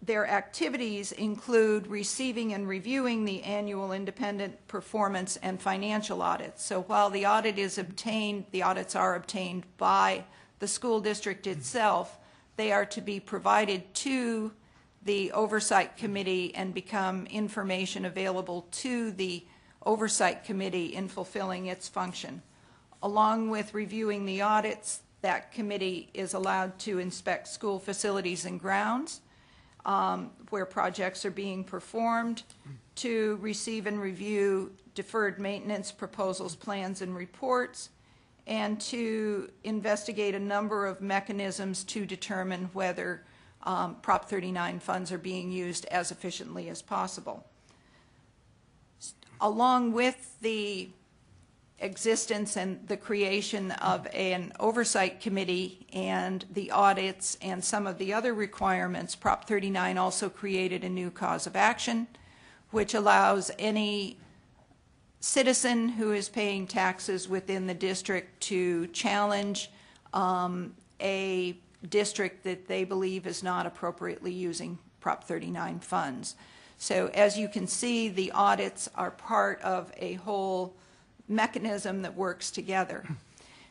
their activities include receiving and reviewing the annual independent performance and financial audits. So while the audit is obtained, the audits are obtained by the school district itself, they are to be provided to the oversight committee and become information available to the oversight committee in fulfilling its function. Along with reviewing the audits, that committee is allowed to inspect school facilities and grounds where projects are being performed, to receive and review deferred maintenance proposals, plans, and reports, and to investigate a number of mechanisms to determine whether Prop 39 funds are being used as efficiently as possible. Along with the existence and the creation of an oversight committee and the audits and some of the other requirements, Prop 39 also created a new cause of action, which allows any citizen who is paying taxes within the district to challenge a district that they believe is not appropriately using Prop 39 funds. So as you can see, the audits are part of a whole mechanism that works together.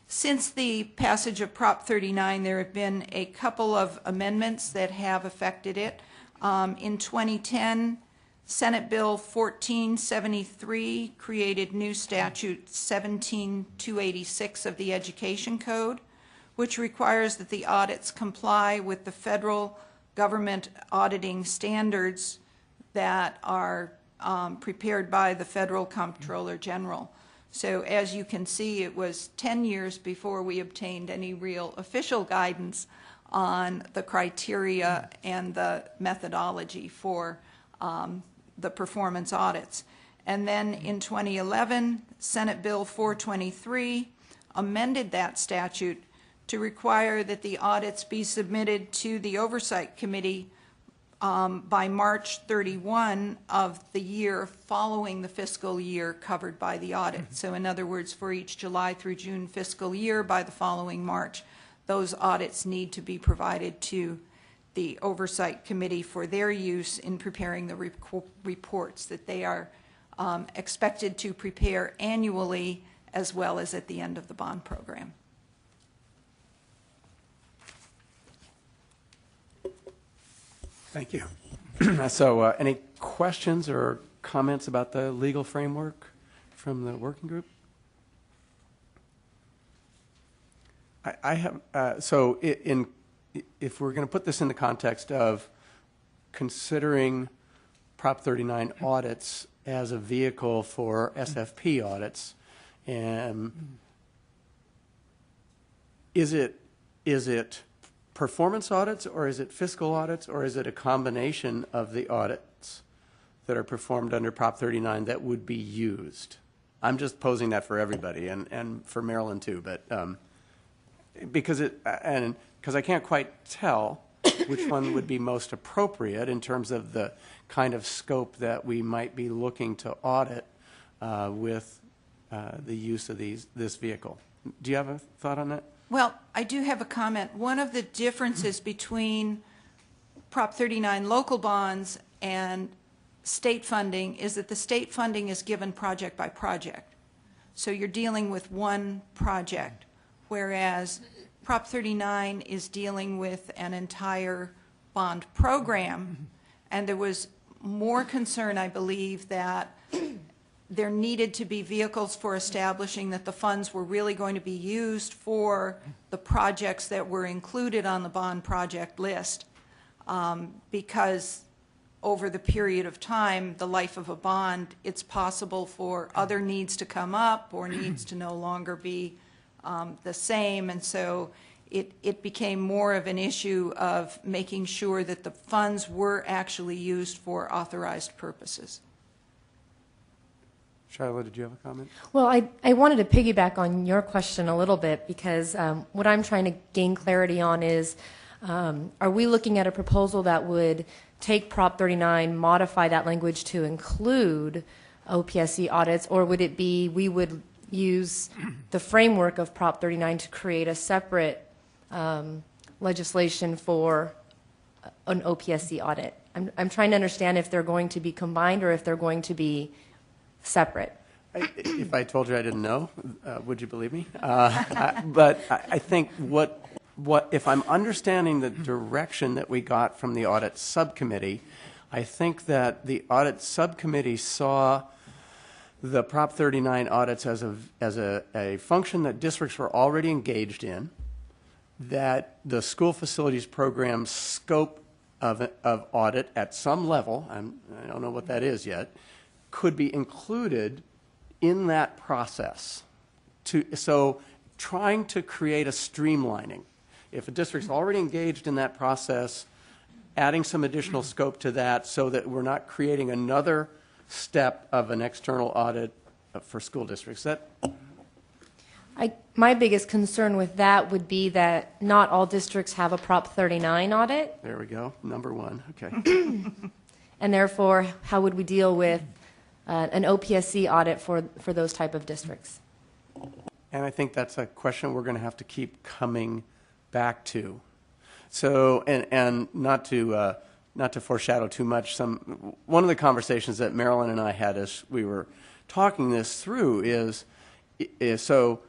Since the passage of Prop 39, there have been a couple of amendments that have affected it. In 2010, Senate Bill 1473 created new statute 17286 of the Education Code, which requires that the audits comply with the federal government auditing standards that are prepared by the Federal Comptroller General. So as you can see, it was 10 years before we obtained any real official guidance on the criteria and the methodology for the performance audits. And then in 2011, Senate Bill 423 amended that statute to require that the audits be submitted to the Oversight Committee by March 31 of the year following the fiscal year covered by the audit. So in other words, for each July through June fiscal year by the following March, those audits need to be provided to the Oversight Committee for their use in preparing the reports that they are expected to prepare annually as well as at the end of the bond program. Thank you. So any questions or comments about the legal framework from the working group? I have, so if we're going to put this in the context of considering Prop 39 audits as a vehicle for SFP audits, is it performance audits, or is it fiscal audits, or is it a combination of the audits that are performed under Prop 39 that would be used? I'm just posing that for everybody, and for Maryland too, but because I can't quite tell which one would be most appropriate in terms of the kind of scope that we might be looking to audit with the use of this vehicle. Do you have a thought on that? Well, I do have a comment. One of the differences between Prop 39 local bonds and state funding is that the state funding is given project by project. So you're dealing with one project, whereas Prop 39 is dealing with an entire bond program, and there was more concern, I believe, that there needed to be vehicles for establishing that the funds were really going to be used for the projects that were included on the bond project list, because over the period of time, the life of a bond, it's possible for other needs to come up or needs to no longer be the same, and so it became more of an issue of making sure that the funds were actually used for authorized purposes. Shiloh, did you have a comment? Well, I wanted to piggyback on your question a little bit, because what I'm trying to gain clarity on is, are we looking at a proposal that would take Prop 39, modify that language to include OPSC audits, or would it be we would use the framework of Prop 39 to create a separate legislation for an OPSC audit? I'm trying to understand if they're going to be combined or if they're going to be separate. If I told you I didn't know, would you believe me? But I think what if I'm understanding the direction that we got from the audit subcommittee, I think that the audit subcommittee saw the Prop 39 audits as a function that districts were already engaged in, that the school facilities program scope of audit at some level, I don't know what that is yet, could be included in that process. So trying to create a streamlining. If a district's already engaged in that process, adding some additional scope to that so that we're not creating another step of an external audit for school districts. My biggest concern with that would be that not all districts have a Prop 39 audit. There we go, number one, okay. And therefore, how would we deal with an OPSC audit for those type of districts? And I think that's a question we're going to have to keep coming back to. So, and not to foreshadow too much, one of the conversations that Marilyn and I had as we were talking this through is so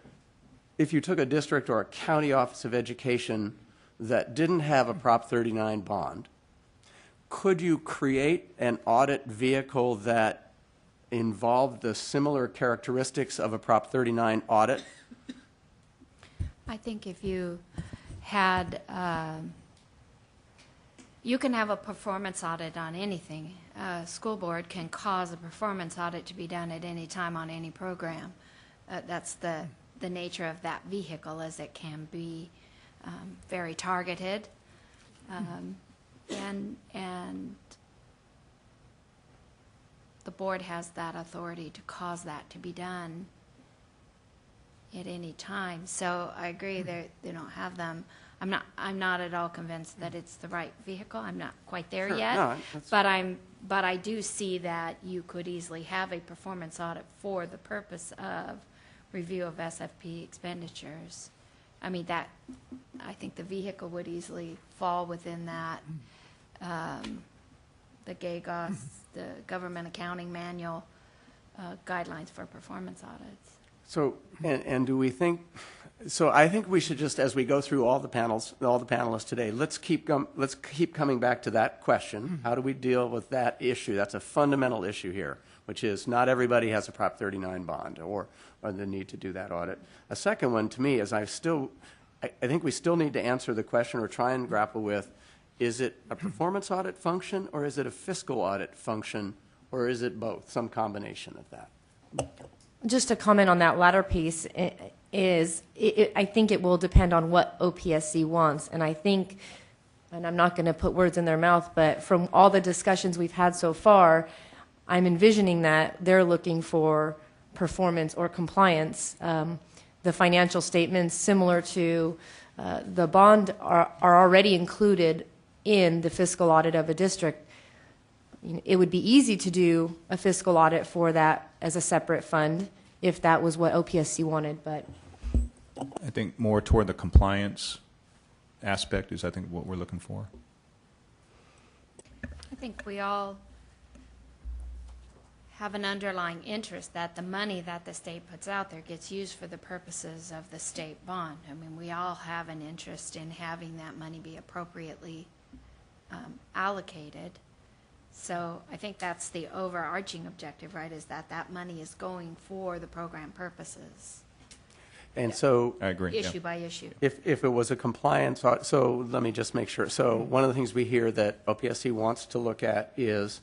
if you took a district or a county office of education that didn't have a Prop 39 bond, could you create an audit vehicle that involved the similar characteristics of a Prop 39 audit? I think if you had, you can have a performance audit on anything. A school board can cause a performance audit to be done at any time on any program. That's the nature of that vehicle, as it can be very targeted. And the board has that authority to cause that to be done at any time. So I agree they don't have them. I'm not at all convinced that it's the right vehicle. I'm not quite there Sure. yet. No, but I do see that you could easily have a performance audit for the purpose of review of SFP expenditures. I mean, that, I think the vehicle would easily fall within that. The GAGOS, the Government Accounting Manual guidelines for performance audits. So, and do we think, so I think we should just, as we go through all the panels, all the panelists today, let's keep coming back to that question. How do we deal with that issue? That's a fundamental issue here, which is not everybody has a Prop 39 bond or the need to do that audit. A second one to me is I think we still need to answer the question or try and grapple with, is it a performance audit function or is it a fiscal audit function or is it both, some combination of that? Just to comment on that latter piece I think it will depend on what OPSC wants. And I think, and I'm not going to put words in their mouth, but from all the discussions we've had so far, I'm envisioning that they're looking for performance or compliance. The financial statements, similar to the bond, are already included in the fiscal audit of a district. It would be easy to do a fiscal audit for that as a separate fund if that was what OPSC wanted, but I think more toward the compliance aspect is, I think, what we're looking for. I think we all have an underlying interest that the money that the state puts out there gets used for the purposes of the state bond. I mean, we all have an interest in having that money be appropriately allocated. So I think that's the overarching objective, right, is that that money is going for the program purposes. And so, I agree. Issue by issue. if it was a compliance, so let me just make sure. So one of the things we hear that OPSC wants to look at is,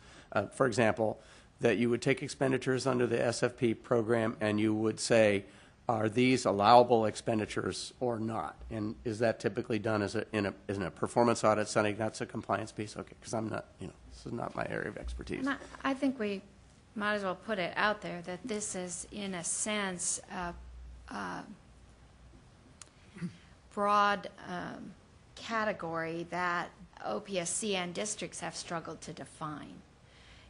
for example, that you would take expenditures under the SFP program and you would say, are these allowable expenditures or not? And is that typically done in a performance audit setting? That's a compliance piece? Okay, because I'm not, this is not my area of expertise. And I think we might as well put it out there that this is, in a sense, a broad category that OPSC and districts have struggled to define.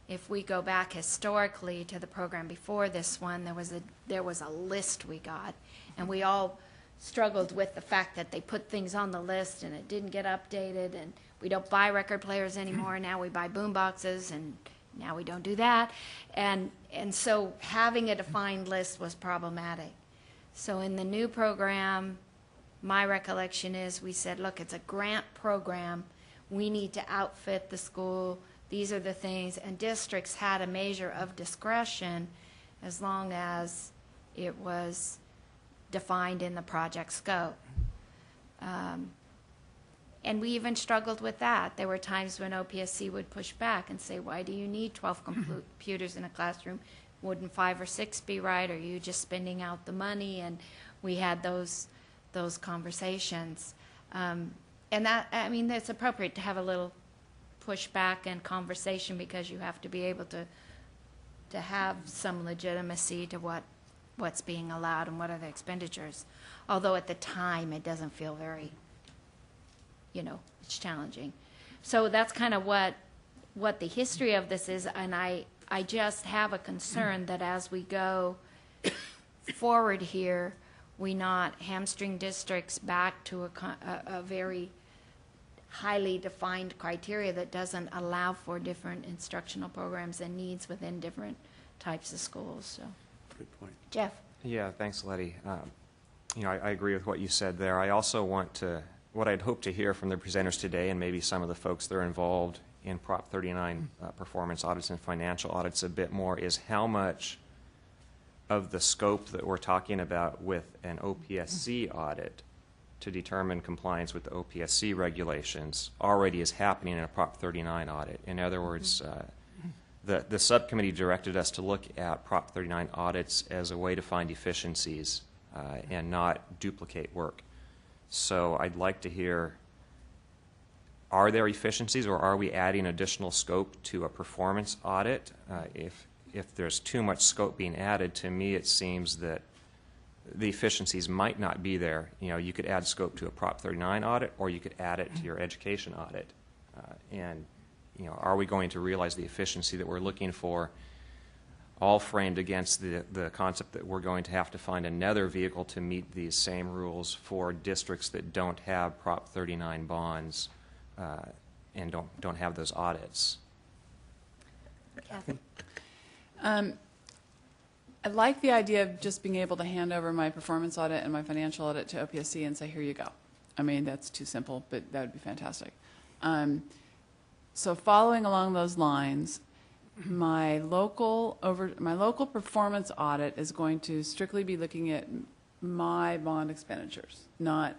If we go back historically to the program before this one, there was a list we got, and we all struggled with the fact that they put things on the list and it didn't get updated, and we don't buy record players anymore. Now we buy boom boxes, and now we don't do that. And so having a defined list was problematic. So in the new program, my recollection is we said, look, it's a grant program. We need to outfit the school. These are the things, and districts had a measure of discretion as long as it was defined in the project scope. And we even struggled with that. There were times when OPSC would push back and say, why do you need 12 computers in a classroom? Wouldn't 5 or 6 be right? Are you just spending out the money? And we had those conversations. And that, I mean, it's appropriate to have a little pushback and conversation because you have to be able to have some legitimacy to what's being allowed and what are the expenditures. Although at the time it doesn't feel very, it's challenging. So that's kind of what the history of this is, and I just have a concern that as we go forward here, we not hamstring districts back to a very highly defined criteria that doesn't allow for different instructional programs and needs within different types of schools. So, good point. Jeff. Yeah, thanks, Letty. I agree with what you said there. I also want to, what I'd hope to hear from the presenters today, and maybe some of the folks that are involved in Prop 39 performance audits and financial audits a bit more, is how much of the scope that we're talking about with an OPSC audit to determine compliance with the OPSC regulations already is happening in a Prop 39 audit. In other words, the subcommittee directed us to look at Prop 39 audits as a way to find efficiencies and not duplicate work. So I'd like to hear, are there efficiencies, or are we adding additional scope to a performance audit? If there's too much scope being added, to me it seems that the efficiencies might not be there. You could add scope to a Prop 39 audit, or you could add it to your education audit. Are we going to realize the efficiency that we're looking for, all framed against the concept that we're going to have to find another vehicle to meet these same rules for districts that don't have Prop 39 bonds and don't have those audits? Kathy. I like the idea of just being able to hand over my performance audit and my financial audit to OPSC and say, here you go. I mean, that's too simple, but that would be fantastic. So following along those lines, my local performance audit is going to strictly be looking at my bond expenditures, not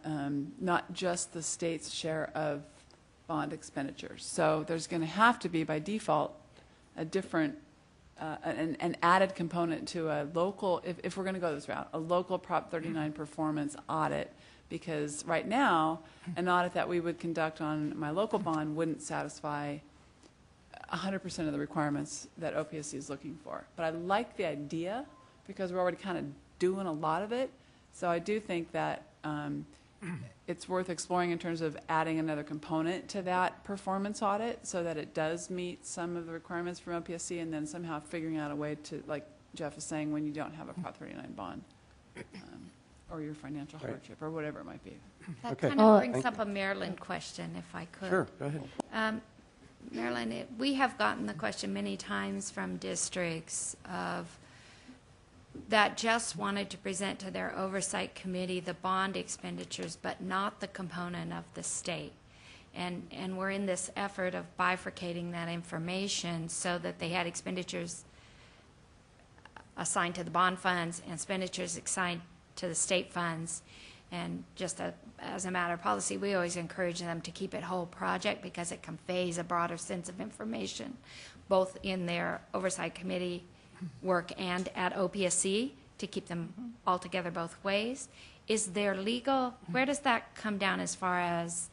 just the state's share of bond expenditures. So there's going to have to be, by default, a different an added component to a local, if we're going to go this route, a local Prop 39 performance audit, because right now, an audit that we would conduct on my local bond wouldn't satisfy 100% of the requirements that OPSC is looking for. But I like the idea because we're already kind of doing a lot of it. So I do think that it's worth exploring in terms of adding another component to that performance audit so that it does meet some of the requirements from OPSC, and then somehow figuring out a way to, like Jeff is saying, when you don't have a Prop 39 bond or your financial hardship or whatever it might be. That kind of brings up a Maryland question, if I could. Sure, go ahead. Maryland, we have gotten the question many times from districts that just wanted to present to their oversight committee the bond expenditures, but not the component of the state. And we're in this effort of bifurcating that information so that they had expenditures assigned to the bond funds and expenditures assigned to the state funds. And just as a matter of policy, we always encourage them to keep it whole project because it conveys a broader sense of information, both in their oversight committee work and at OPSC, to keep them all together both ways. Is there legal, where does that come down as far as,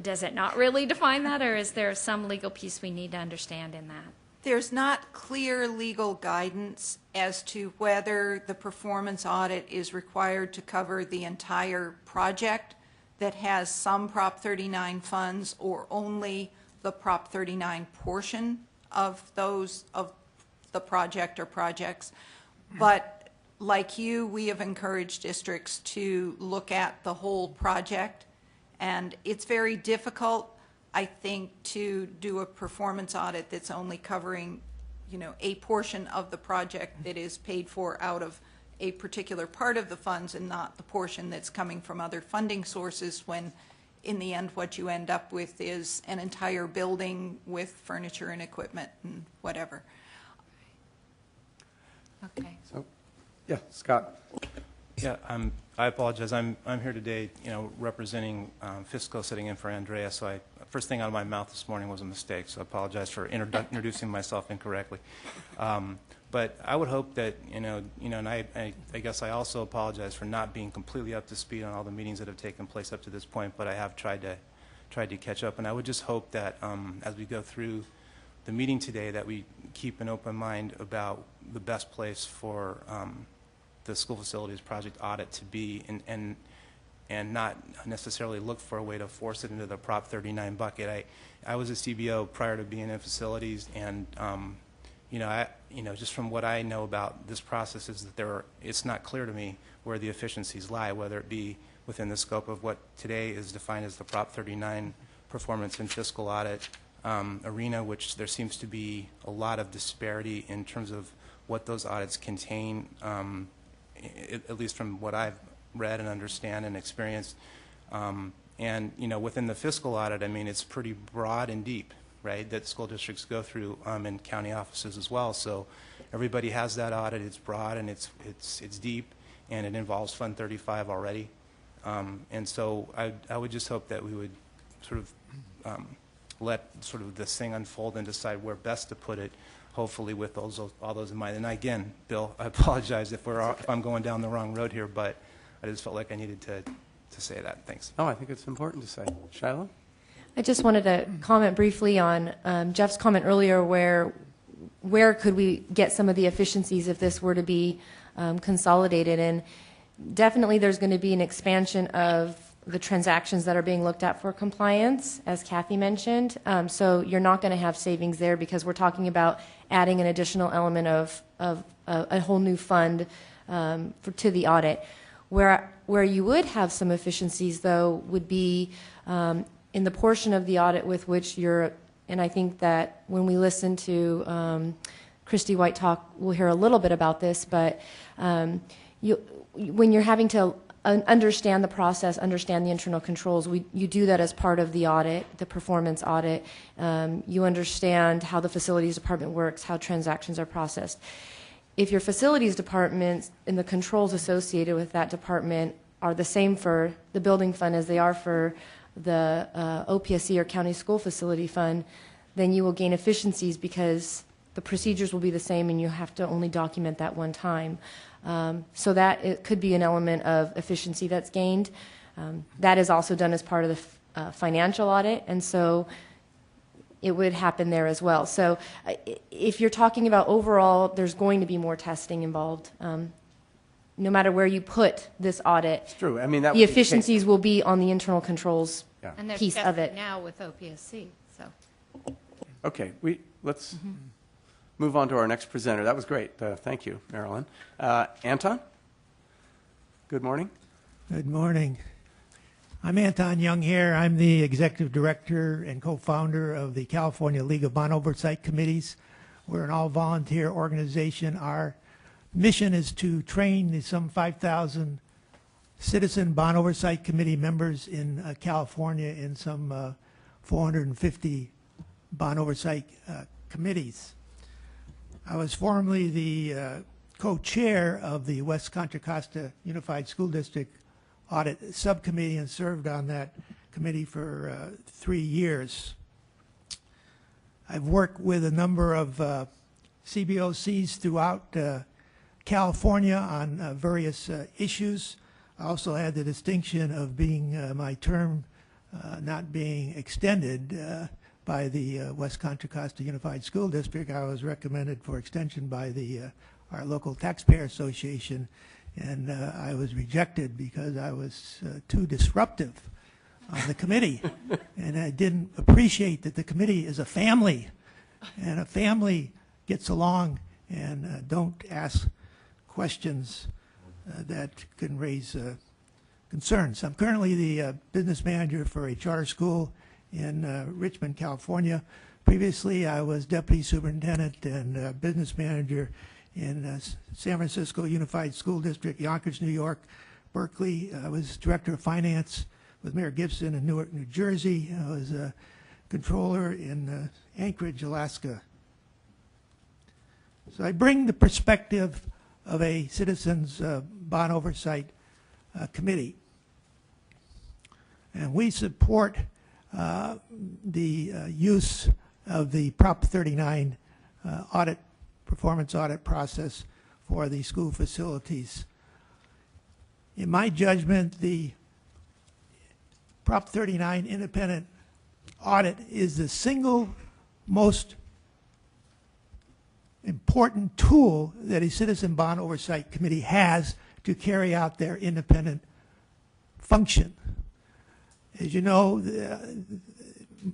does it not really define that, or is there some legal piece we need to understand in that? There's not clear legal guidance as to whether the performance audit is required to cover the entire project that has some Prop 39 funds or only the Prop 39 portion of the project or projects. But like you, we have encouraged districts to look at the whole project, and it's very difficult, I think, to do a performance audit that's only covering, a portion of the project that is paid for out of a particular part of the funds and not the portion that's coming from other funding sources, when in the end what you end up with is an entire building with furniture and equipment and whatever. Okay. So, yeah, Scott. Yeah, I apologize. I'm here today, representing Fisco, sitting in for Andrea. So first thing out of my mouth this morning was a mistake. So I apologize for introducing myself incorrectly. But I would hope that and I guess I also apologize for not being completely up to speed on all the meetings that have taken place up to this point. But I have tried to catch up, and I would just hope that as we go through the meeting today, that we keep an open mind about the best place for the school facilities project audit to be, and not necessarily look for a way to force it into the Prop 39 bucket. I was a CBO prior to being in facilities, and just from what I know about this process is that it's not clear to me where the efficiencies lie, whether it be within the scope of what today is defined as the Prop 39 performance and fiscal audit arena, which there seems to be a lot of disparity in terms of what those audits contain, at least from what I've read and understand and experienced. And within the fiscal audit, I mean, it's pretty broad and deep, right, that school districts go through in county offices as well. So everybody has that audit. It's broad and it's deep, and it involves Fund 35 already. And so I would just hope that we would sort of let sort of this thing unfold and decide where best to put it, hopefully with all those in mind. And again, Bill, I apologize if I'm going down the wrong road here, but I just felt like I needed to say that. Thanks. Oh, I think it's important to say. Shiloh? I just wanted to comment briefly on Jeff's comment earlier where could we get some of the efficiencies if this were to be consolidated. And definitely there's going to be an expansion of the transactions that are being looked at for compliance, as Kathy mentioned. So you're not going to have savings there because we're talking about adding an additional element of a whole new fund to the audit. Where you would have some efficiencies, though, would be in the portion of the audit with which you're, and I think that when we listen to Christy White talk, we'll hear a little bit about this, but when you're having to understand the process, understand the internal controls, you do that as part of the audit, the performance audit. You understand how the facilities department works, how transactions are processed. If your facilities department and the controls associated with that department are the same for the building fund as they are for the OPSC or county school facility fund, then you will gain efficiencies because the procedures will be the same and you have to only document that one time. So that it could be an element of efficiency that's gained. That is also done as part of the financial audit, and so it would happen there as well. So if you're talking about overall, there's going to be more testing involved. No matter where you put this audit, It's true. I mean, that the would be efficiencies will be on the internal controls And they're piece of testing it. now with OPSC, so. Okay, let's move on to our next presenter. That was great. Thank you, Marilyn. Anton? Good morning. Good morning. I'm Anton Young here. I'm the executive director and co-founder of the California League of Bond Oversight Committees. We're an all-volunteer organization. Our mission is to train some 5,000 citizen bond oversight committee members in California in some 450 bond oversight committees. I was formerly the co-chair of the West Contra Costa Unified School District Audit Subcommittee and served on that committee for 3 years. I've worked with a number of CBOCs throughout California on various issues. I also had the distinction of being my term not being extended by the West Contra Costa Unified School District. I was recommended for extension by our local taxpayer association, and I was rejected because I was too disruptive on the committee. And I didn't appreciate that the committee is a family, and a family gets along and don't ask questions that can raise concerns. I'm currently the business manager for a charter school in Richmond, California. Previously, I was deputy superintendent and business manager in San Francisco Unified School District, Yonkers, New York, Berkeley. I was director of finance with Mayor Gibson in Newark, New Jersey. I was a controller in Anchorage, Alaska. So I bring the perspective of a citizens bond oversight committee. And we support the use of the Prop 39 performance audit process for the school facilities. In my judgment, the Prop 39 independent audit is the single most important tool that a citizen bond oversight committee has to carry out their independent function. As you know,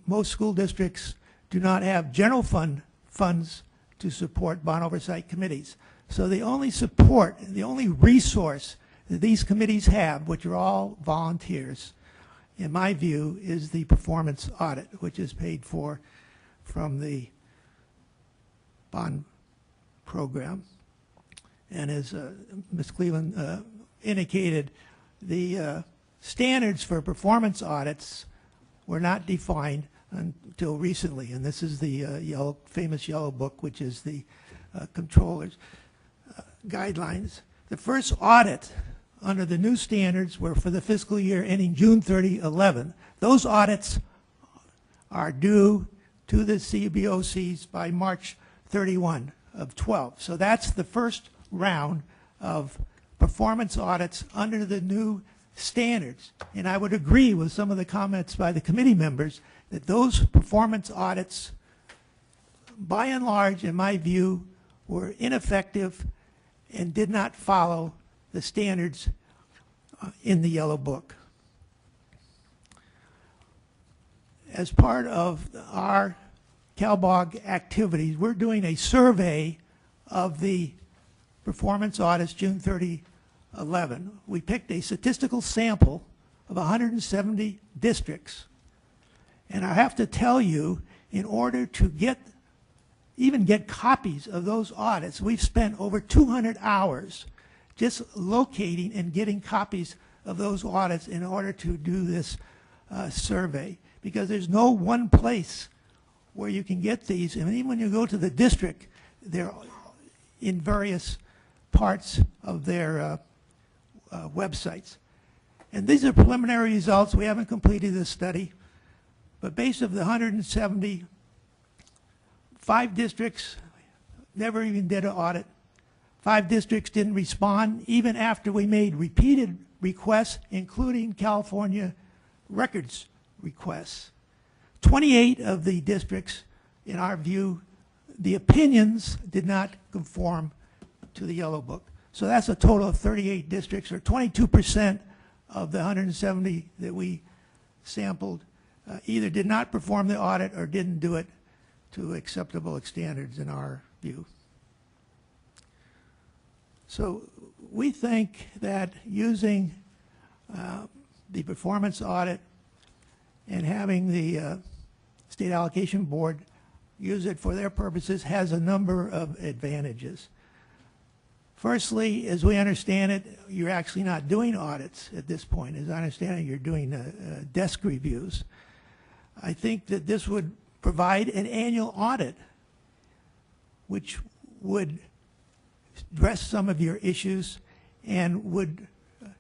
most school districts do not have general funds to support bond oversight committees. So the only support, the only resource that these committees have, which are all volunteers, in my view, is the performance audit, which is paid for from the bond program. And as Ms. Cleveland indicated, the standards for performance audits were not defined until recently, and this is the famous yellow book, which is the controller's guidelines. The first audit under the new standards were for the fiscal year ending June 30, 11. Those audits are due to the CBOCs by March 31 of 12. So that's the first round of performance audits under the new standards. And I would agree with some of the comments by the committee members that those performance audits, by and large, in my view, were ineffective and did not follow the standards in the yellow book. As part of our CalBog activities, we're doing a survey of the performance audits June 30, 11. We picked a statistical sample of 170 districts. And I have to tell you, in order to even get copies of those audits, we've spent over 200 hours just locating and getting copies of those audits in order to do this survey, because there's no one place where you can get these. And even when you go to the district, they're in various parts of their websites. And these are preliminary results. We haven't completed this study. But based on the 170, 5 districts never even did an audit. 5 districts didn't respond even after we made repeated requests, including California records requests. 28 of the districts, in our view, the opinions did not conform to the yellow book. So that's a total of 38 districts, or 22% of the 170 that we sampled either did not perform the audit or didn't do it to acceptable standards in our view. So we think that using the performance audit and having the State Allocation Board use it for their purposes has a number of advantages. Firstly, as we understand it, you're actually not doing audits at this point. As I understand it, you're doing desk reviews. I think that this would provide an annual audit, which would address some of your issues and would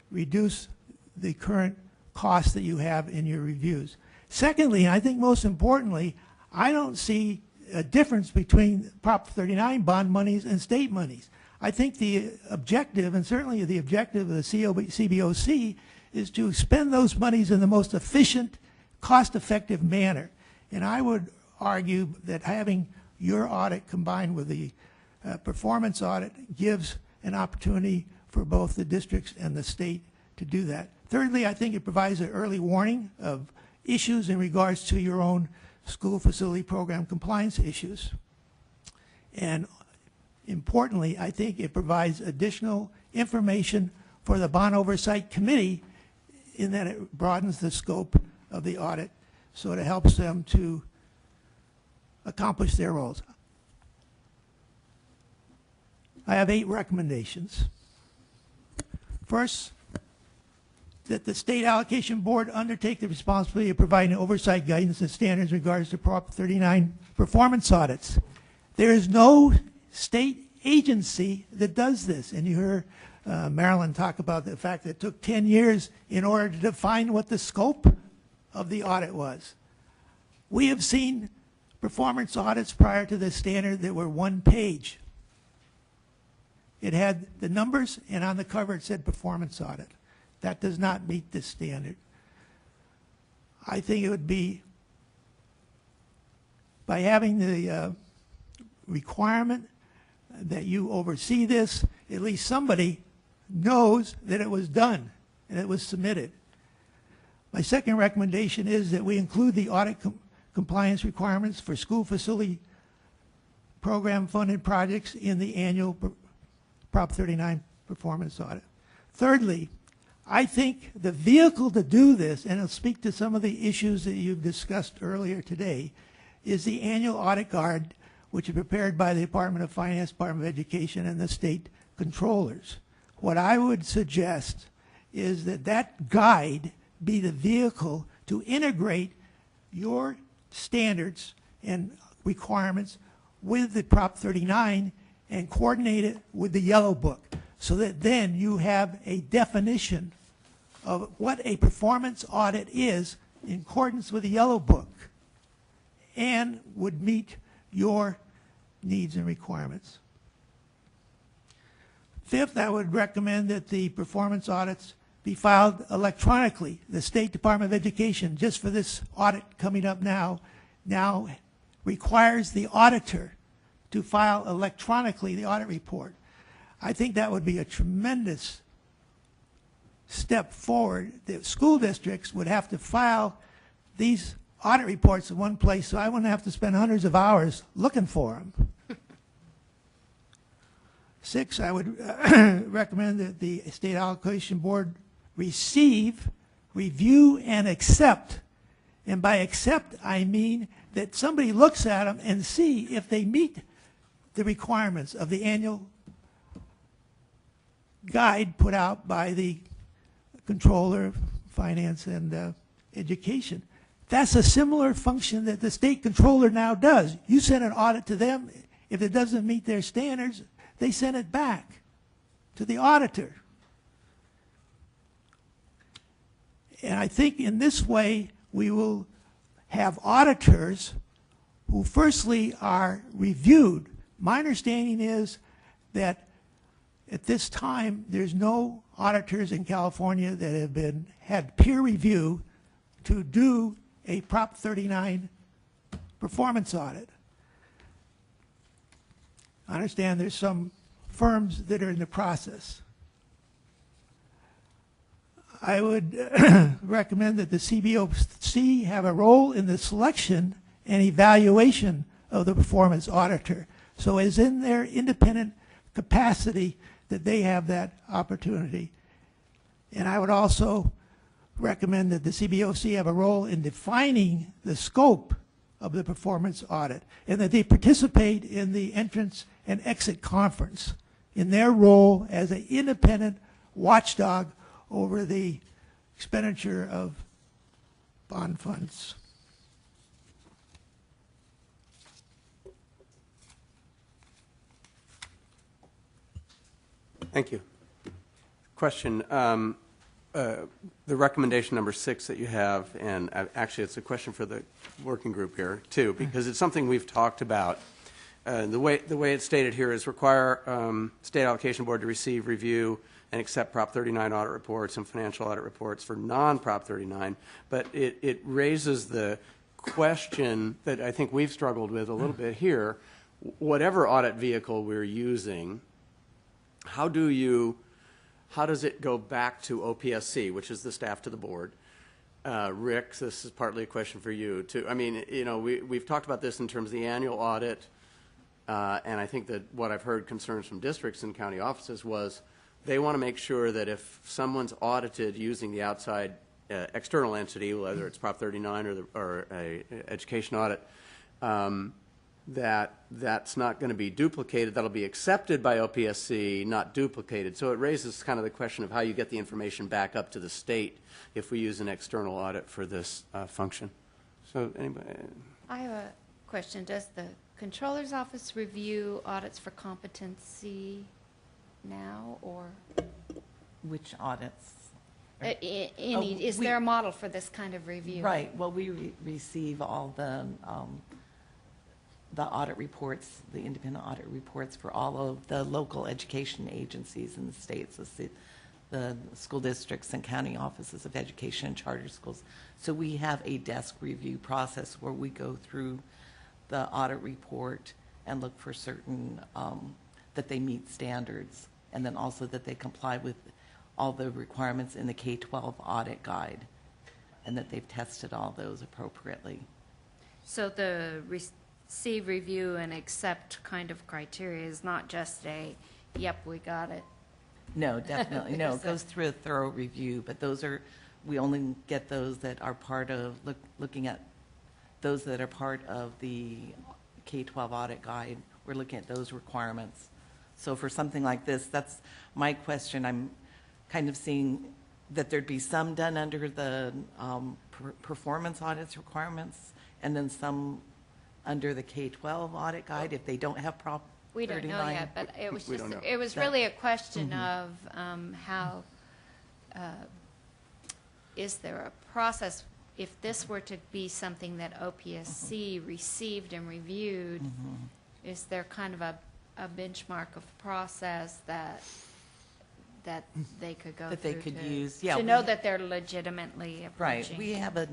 reduce the current costs that you have in your reviews. Secondly, and I think most importantly, I don't see a difference between Prop 39 bond monies and state monies. I think the objective, and certainly the objective of the CBOC, is to spend those monies in the most efficient, cost-effective manner. And I would argue that having your audit combined with the performance audit gives an opportunity for both the districts and the state to do that. Thirdly, I think it provides an early warning of issues in regards to your own school facility program compliance issues. And importantly, I think it provides additional information for the Bond Oversight Committee in that it broadens the scope of the audit, so it helps them to accomplish their roles. I have 8 recommendations. First, that the State Allocation Board undertake the responsibility of providing oversight guidance and standards in regards to Prop 39 performance audits. There is no state agency that does this. And you heard Marilyn talk about the fact that it took 10 years in order to define what the scope of the audit was. We have seen performance audits prior to this standard that were 1 page. It had the numbers, and on the cover it said performance audit. That does not meet this standard. I think it would be, by having the requirement that you oversee this, at least somebody knows that it was done and it was submitted. My second recommendation is that we include the audit compliance requirements for school facility program-funded projects in the annual Prop 39 performance audit. Thirdly, I think the vehicle to do this, and it'll speak to some of the issues that you've discussed earlier today, is the annual audit guide, which is prepared by the Department of Finance, Department of Education, and the state controllers. What I would suggest is that that guide be the vehicle to integrate your standards and requirements with the Prop 39 and coordinate it with the Yellow Book, so that then you have a definition of what a performance audit is in accordance with the Yellow Book and would meet your needs and requirements. Fifth, I would recommend that the performance audits be filed electronically. The State Department of Education, just for this audit coming up now requires the auditor to file electronically the audit report. I think that would be a tremendous step forward. The school districts would have to file these audit reports in one place, so I wouldn't have to spend hundreds of hours looking for them. Six, I would recommend that the State Allocation Board receive, review, and accept. And by accept, I mean that somebody looks at them and see if they meet the requirements of the annual guide put out by the Controller of Finance and Education. That's a similar function that the State Controller now does. You send an audit to them. If it doesn't meet their standards, they send it back to the auditor. And I think in this way, we will have auditors who firstly are reviewed. My understanding is that at this time, there's no auditors in California that have had peer review to do a Prop 39 performance audit. I understand there's some firms that are in the process. I would recommend that the CBOC have a role in the selection and evaluation of the performance auditor. So as in their independent capacity that they have that opportunity. And I would also recommend that the CBOC have a role in defining the scope of the performance audit and that they participate in the entrance and exit conference in their role as an independent watchdog over the expenditure of bond funds. Thank you. Question. The recommendation number 6 that you have, and actually it's a question for the working group here too, because it's something we've talked about. The way it's stated here is require State Allocation Board to receive, review, and accept Prop 39 audit reports and financial audit reports for non-Prop 39, but it raises the question that I think we've struggled with a little bit here. Whatever audit vehicle we're using, how does it go back to OPSC, which is the staff to the board? Rick, this is partly a question for you too. I mean, you know, we've talked about this in terms of the annual audit, and I think that what I've heard concerns from districts and county offices was they want to make sure that if someone's audited using the outside external entity, whether it's Prop 39 or a education audit, that's not going to be duplicated. That'll be accepted by OPSC, not duplicated. So it raises kind of the question of how you get the information back up to the state if we use an external audit for this function. So anybody? I have a question. Does the Controller's Office review audits for competency now, or? Which audits? Is there a model for this kind of review? Right. Well, we receive all the audit reports, the independent audit reports for all of the local education agencies in the states, the school districts and county offices of education and charter schools. So we have a desk review process where we go through the audit report and look for certain that they meet standards, and then also that they comply with all the requirements in the K-12 audit guide, and that they've tested all those appropriately. So the see, review, and accept kind of criteria is not just a, yep, we got it. No, definitely, no, it goes through a thorough review, but those are, we only get those that are part of, looking at those that are part of the K-12 audit guide. We're looking at those requirements. So for something like this, that's my question. I'm kind of seeing that there'd be some done under the performance audits requirements, and then some under the K-12 audit guide if they don't have Prop 39. We don't know yet, but it was We just, don't know. it was really a question of how, is there a process, if this were to be something that OPSC received and reviewed, is there kind of a benchmark of process that they could go That through they could to, use, yeah, to we- know that they're legitimately Right, approaching? we have a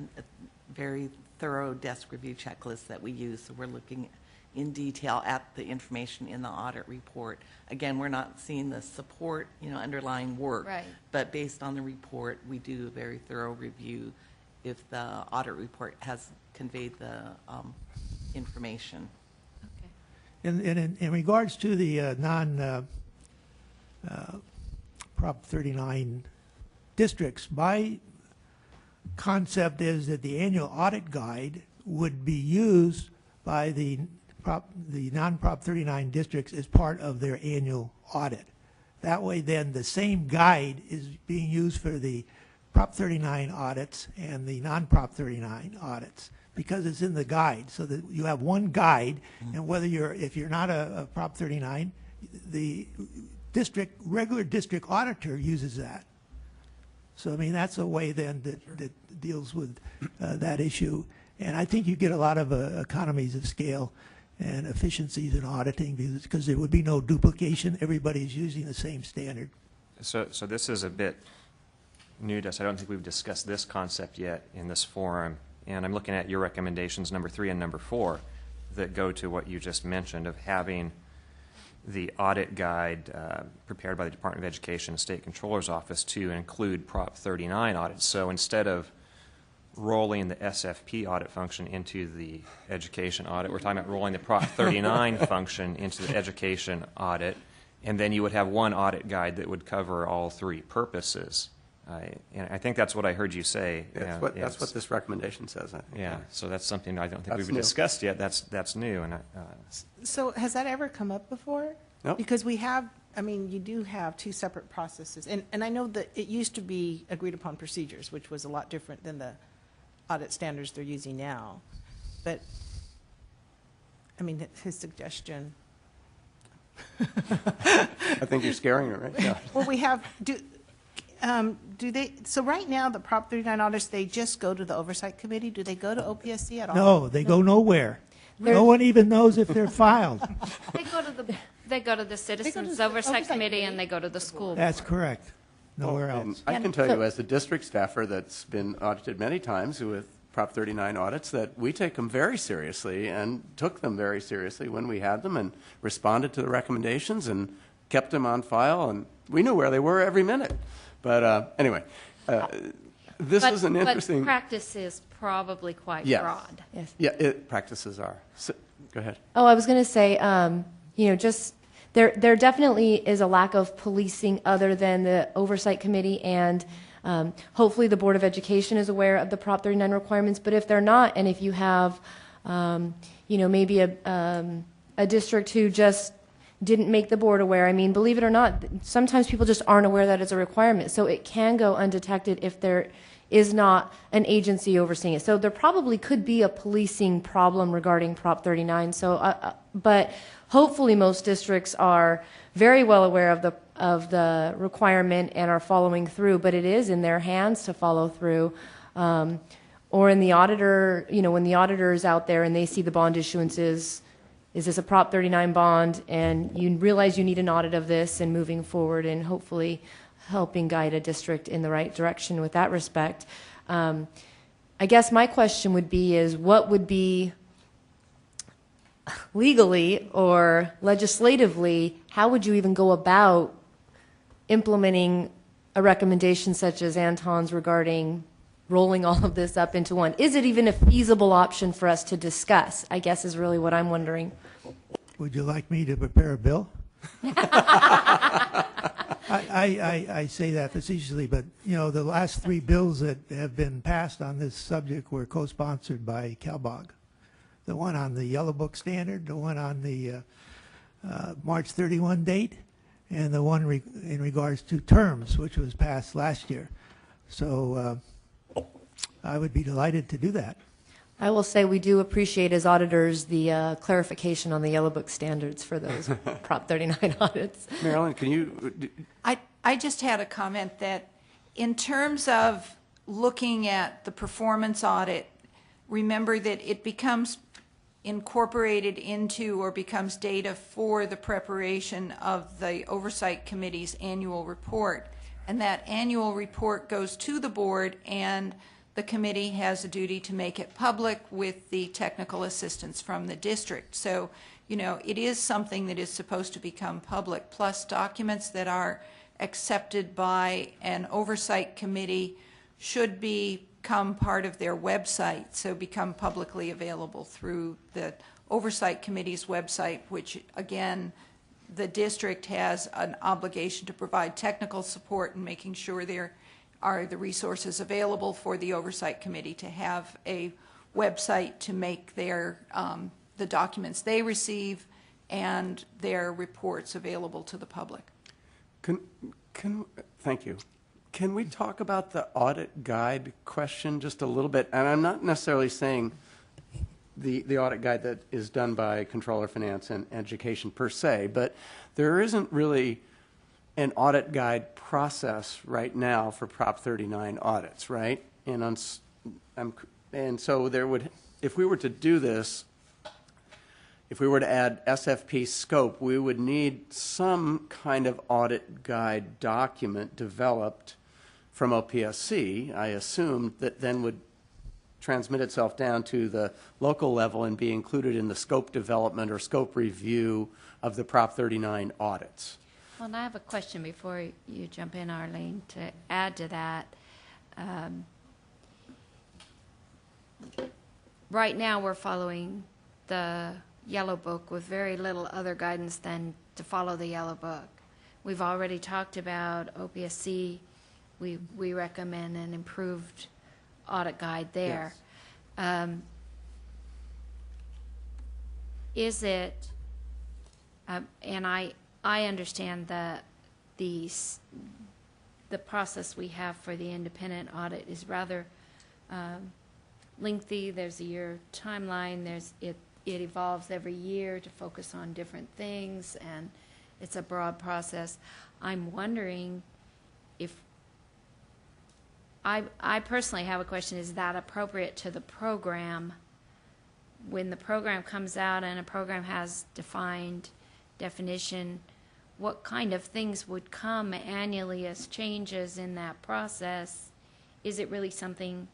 very thorough desk review checklist that we use, so we're looking in detail at the information in the audit report. Again, we're not seeing the support, underlying work. Right. But based on the report, we do a very thorough review if the audit report has conveyed the information. In regards to the Prop 39 districts, my concept is that the annual audit guide would be used by the non-Prop 39 districts as part of their annual audit. That way then the same guide is being used for the Prop 39 audits and the non-Prop 39 audits, because it's in the guide, so that you have one guide, and whether if you're not a Prop 39, the regular district auditor uses that. So, I mean, that's a way then that deals with that issue. And I think you get a lot of economies of scale and efficiencies in auditing, because there would be no duplication. Everybody's using the same standard. So this is a bit new to us. I don't think we've discussed this concept yet in this forum. And I'm looking at your recommendations, number 3 and number 4, that go to what you just mentioned of having the audit guide prepared by the Department of Education and State Controller's Office to include Prop 39 audits. So instead of rolling the SFP audit function into the education audit, we're talking about rolling the Prop 39 function into the education audit, and then you would have one audit guide that would cover all 3 purposes. And I think that's what I heard you say. That's what this recommendation says. I think. Yeah, so that's something I don't think That's we've new. discussed yet. That's new. And So has that ever come up before? No. Because we have, I mean, you do have 2 separate processes. And I know that it used to be agreed upon procedures, which was a lot different than the audit standards they're using now. But, I mean, his suggestion. I think you're scaring her, right? Yeah. Well, we have, do they, so right now, the Prop 39 audits, they just go to the Oversight Committee? Do they go to OPSC at all? No, they go nowhere. No one even knows if they're filed. They go to the Citizens Oversight Committee, and they go to the school board. That's correct. Nowhere And else. I can tell you, as a district staffer that's been audited many times with Prop 39 audits, that we take them very seriously and took them very seriously when we had them and responded to the recommendations and kept them on file, and we knew where they were every minute. But anyway, this was an interesting... But practice is probably quite Yes. broad. Yes. Yeah, practices are. So, go ahead. Oh, I was going to say, just there definitely is a lack of policing other than the Oversight Committee, and hopefully the Board of Education is aware of the Prop 39 requirements. But if they're not, and if you have, maybe a district who just didn't make the board aware, I mean, believe it or not, sometimes people just aren't aware that it's a requirement. So it can go undetected if there is not an agency overseeing it. So there probably could be a policing problem regarding Prop 39. So, but hopefully most districts are very well aware of the requirement and are following through. But it is in their hands to follow through, or in the auditor. When the auditor is out there and they see the bond issuances, is this a Prop 39 bond? And you realize you need an audit of this, and moving forward and hopefully helping guide a district in the right direction with that respect. I guess my question would be is what would be legally or legislatively, how would you even go about implementing a recommendation such as Anton's regarding rolling all of this up into one. Is it even a feasible option for us to discuss, I guess is really what I'm wondering. Would you like me to prepare a bill? I say that facetiously, but, you know, the last 3 bills that have been passed on this subject were co-sponsored by CalBog. The one on the Yellow Book standard, the one on the March 31 date, and the one in regards to terms, which was passed last year. So I would be delighted to do that. I will say we do appreciate as auditors the clarification on the Yellow Book standards for those Prop 39 audits. Marilyn, can you? I just had a comment that in terms of looking at the performance audit, remember that it becomes incorporated into or becomes data for the preparation of the Oversight Committee's annual report. And that annual report goes to the board, and the committee has a duty to make it public with the technical assistance from the district. So, you know, it is something that is supposed to become public, plus documents that are accepted by an oversight committee should become part of their website, so become publicly available through the oversight committee's website, which again, the district has an obligation to provide technical support and making sure there are the resources available for the oversight committee to have a website to make their the documents they receive and their reports available to the public. Thank you. Can we talk about the audit guide question just a little bit? And I'm not necessarily saying the audit guide that is done by Controller Finance and Education per se, but there isn't really an audit guide process right now for Prop 39 audits, right? And so there would, if we were to do this, if we were to add SFP scope, we would need some kind of audit guide document developed from OPSC, I assume, that then would transmit itself down to the local level and be included in the scope development or scope review of the Prop 39 audits. Well, and I have a question before you jump in, Arlene, to add to that. Right now, we're following the Yellow Book with very little other guidance than to follow the Yellow Book. We've already talked about OPSC. We recommend an improved audit guide there. Yes. Is it, and I understand that the process we have for the independent audit is rather lengthy. There's a year timeline. It evolves every year to focus on different things, and it's a broad process. I'm wondering if I personally have a question, is that appropriate to the program? When the program comes out and a program has defined definition, what kind of things would come annually as changes in that process? Is it really something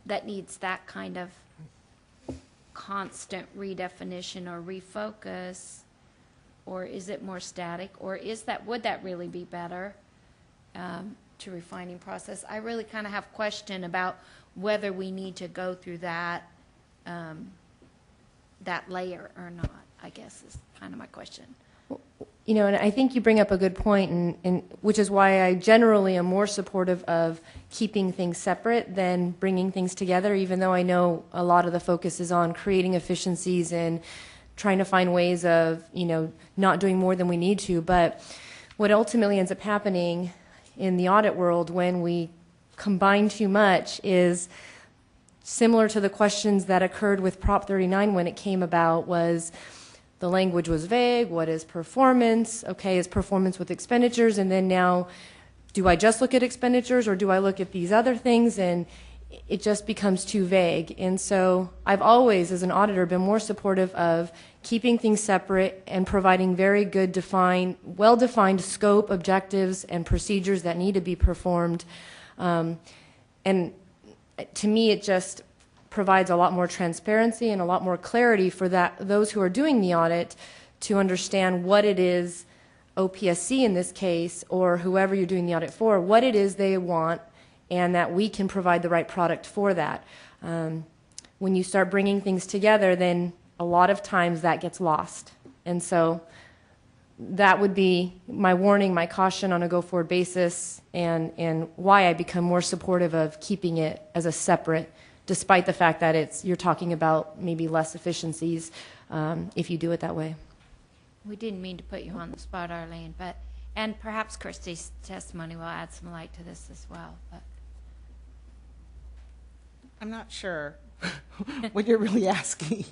that needs that kind of constant redefinition or refocus, or is it more static, or would that really be better to refining process? I really kind of have a question about whether we need to go through that layer or not, I guess is kind of my question. You know, and I think you bring up a good point, and which is why I generally am more supportive of keeping things separate than bringing things together, even though I know a lot of the focus is on creating efficiencies and trying to find ways of, you know, not doing more than we need to. But what ultimately ends up happening in the audit world when we combine too much is similar to the questions that occurred with Prop 39 when it came about. Was the language was vague. What is performance? Okay, is performance with expenditures? And then now, do I just look at expenditures or do I look at these other things? And it just becomes too vague. And so I've always, as an auditor, been more supportive of keeping things separate and providing very good, well-defined scope, objectives, and procedures that need to be performed. And to me, it just provides a lot more transparency and a lot more clarity for those who are doing the audit to understand what it is OPSC in this case, or whoever you're doing the audit for, what it is they want and that we can provide the right product for that. When you start bringing things together, then a lot of times that gets lost. And so that would be my warning, my caution on a go-forward basis, and why I become more supportive of keeping it as a separate, despite the fact that you're talking about maybe less efficiencies if you do it that way. We didn't mean to put you on the spot, Arlene, and perhaps Christy's testimony will add some light to this as well. But I'm not sure what you're really asking.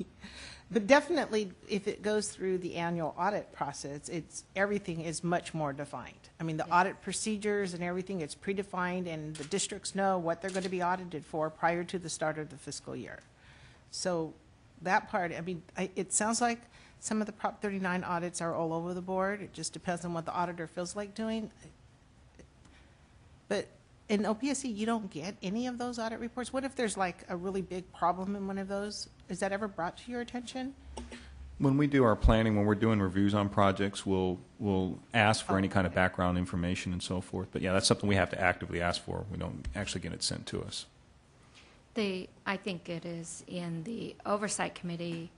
But definitely, if it goes through the annual audit process, everything is much more defined. I mean, the audit procedures and everything, it's predefined, and the districts know what they're going to be audited for prior to the start of the fiscal year. So that part, I mean, it sounds like some of the Prop 39 audits are all over the board. It just depends on what the auditor feels like doing. But in OPSC, you don't get any of those audit reports. What if there's like a really big problem in one of those? Is that ever brought to your attention? When we do our planning, when we're doing reviews on projects, we'll ask for any kind of background information and so forth. But yeah, that's something we have to actively ask for. We don't actually get it sent to us. I think it is in the Oversight Committee's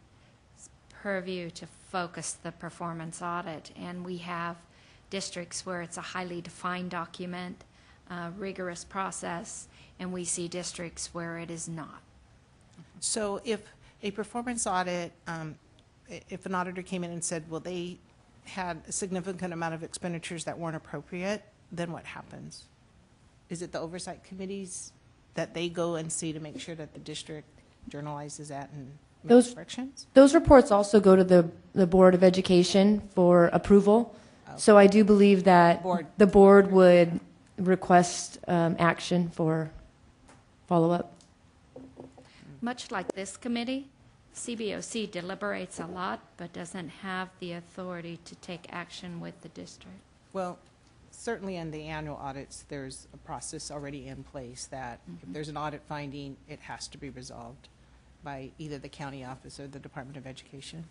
purview to focus the performance audit, and we have districts where it's a highly defined document, rigorous process, and we see districts where it is not. So if a performance audit, if an auditor came in and said, well, they had a significant amount of expenditures that weren't appropriate, then what happens? Is it the Oversight Committees that they go and see to make sure that the district journalizes that and makes corrections? Those reports also go to the Board of Education for approval. So I do believe that the board would request action for follow-up. Much like this committee, CBOC deliberates a lot but doesn't have the authority to take action with the district. Well, certainly in the annual audits, there's a process already in place that if there's an audit finding, it has to be resolved by either the county office or the Department of Education.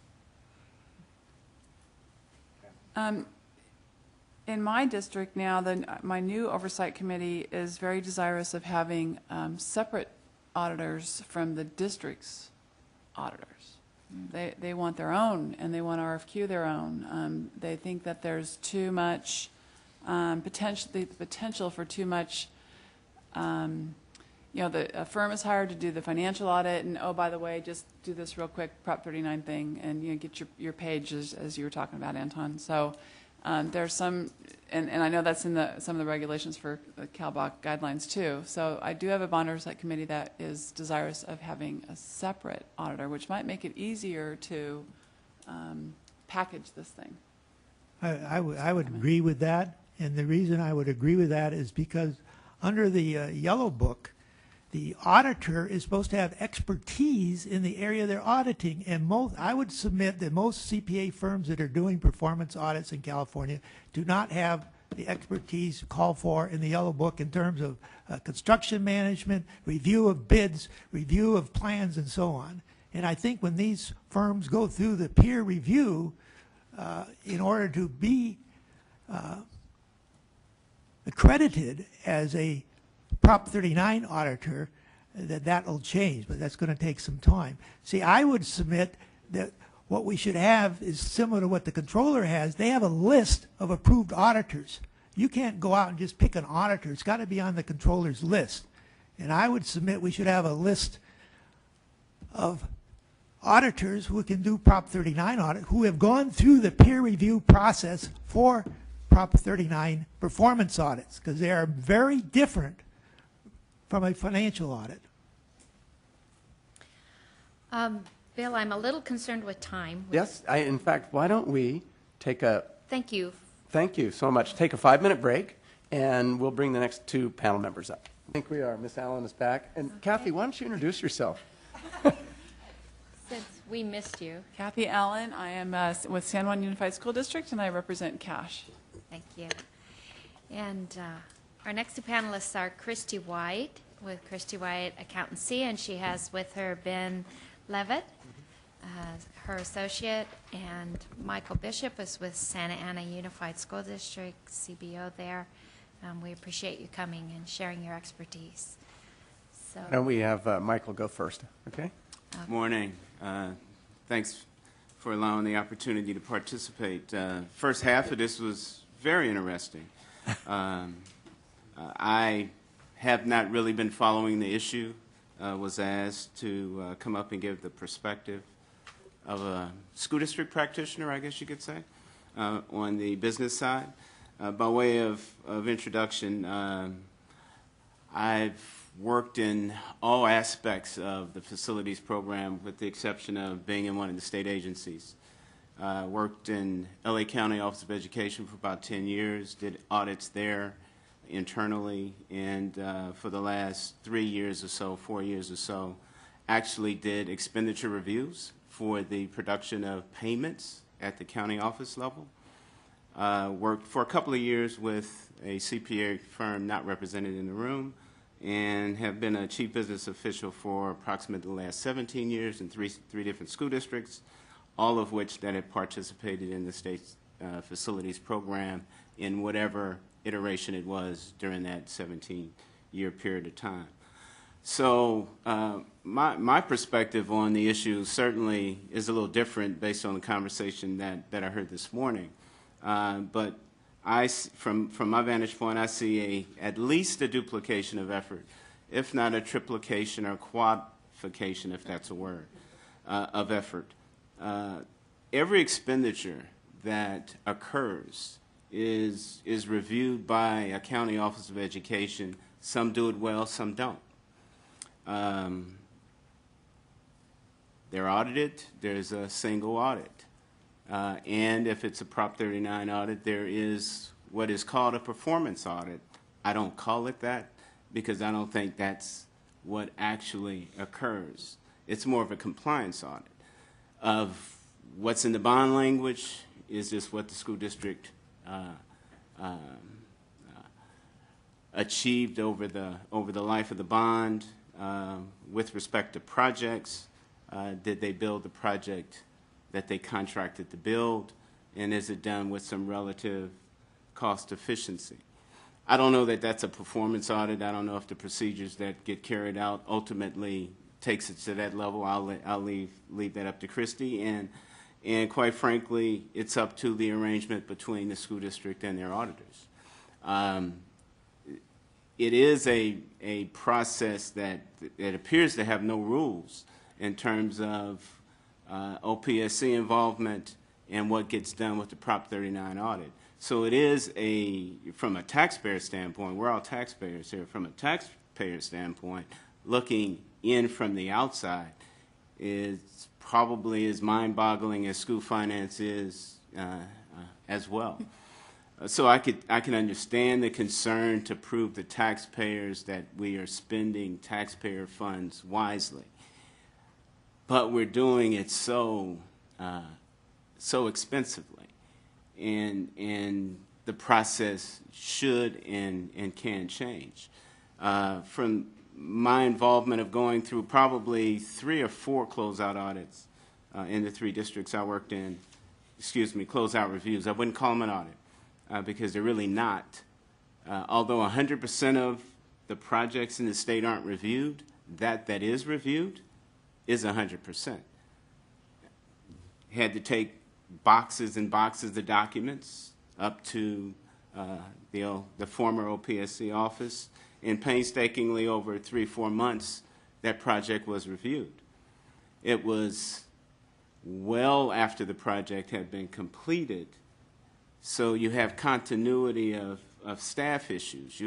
In my district now, my new oversight committee is very desirous of having separate auditors from the district's auditors. They want their own, and they want RFQ their own. They think that there's too much potential for too much. A firm is hired to do the financial audit, and oh, by the way, just do this real quick Prop 39 thing, and get your page as you were talking about, Anton. So there's some, and I know that's in some of the regulations for the CalBOC guidelines too. So I do have a bond oversight committee that is desirous of having a separate auditor, which might make it easier to package this thing. I would agree with that, and the reason I would agree with that is because under the Yellow Book, the auditor is supposed to have expertise in the area they're auditing, and I would submit that most CPA firms that are doing performance audits in California do not have the expertise called for in the Yellow Book in terms of construction management, review of bids, review of plans, and so on. And I think when these firms go through the peer review, in order to be accredited as a Prop 39 auditor, that will change, but that's going to take some time. See, I would submit that what we should have is similar to what the controller has. They have a list of approved auditors. You can't go out and just pick an auditor. It's got to be on the controller's list. And I would submit we should have a list of auditors who can do Prop 39 audit, who have gone through the peer review process for Prop 39 performance audits, because they are very different from a financial audit. Bill, I'm a little concerned with time. Yes, in fact, why don't we take a... Thank you. Thank you so much. Take a 5-minute break, and we'll bring the next 2 panel members up. I think we are. Miss Allen is back. And okay. Kathy, why don't you introduce yourself? Since we missed you. Kathy Allen. I am with San Juan Unified School District, and I represent CASH. Thank you. And our next 2 panelists are Christy White with Christy White Accountancy, and she has with her Ben Levitt, her associate, and Michael Bishop is with Santa Ana Unified School District, CBO there, We appreciate you coming and sharing your expertise. So, And we have Michael go first, okay? Morning. Thanks for allowing the opportunity to participate. First half of this was very interesting. I have not really been following the issue. Was asked to come up and give the perspective of a school district practitioner, I guess you could say, on the business side. By way of introduction, I've worked in all aspects of the facilities program with the exception of being in one of the state agencies. Worked in LA County Office of Education for about 10 years, did audits there internally, and for the last 3 years or so, 4 years or so, actually did expenditure reviews for the production of payments at the county office level. Worked for a couple of years with a CPA firm not represented in the room, and have been a chief business official for approximately the last 17 years in three different school districts, all of which that have participated in the state's facilities program in whatever iteration it was during that 17-year period of time. So my perspective on the issue certainly is a little different based on the conversation that I heard this morning. But from my vantage point, I see at least a duplication of effort, if not a triplication or quadriplication, if that's a word, of effort. Every expenditure that occurs is reviewed by a county office of education. Some do it well, some don't. They're audited. There's a single audit. And if it's a Prop 39 audit, there is what is called a performance audit. I don't call it that because I don't think that's what actually occurs. It's more of a compliance audit of what's in the bond language. Is this what the school district achieved over the life of the bond with respect to projects? Did they build the project that they contracted to build, and is it done with some relative cost efficiency? I don't know that that's a performance audit. I don't know if the procedures that get carried out ultimately takes it to that level. I'll leave that up to Christy, and quite frankly, it's up to the arrangement between the school district and their auditors. It is a process that appears to have no rules in terms of OPSC involvement and what gets done with the Prop 39 audit. So it is from a taxpayer standpoint, we're all taxpayers here, from a taxpayer standpoint, looking in from the outside is probably as mind-boggling as school finance is as well. So I can understand the concern to prove to taxpayers that we are spending taxpayer funds wisely. But we're doing it so expensively, and the process should and can change. From my involvement of going through probably 3 or 4 closeout audits in the 3 districts I worked in, closeout reviews. I wouldn't call them an audit because they're really not. Although 100% of the projects in the state aren't reviewed, that is reviewed is 100%. Had to take boxes and boxes of documents up to the former OPSC office, and painstakingly over 3-4 months, that project was reviewed. It was well after the project had been completed, so you have continuity of staff issues.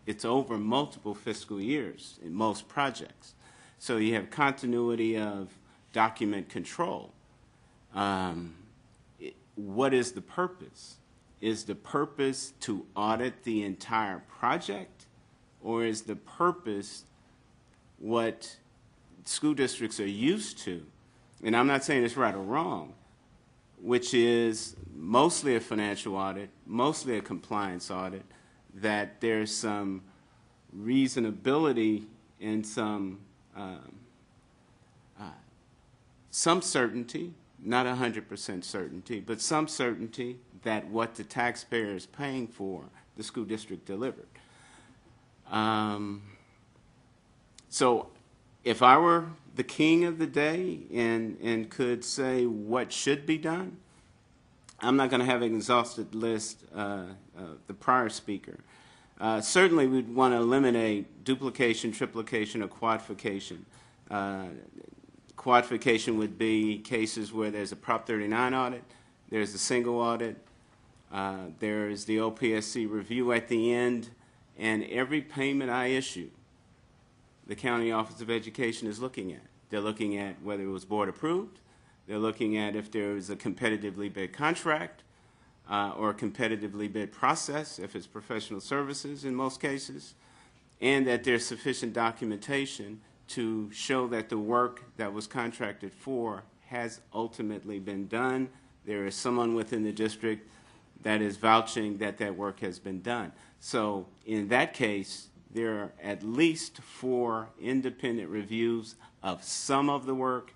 It's over multiple fiscal years in most projects. So you have continuity of document control. What is the purpose? Is the purpose to audit the entire project, or is the purpose what school districts are used to? And I'm not saying it's right or wrong, which is mostly a financial audit, mostly a compliance audit, that there's some reasonability and some certainty, not 100% certainty, but some certainty that what the taxpayer is paying for, the school district delivered. So if I were the king of the day and could say what should be done, I'm not going to have an exhaustive list, the prior speaker. Certainly we'd want to eliminate duplication, triplication, or quadrification. Quadrification would be cases where there's a Prop 39 audit, there's a single audit, there's the OPSC review at the end, and every payment I issue, the County Office of Education is looking at. They're looking at whether it was board approved, they're looking at if there is a competitively bid contract or a competitively bid process, if it's professional services in most cases, and that there's sufficient documentation to show that the work that was contracted for has ultimately been done. There is someone within the district that is vouching that that work has been done. So in that case, there are at least 4 independent reviews of some of the work,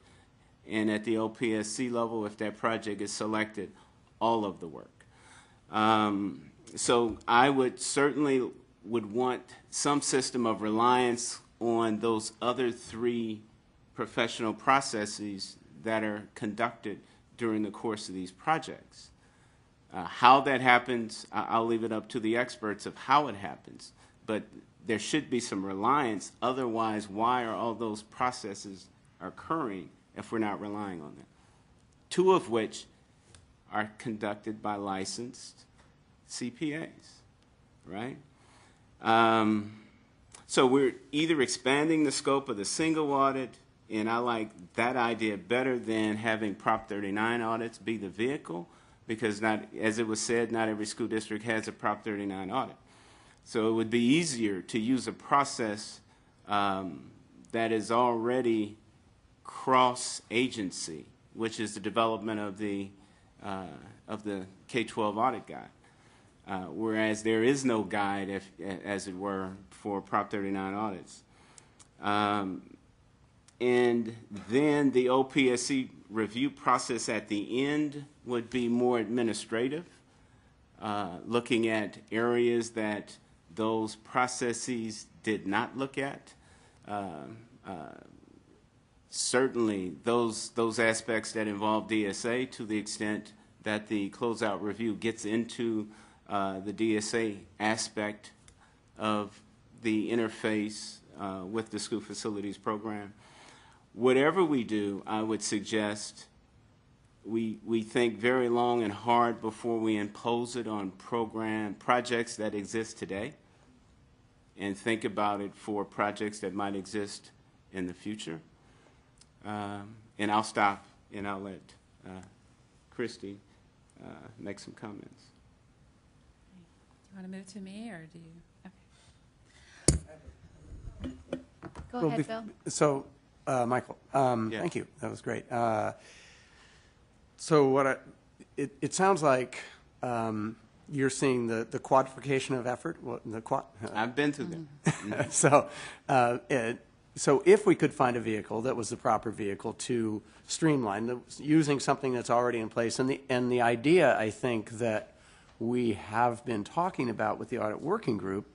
and at the OPSC level, if that project is selected, all of the work. So I would certainly want some system of reliance on those other 3 professional processes that are conducted during the course of these projects. How that happens, I'll leave it up to the experts of how it happens, but there should be some reliance. Otherwise, why are all those processes occurring if we're not relying on them? 2 of which are conducted by licensed CPAs, right? So we're either expanding the scope of the single audit, and I like that idea better than having Prop 39 audits be the vehicle, because not, as it was said, not every school district has a Prop 39 audit. So it would be easier to use a process that is already cross-agency, which is the development of the K-12 audit guide, whereas there is no guide, as it were, for Prop 39 audits. And then the OPSC review process at the end would be more administrative, looking at areas that those processes did not look at. Certainly those aspects that involve DSA, to the extent that the closeout review gets into the DSA aspect of the interface with the school facilities program. Whatever we do, I would suggest we think very long and hard before we impose it on projects that exist today, and think about it for projects that might exist in the future. And I'll stop and I'll let Christy make some comments. Do you want to move to me, or do you? Okay. Go ahead, Bill. So, Michael, thank you. That was great. So it sounds like you're seeing the quadrification of effort. I've been through them. So if we could find a vehicle that was the proper vehicle to streamline, using something that's already in place, and the idea, I think, that we have been talking about with the audit working group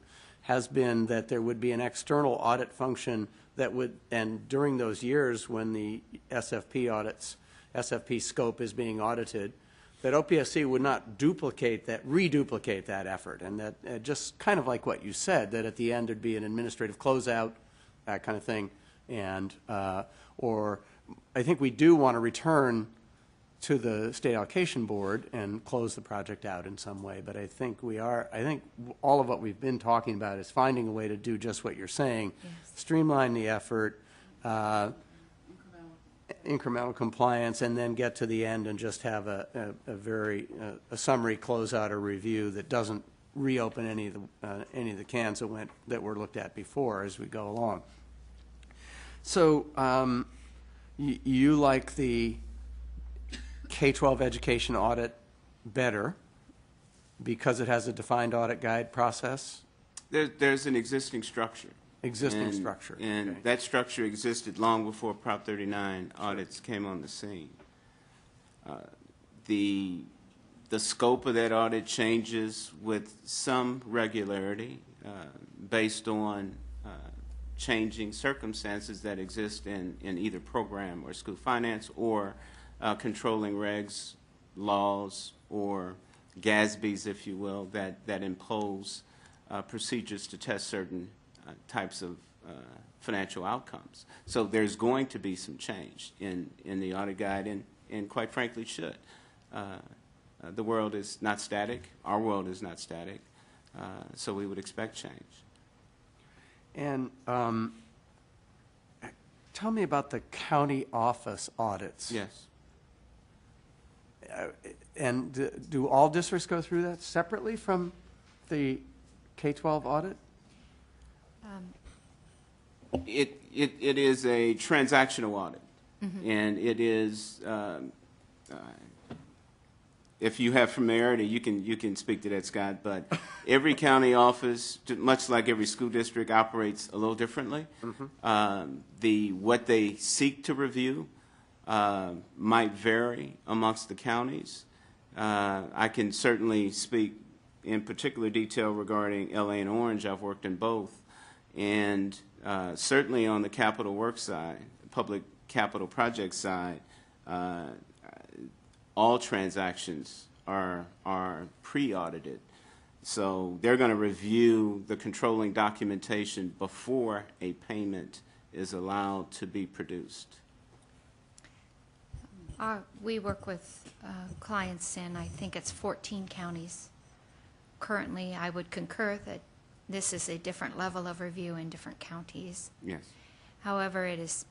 has been that there would be an external audit function that would, and during those years when the SFP scope is being audited, that OPSC would not reduplicate that effort, and that just kind of like what you said, that at the end there'd be an administrative closeout, that kind of thing, and or I think we do want to return to the state allocation board and close the project out in some way, but I think all of what we've been talking about is finding a way to do just what you're saying, streamline the effort, incremental compliance, and then get to the end and just have a summary closeout or review that doesn't reopen any of the cans that were looked at before as we go along. So you like the K-12 education audit better because it has a defined audit guide process? There's an existing structure. Structure. And okay. That structure existed long before Prop 39 audits came on the scene. The The scope of that audit changes with some regularity based on changing circumstances that exist in either program or school finance or controlling regs, laws, or GASBs, if you will, that impose procedures to test certain types of financial outcomes. So there's going to be some change in the audit guide, and quite frankly should. The world is not static. Our world is not static. So we would expect change. And tell me about the county office audits. Yes. And do all districts go through that separately from the K-12 audit? It is a transactional audit, and it is. If you have familiarity, you can speak to that, Scott. But every county office, much like every school district, operates a little differently. What they seek to review might vary amongst the counties. I can certainly speak in particular detail regarding LA and Orange. I've worked in both, and certainly on the capital work side, public capital project side. All transactions are pre-audited. So they're going to review the controlling documentation before a payment is allowed to be produced. We work with clients in, I think it's 14 counties. Currently, I would concur that this is a different level of review in different counties. Yes. However, it is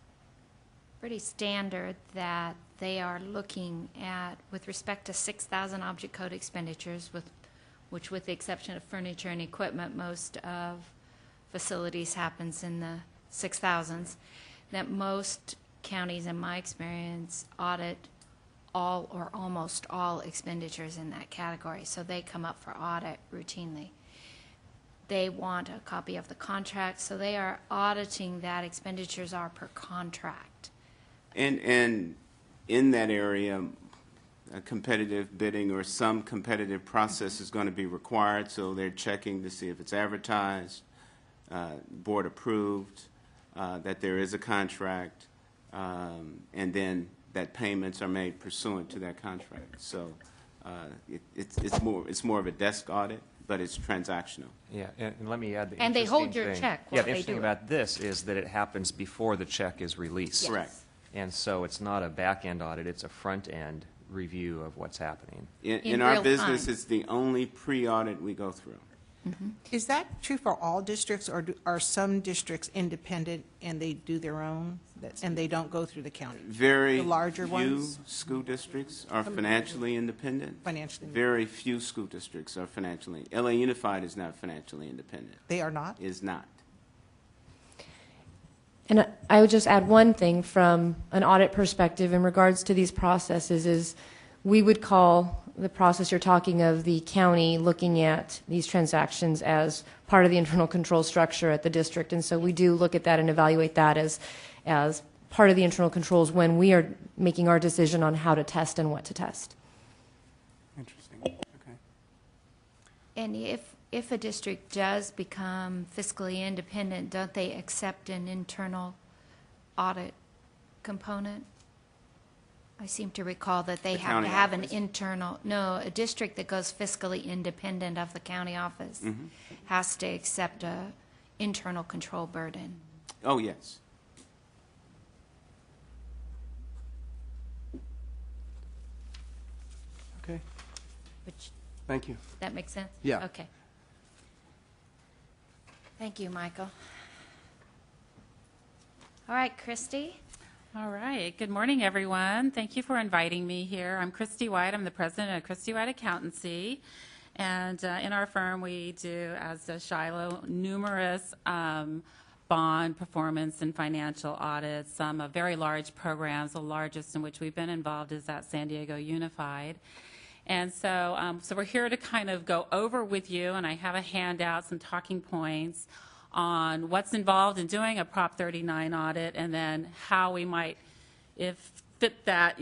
pretty standard that they are looking at, with respect to 6,000 object code expenditures, which with the exception of furniture and equipment, most of facilities happens in the 6,000s, that most counties, in my experience, audit all or almost all expenditures in that category. So they come up for audit routinely. They want a copy of the contract, so they are auditing that expenditures are per contract. And in that area, a competitive bidding or some competitive process is going to be required, so they're checking to see if it's advertised, board approved, that there is a contract, and then that payments are made pursuant to that contract. So it's more of a desk audit, but it's transactional. Yeah, and let me add the And they hold interesting your thing. check Yeah, while the they interesting do it. about this is that it happens before the check is released. Yes. Correct. And so it's not a back-end audit, it's a front-end review of what's happening. In our real business, time. it's the only pre-audit we go through. Is that true for all districts, or are some districts independent and they do their own, and they don't go through the county? Very The larger few ones? school districts are financially independent. Financially independent. Very few school districts are financially. LA Unified is not financially independent. They are not? Is not. And I would just add one thing from an audit perspective in regards to these processes is we would call the process you're talking of the county looking at these transactions as part of the internal control structure at the district. And so we do look at that and evaluate that as part of the internal controls when we are making our decision on how to test and what to test. Interesting. Okay. And if a district does become fiscally independent, don't they accept an internal audit component? I seem to recall that they The have county to have an office? internal, no, a district that goes fiscally independent of the county office has to accept a internal control burden. Oh, yes. Okay. Which, Thank you. that makes sense? Yeah. Okay. Thank you, Michael. All right, Christy. All right. Good morning, everyone. Thank you for inviting me here. I'm Christy White. I'm the president of Christy White Accountancy. And in our firm, we do, as does Shiloh, numerous bond performance and financial audits, some very large programs. The largest in which we've been involved is at San Diego Unified. And so, so we're here to kind of go over with you, and I have a handout, some talking points on what's involved in doing a Prop 39 audit, and then how we might, if fit that,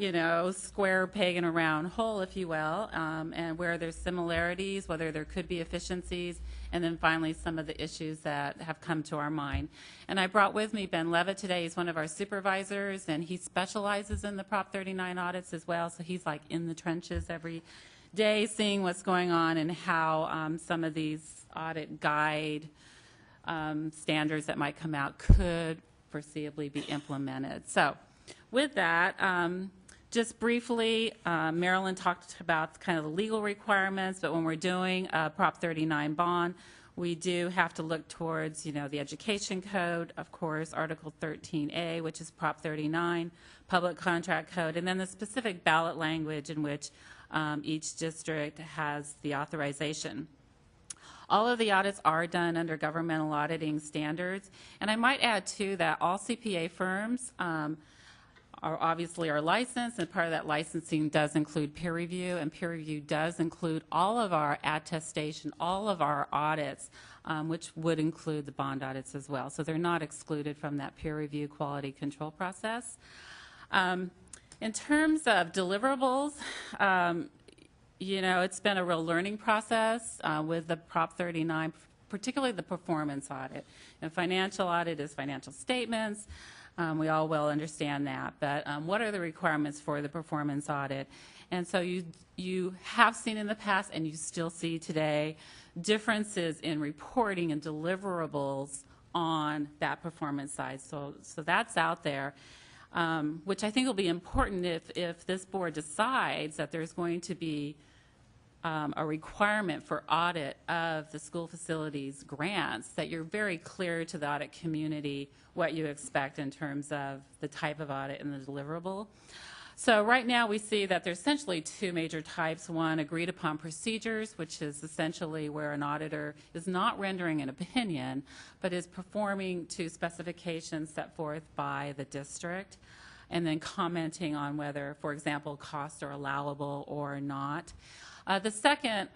square peg in a round hole, if you will, and where there's similarities, whether there could be efficiencies, and then finally some of the issues that have come to our mind. And I brought with me Ben Levitt today. He's one of our supervisors, and he specializes in the Prop 39 audits as well, so he's like in the trenches every day seeing what's going on and how some of these audit guide standards that might come out could foreseebly be implemented. So with that, just briefly, Marilyn talked about kind of the legal requirements, but when we're doing a Prop 39 bond, we do have to look towards, the education code, of course, Article 13A, which is Prop 39, public contract code, and then the specific ballot language in which each district has the authorization. All of the audits are done under governmental auditing standards, and I might add, too, that all CPA firms are licensed, and part of that licensing does include peer review, and peer review does include all of our attestation, all of our audits, which would include the bond audits as well. So they're not excluded from that peer review quality control process. In terms of deliverables, it's been a real learning process with the Prop 39, particularly the performance audit. And financial audit is financial statements. We all well understand that. But what are the requirements for the performance audit? And so you have seen in the past, and you still see today, differences in reporting and deliverables on that performance side. So that's out there. Which I think will be important if this board decides that there's going to be a requirement for audit of the school facilities grants, that you're very clear to the audit community what you expect in terms of the type of audit and the deliverable. So right now we see that there's essentially two major types. One, agreed upon procedures, which is essentially where an auditor is not rendering an opinion, but is performing to specifications set forth by the district, and then commenting on whether, for example, costs are allowable or not. The second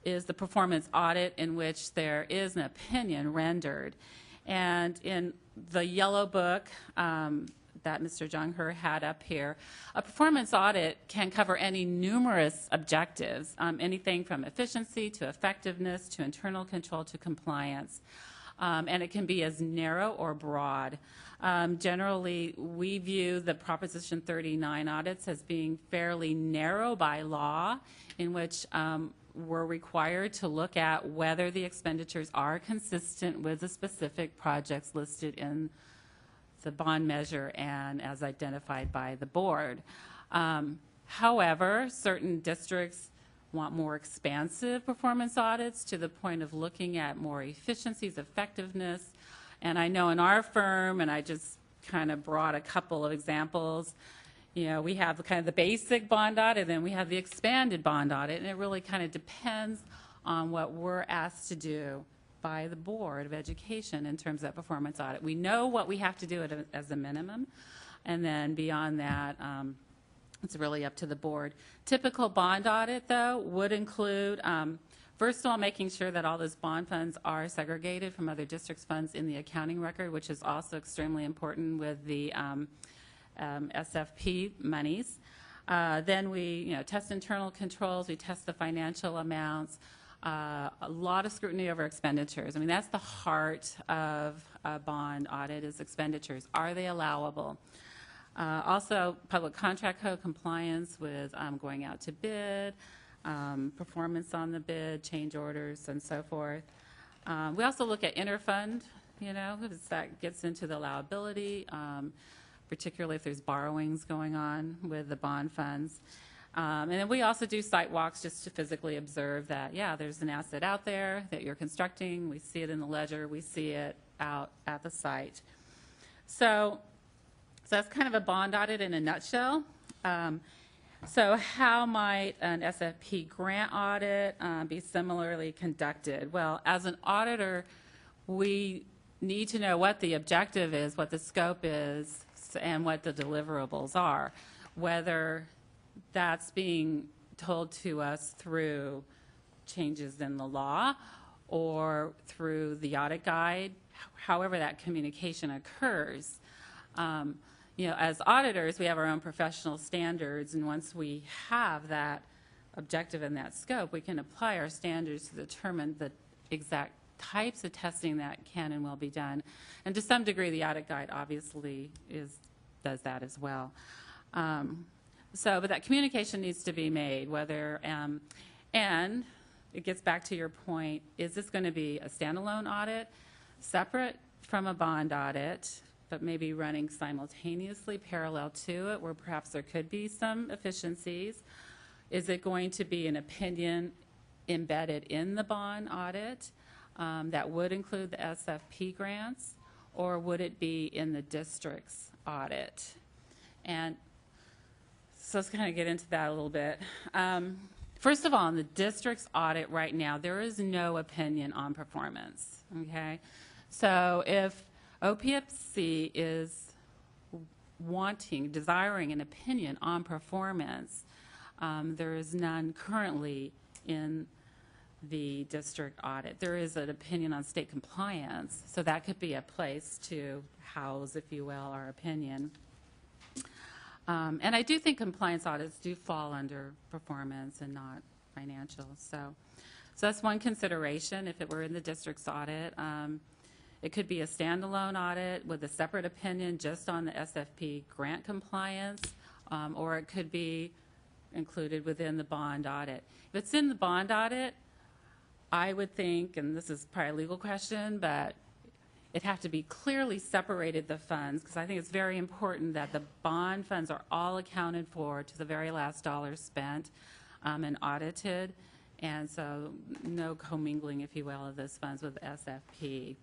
is the performance audit, in which there is an opinion rendered. And in the yellow book that Mr. Jung-Her had up here, a performance audit can cover any numerous objectives, anything from efficiency to effectiveness to internal control to compliance. And it can be as narrow or broad. Generally, we view the Proposition 39 audits as being fairly narrow by law, in which we're required to look at whether the expenditures are consistent with the specific projects listed in the bond measure and as identified by the board. However, certain districts want more expansive performance audits to the point of looking at more efficiencies, effectiveness. And I know in our firm, and I just kind of brought a couple of examples, we have kind of the basic bond audit, and then we have the expanded bond audit, and it really kind of depends on what we're asked to do by the Board of Education in terms of that performance audit. We know what we have to do as a minimum, and then beyond that, it's really up to the board. Typical bond audit, though, would include, first of all, making sure that all those bond funds are segregated from other districts' funds in the accounting record, which is also extremely important with the SFP monies. Then we test internal controls, we test the financial amounts, a lot of scrutiny over expenditures. I mean, that's the heart of a bond audit, is expenditures. Are they allowable? Also, public contract code compliance with going out to bid, performance on the bid, change orders, and so forth. We also look at interfund, because that gets into the allowability, particularly if there's borrowings going on with the bond funds. And then we also do site walks just to physically observe that, there's an asset out there that you're constructing. We see it in the ledger. We see it out at the site. So that's kind of a bond audit in a nutshell. So how might an SFP grant audit be similarly conducted? Well, as an auditor, we need to know what the objective is, what the scope is, and what the deliverables are, whether that's being told to us through changes in the law or through the audit guide, however that communication occurs. as auditors, we have our own professional standards, and once we have that objective and that scope, we can apply our standards to determine the exact types of testing that can and will be done. And to some degree, the audit guide obviously does that as well. But that communication needs to be made, whether, and it gets back to your point, is this going to be a standalone audit, separate from a bond audit, but maybe running simultaneously parallel to it, where perhaps there could be some efficiencies? Is it going to be an opinion embedded in the bond audit that would include the SFP grants, or would it be in the district's audit? And so let's kind of get into that a little bit. First of all, in the district's audit right now, there is no opinion on performance, okay? So if OPFC is desiring an opinion on performance, there is none currently in the district audit. There is an opinion on state compliance, so that could be a place to house, if you will, our opinion. And I do think compliance audits do fall under performance and not financial. So that's one consideration if it were in the district's audit. It could be a standalone audit with a separate opinion just on the SFP grant compliance, or it could be included within the bond audit. If it's in the bond audit, I would think, and this is probably a legal question, but it'd have to be clearly separated, the funds, because I think it's very important that the bond funds are all accounted for to the very last dollar spent and audited, and so no commingling, if you will, of those funds with SFP.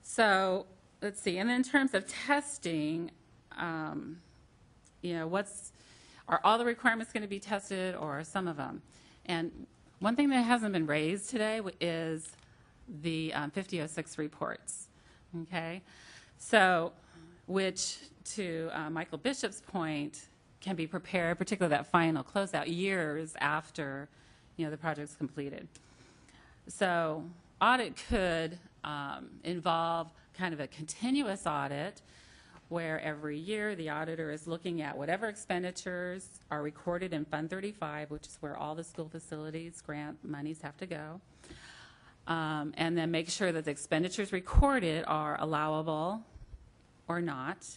So let's see, and in terms of testing, are all the requirements going to be tested, or some of them? And one thing that hasn't been raised today is the 5006 reports, okay? So, which, to Michael Bishop's point, can be prepared, particularly that final closeout, years after, the project's completed. So, audit could involve kind of a continuous audit where every year the auditor is looking at whatever expenditures are recorded in Fund 35, which is where all the school facilities grant monies have to go, and then make sure that the expenditures recorded are allowable or not,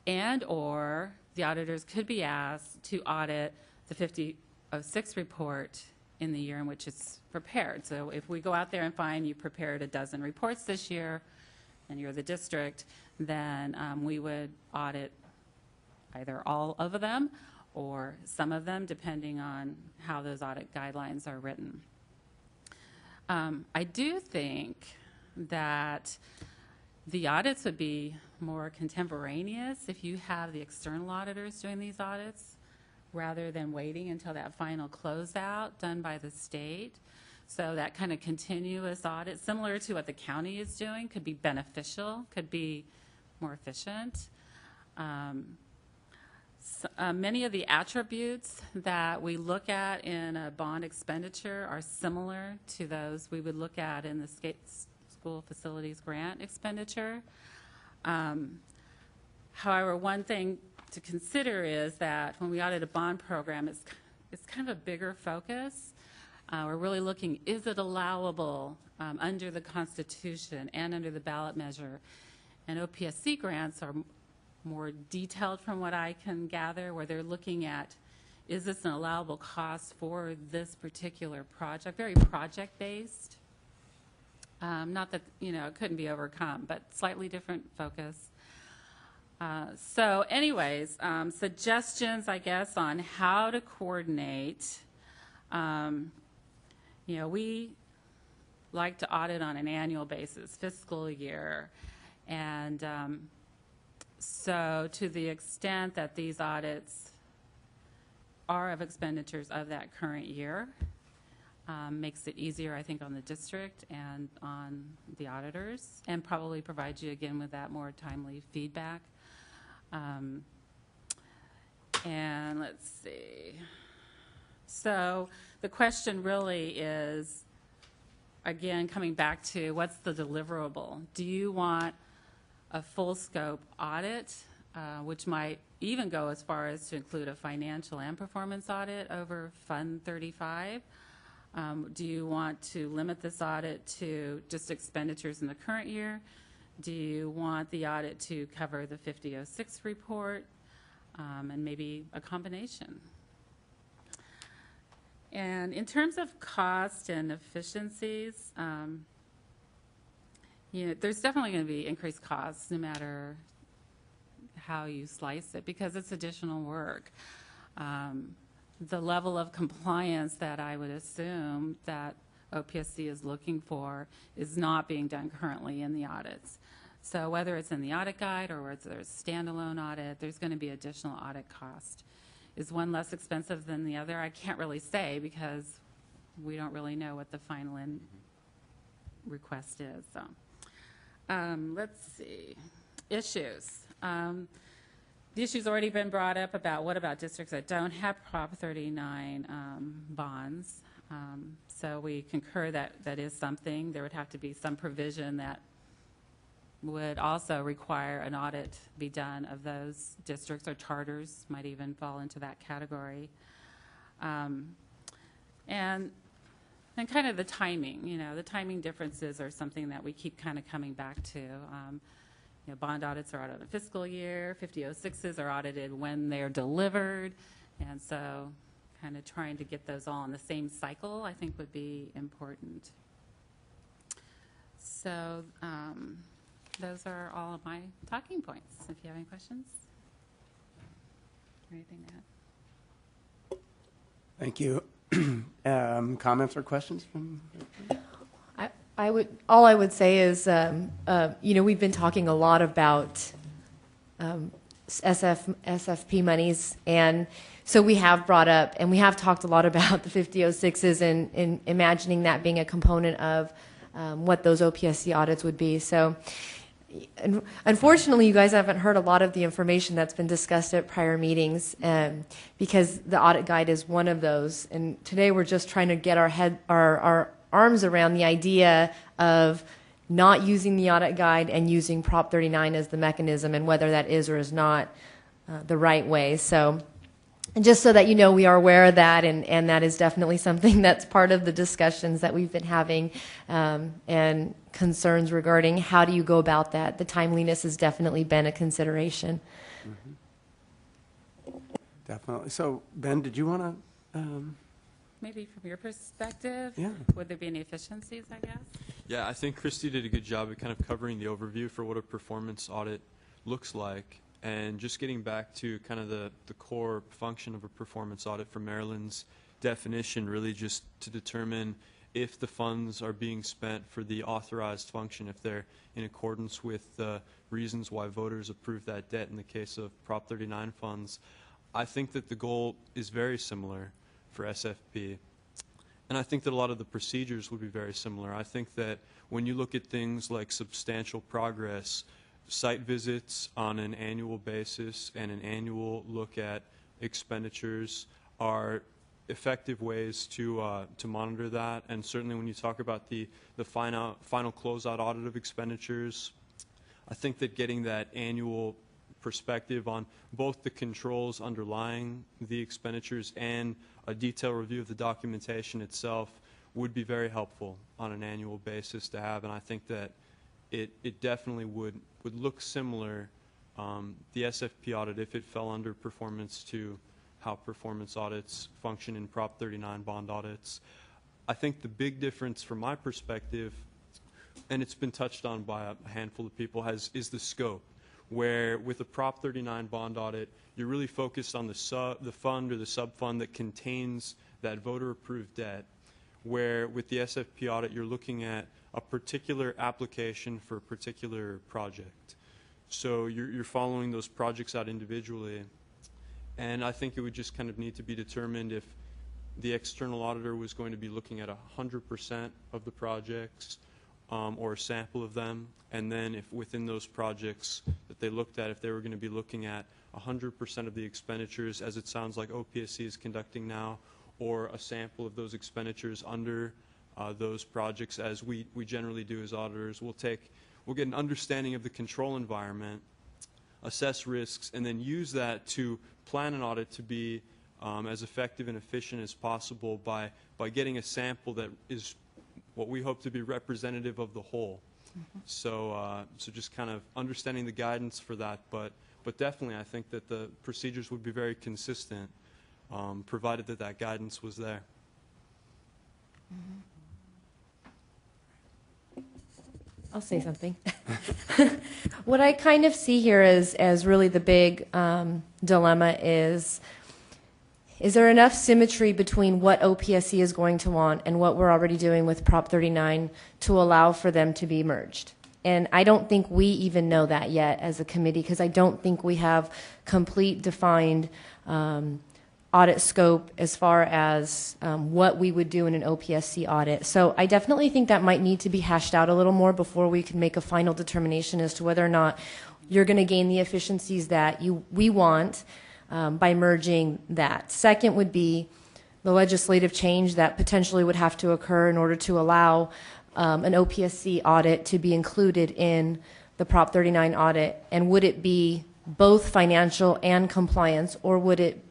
and or the auditors could be asked to audit the 5006 report in the year in which it's prepared. So if we go out there and find you prepared a dozen reports this year, and you're the district, then we would audit either all of them or some of them, depending on how those audit guidelines are written. I do think that the audits would be more contemporaneous if you have the external auditors doing these audits rather than waiting until that final closeout done by the state. So that kind of continuous audit, similar to what the county is doing, could be beneficial, could be more efficient. Many of the attributes that we look at in a bond expenditure are similar to those we would look at in the school facilities grant expenditure. However, one thing to consider is that when we audit a bond program, it's kind of a bigger focus. We're really looking, is it allowable under the Constitution and under the ballot measure? And OPSC grants are more detailed from what I can gather, where they're looking at, is this an allowable cost for this particular project? Very project-based. Not that, it couldn't be overcome, but slightly different focus. So anyways, suggestions, I guess, on how to coordinate. We like to audit on an annual basis, fiscal year. And so to the extent that these audits are of expenditures of that current year, makes it easier, I think, on the district and on the auditors, and probably provides you, again, with that more timely feedback. And let's see. So the question really is, again, coming back to what's the deliverable? Do you want a full scope audit, which might even go as far as to include a financial and performance audit over Fund 35? Do you want to limit this audit to just expenditures in the current year? Do you want the audit to cover the 5006 report, and maybe a combination? And in terms of cost and efficiencies, there's definitely going to be increased costs no matter how you slice it, because it's additional work. The level of compliance that I would assume that OPSC is looking for is not being done currently in the audits. So whether it's in the audit guide or whether it's a standalone audit, there's going to be additional audit cost. Is one less expensive than the other? I can't really say because we don't really know what the final request is. So let's see. Issues. The issue's already been brought up about what about districts that don't have Prop 39 bonds. So we concur that that is something. There would have to be some provision that would also require an audit be done of those districts, or charters might even fall into that category. And kind of the timing, the timing differences are something that we keep kind of coming back to. Bond audits are audited in a fiscal year, 5006s are audited when they're delivered, and so kind of trying to get those all in the same cycle, I think, would be important. So those are all of my talking points. If you have any questions or anything to add. Thank you. Comments or questions from? All I would say is, we've been talking a lot about SFP monies, and so we have brought up, and we have talked a lot about the 5006s and imagining that being a component of what those OPSC audits would be. So unfortunately, you guys haven't heard a lot of the information that's been discussed at prior meetings, because the audit guide is one of those. And today we're just trying to get our arms around the idea of not using the audit guide and using Prop 39 as the mechanism, and whether that is or is not the right way. So, and just so that you know, we are aware of that, and that is definitely something that's part of the discussions that we've been having, and concerns regarding how do you go about that. The timeliness has definitely been a consideration. Mm-hmm. Definitely. So, Ben, did you want to? Maybe from your perspective, yeah. Would there be any efficiencies, I guess? Yeah, I think Christy did a good job at kind of covering the overview for what a performance audit looks like. And just getting back to kind of the core function of a performance audit from Maryland's definition, really just to determine if the funds are being spent for the authorized function, if they're in accordance with the reasons why voters approved that debt in the case of Prop 39 funds. I think that the goal is very similar for SFP. And I think that a lot of the procedures would be very similar. I think that when you look at things like substantial progress, site visits on an annual basis and an annual look at expenditures are effective ways to monitor that. And certainly when you talk about the final closeout audit of expenditures, I think that getting that annual perspective on both the controls underlying the expenditures and a detailed review of the documentation itself would be very helpful on an annual basis to have. And I think that it definitely would look similar, the SFP audit, if it fell under performance, to how performance audits function in Prop 39 bond audits. I think the big difference from my perspective, and it's been touched on by a handful of people, is the scope. Where with a Prop 39 bond audit, you're really focused on the fund or the sub-fund that contains that voter-approved debt, where with the SFP audit, you're looking at a particular application for a particular project. So you're following those projects out individually, and I think it would just kind of need to be determined if the external auditor was going to be looking at 100% of the projects, or a sample of them, and then if within those projects that they looked at, if they were going to be looking at 100% of the expenditures, as it sounds like OPSC is conducting now, or a sample of those expenditures under those projects, as we generally do as auditors. We'll get an understanding of the control environment, assess risks, and then use that to plan an audit to be as effective and efficient as possible by getting a sample that is what we hope to be representative of the whole. So just kind of understanding the guidance for that, but definitely I think that the procedures would be very consistent, provided that guidance was there. I'll say something. What I kind of see here as really the big dilemma is there enough symmetry between what OPSC is going to want and what we're already doing with Prop 39 to allow for them to be merged? And I don't think we even know that yet as a committee, because I don't think we have complete defined audit scope as far as what we would do in an OPSC audit. So I definitely think that might need to be hashed out a little more before we can make a final determination as to whether or not you're going to gain the efficiencies that we want by merging that. Second would be the legislative change that potentially would have to occur in order to allow an OPSC audit to be included in the Prop 39 audit. And would it be both financial and compliance, or would it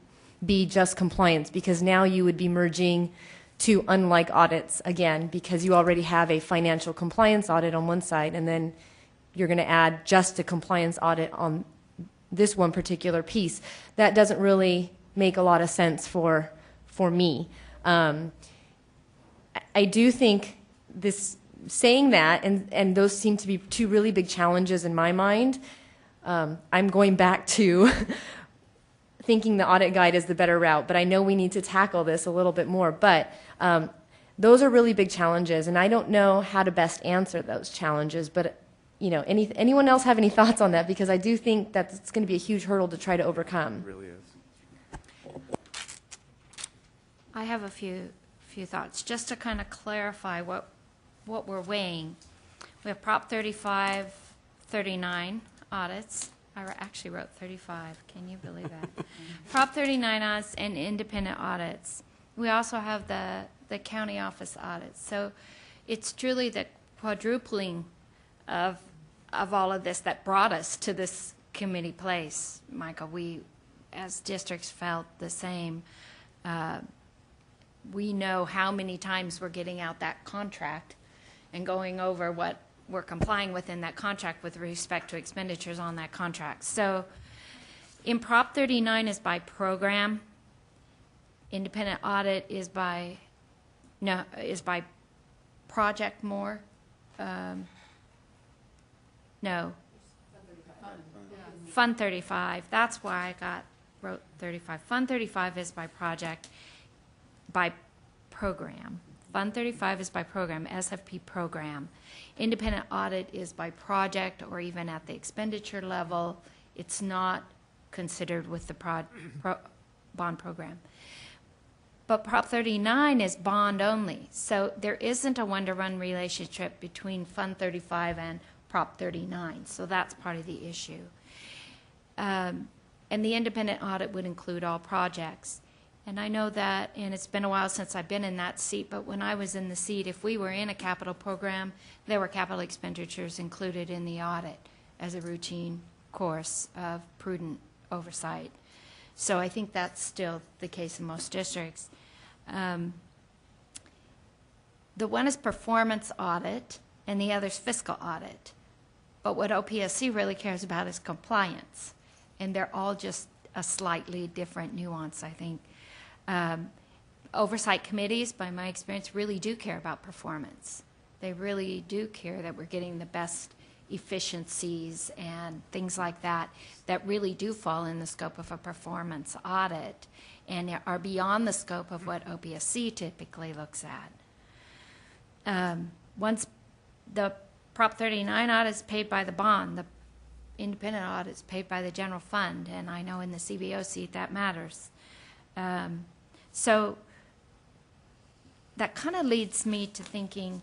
be just compliance? Because now you would be merging two unlike audits again, because you already have a financial compliance audit on one side, and then you're going to add just a compliance audit on this one particular piece. That doesn't really make a lot of sense for me. I do think this, saying that, and those seem to be two really big challenges in my mind. I'm going back to thinking the audit guide is the better route, but I know we need to tackle this a little bit more. But those are really big challenges, and I don't know how to best answer those challenges. But anyone else have any thoughts on that? Because I do think that it's going to be a huge hurdle to try to overcome. It really is. I have a few thoughts, just to kind of clarify what we're weighing. We have Prop 35, 39 audits. I actually wrote 35. Can you believe that? Prop 39 audits and independent audits. We also have the county office audits. So it's truly the quadrupling of all of this that brought us to this committee place, Michael. We, as districts, felt the same. We know how many times we're getting out that contract and going over what we're complying with in that contract with respect to expenditures on that contract. So in Prop 39 is by program. Independent audit is by project more. No. Fund 35. That's why I wrote 35. Fund 35 is by project, by program. Fund 35 is by program, SFP program. Independent audit is by project or even at the expenditure level. It's not considered with the bond program. But Prop 39 is bond only. So there isn't a one-to-one relationship between Fund 35 and Prop 39. So that's part of the issue. And the independent audit would include all projects. And I know that, and it's been a while since I've been in that seat, but when I was in the seat, if we were in a capital program, there were capital expenditures included in the audit as a routine course of prudent oversight. So I think that's still the case in most districts. The one is performance audit, and the other is fiscal audit. But what OPSC really cares about is compliance, and they're all just a slightly different nuance, I think. Oversight committees, by my experience, really do care about performance. They really do care that we're getting the best efficiencies and things like that really do fall in the scope of a performance audit and are beyond the scope of what OPSC typically looks at. Once the Prop 39 audit is paid by the bond, the independent audit is paid by the general fund, and I know in the CBO seat that matters. So that kind of leads me to thinking,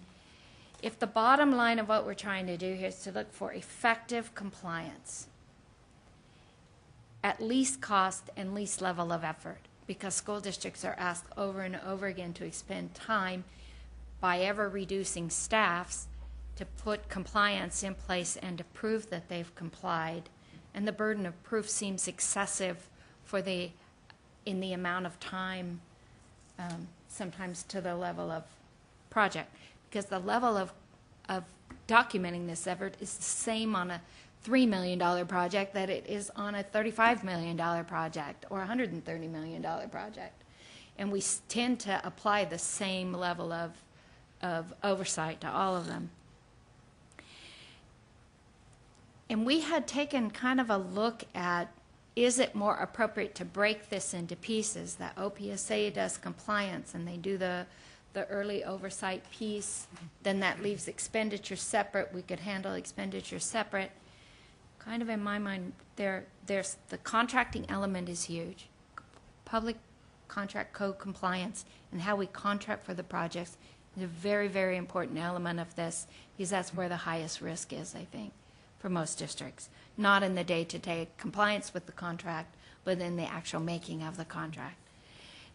if the bottom line of what we're trying to do here is to look for effective compliance at least cost and least level of effort, because school districts are asked over and over again to expend time by ever reducing staffs to put compliance in place and to prove that they've complied. And the burden of proof seems excessive in the amount of time, sometimes to the level of project, because the level of documenting this effort is the same on a $3 million project that it is on a $35 million project or a $130 million project. And we tend to apply the same level of oversight to all of them. And we had taken kind of a look at, is it more appropriate to break this into pieces? That OPSA does compliance and they do the early oversight piece, then that leaves expenditure separate. We could handle expenditure separate. Kind of in my mind, there's the contracting element is huge. Public contract code compliance and how we contract for the projects is a very, very important element of this, because that's where the highest risk is, I think, for most districts. Not in the day-to-day compliance with the contract, but in the actual making of the contract.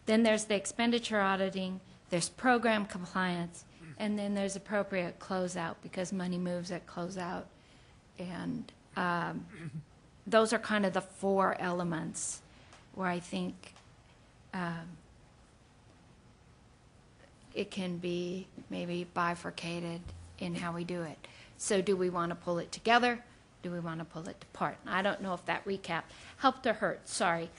Then there's the expenditure auditing, there's program compliance, and then there's appropriate closeout, because money moves at closeout. And those are kind of the four elements where I think it can be maybe bifurcated in how we do it. So do we want to pull it together? Do we want to pull it apart? I don't know if that recap helped or hurt. Sorry.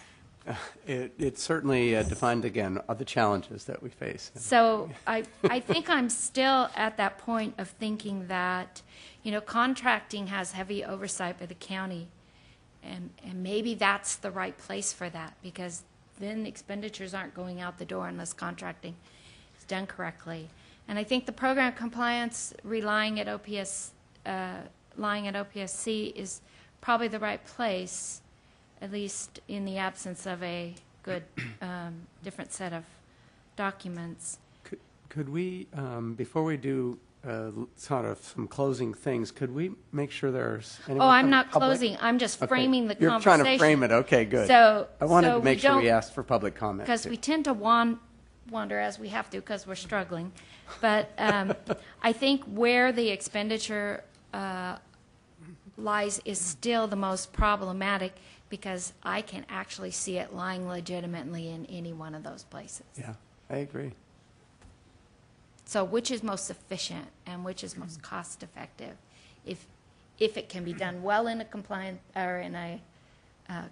It certainly defined, again, the challenges that we face. So I think I'm still at that point of thinking that, you know, contracting has heavy oversight by the county, and maybe that's the right place for that, because then expenditures aren't going out the door unless contracting is done correctly. And I think the program compliance lying at OPSC is probably the right place, at least in the absence of a good different set of documents. Could we, before we do sort of some closing things, could we make sure there's anyone? Oh, I'm from not the public? closing. I'm just Okay. framing the You're conversation. trying to frame it. Okay, good. So I wanted so to make sure we don't- asked for public comment. Because too. we tend to wander as we have to because we're struggling. But I think where the expenditure lies is still the most problematic, because I can actually see it lying legitimately in any one of those places. Yeah, I agree. So which is most efficient and which is most cost effective? If it can be done well in a compliance or in a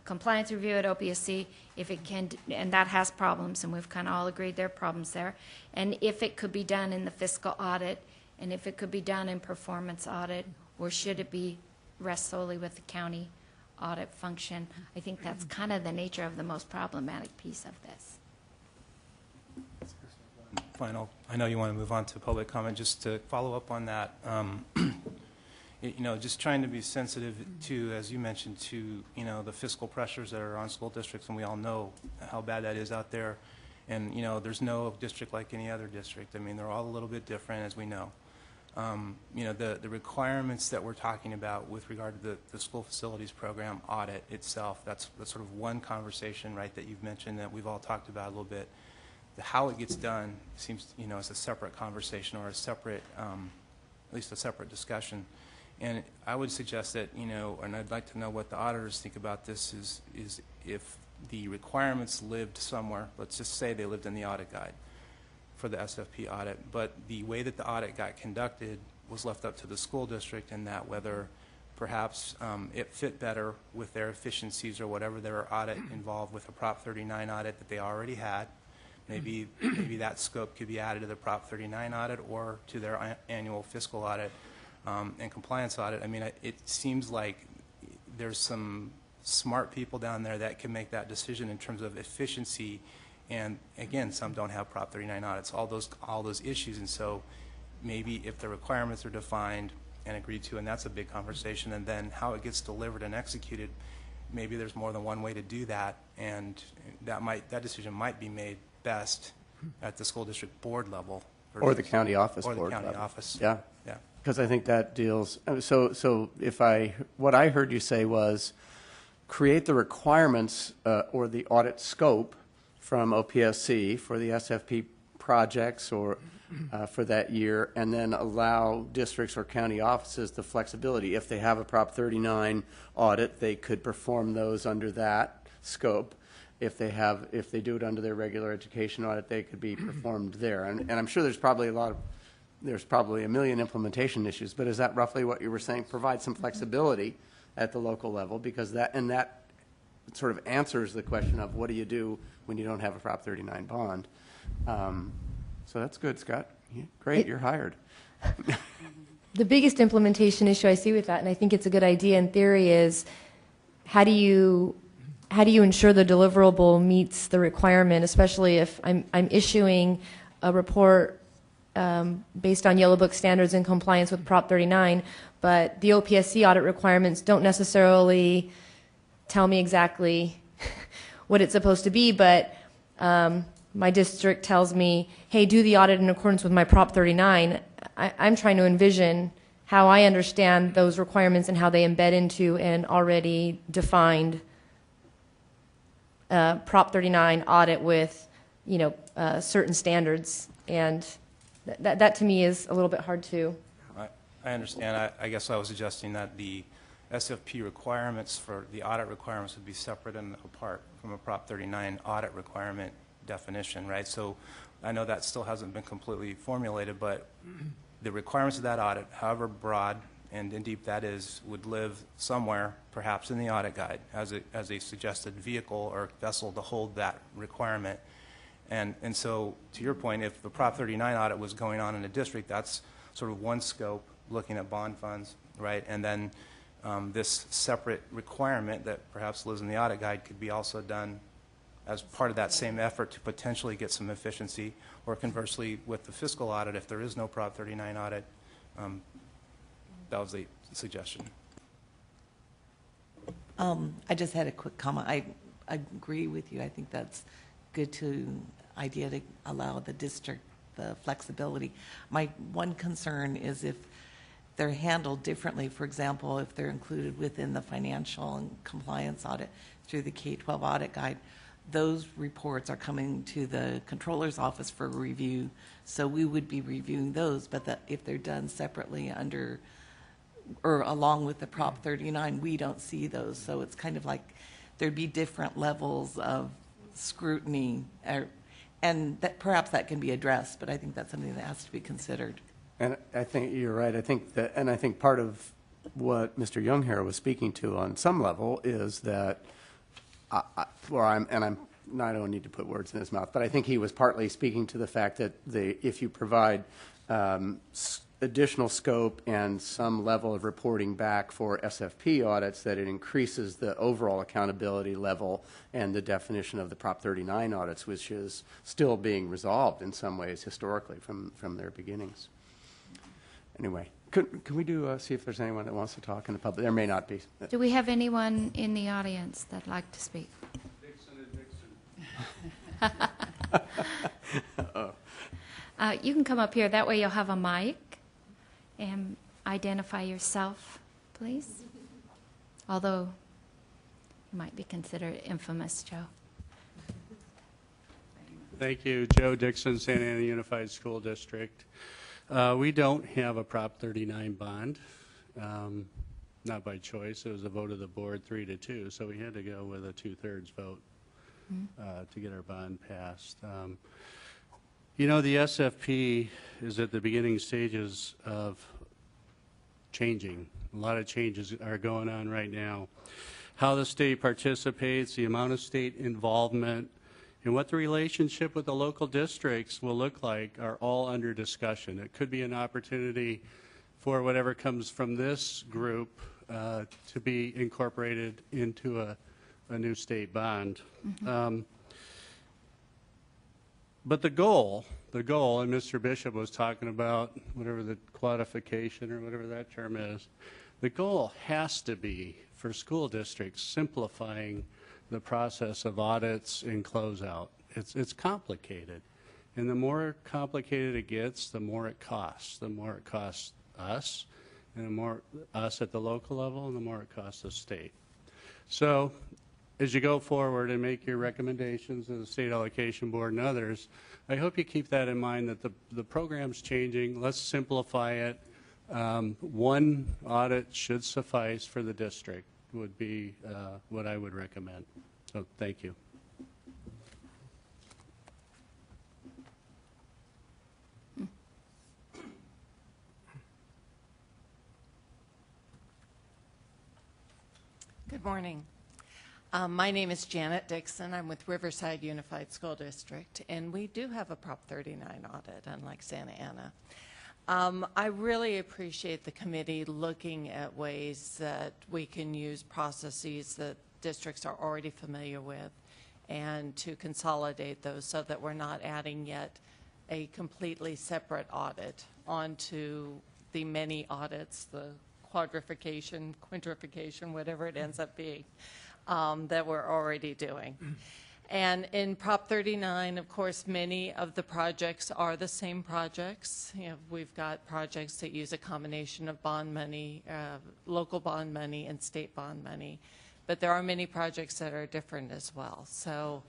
compliance review at OPSC, if it can, and that has problems, and we've kind of all agreed there are problems there, and if it could be done in the fiscal audit, and if it could be done in performance audit, or should it be rest solely with the county audit function? I think that's kind of the nature of the most problematic piece of this. Final, I know you want to move on to public comment. Just to follow up on that, you know, just trying to be sensitive to, as you mentioned, to, you know, the fiscal pressures that are on school districts, and we all know how bad that is out there. And, you know, there's no district like any other district. I mean, they're all a little bit different, as we know. You know, the requirements that we're talking about with regard to the school facilities program audit itself, that's sort of one conversation, right, that you've mentioned that we've all talked about a little bit. How it gets done seems, you know, as a separate conversation or a separate, at least a separate discussion. And I would suggest that, you know, and I'd like to know what the auditors think about this, is if the requirements lived somewhere, let's just say they lived in the audit guide for the SFP audit, but the way that the audit got conducted was left up to the school district, and that whether perhaps it fit better with their efficiencies or whatever their audit involved with a Prop 39 audit that they already had. Maybe that scope could be added to the Prop 39 audit or to their annual fiscal audit and compliance audit. I mean, it seems like there's some smart people down there that can make that decision in terms of efficiency. And again, some don't have Prop 39 audits, all those issues. And so maybe if the requirements are defined and agreed to, and that's a big conversation, and then how it gets delivered and executed, maybe there's more than one way to do that, and that decision might be made best at the school district board level. Or the county office board level. Or the county level. office. Yeah. Yeah. Because I think that deals, so what I heard you say was create the requirements or the audit scope from OPSC for the SFP projects or for that year, and then allow districts or county offices the flexibility. If they have a Prop 39 audit, they could perform those under that scope. If they do it under their regular education audit, they could be performed there. And I'm sure there's probably a million implementation issues, but is that roughly what you were saying? Provide some flexibility at the local level, because that sort of answers the question of what do you do when you don't have a Prop 39 bond. So that's good, Scott. Great, you're hired. The biggest implementation issue I see with that, and I think it's a good idea in theory, is how do you ensure the deliverable meets the requirement, especially if I'm issuing a report based on Yellow Book standards in compliance with Prop 39, but the OPSC audit requirements don't necessarily tell me exactly what it's supposed to be, but my district tells me, hey, do the audit in accordance with my Prop 39. I'm trying to envision how I understand those requirements and how they embed into an already defined Prop 39 audit with, certain standards, and that to me is a little bit hard to. I understand. I guess I was suggesting that the SFP requirements for the audit requirements would be separate and apart from a Prop 39 audit requirement definition, right? So I know that still hasn't been completely formulated, but the requirements of that audit, however broad and in deep that is, would live somewhere, perhaps in the audit guide, as a suggested vehicle or vessel to hold that requirement. And so, to your point, if the Prop 39 audit was going on in a district, that's sort of one scope, looking at bond funds, right? And then this separate requirement that perhaps lives in the audit guide could be also done as part of that same effort to potentially get some efficiency, or conversely, with the fiscal audit, if there is no Prop 39 audit, that was the suggestion. I just had a quick comment. I agree with you. I think that's good idea to allow the district the flexibility. My one concern is if they're handled differently. For example, if they're included within the financial and compliance audit through the K-12 audit guide, those reports are coming to the controller's office for review, so we would be reviewing those, but if they're done separately under or along with the Prop 39, we don't see those. So it's kind of like there'd be different levels of scrutiny, and that perhaps that can be addressed, but I think that's something that has to be considered. And I think you're right. I think part of what Mr. Younghair was speaking to on some level is that I don't need to put words in his mouth, but I think he was partly speaking to the fact that if you provide additional scope and some level of reporting back for SFP audits, that it increases the overall accountability level and the definition of the Prop 39 audits, which is still being resolved in some ways historically from their beginnings. Anyway, can we see if there's anyone that wants to talk in the public? There may not be. Do we have anyone in the audience that'd like to speak? You can come up here. That way you'll have a mic. And identify yourself, please. Although you might be considered infamous, Joe. Thank you. Joe Dixon, Santa Ana Unified School District. We don't have a Prop 39 bond, not by choice. It was a vote of the board 3-2, so we had to go with a 2/3 vote to get our bond passed. The SFP is at the beginning stages of changing. A lot of changes are going on right now. How the state participates, the amount of state involvement, and what the relationship with the local districts will look like are all under discussion. It could be an opportunity for whatever comes from this group to be incorporated into a new state bond. Mm-hmm. But the goal, and Mr. Bishop was talking about whatever the quantification or whatever that term is, the goal has to be for school districts simplifying the process of audits and closeout. It's complicated. And the more complicated it gets, the more it costs. The more it costs us, and the more us at the local level, and the more it costs the state. So as you go forward and make your recommendations to the State Allocation Board and others, I hope you keep that in mind, that the program's changing. Let's simplify it. One audit should suffice for the district, would be what I would recommend. So thank you. Good morning. My name is Janet Dixon. I'm with Riverside Unified School District, and we do have a Prop 39 audit, unlike Santa Ana. I really appreciate the committee looking at ways that we can use processes that districts are already familiar with and to consolidate those so that we're not adding yet a completely separate audit onto the many audits, the quadrification, quintrification, whatever it ends up being, that we're already doing. And in Prop 39, of course, many of the projects are the same projects. You know, we've got projects that use a combination of bond money, local bond money, and state bond money. But there are many projects that are different as well. So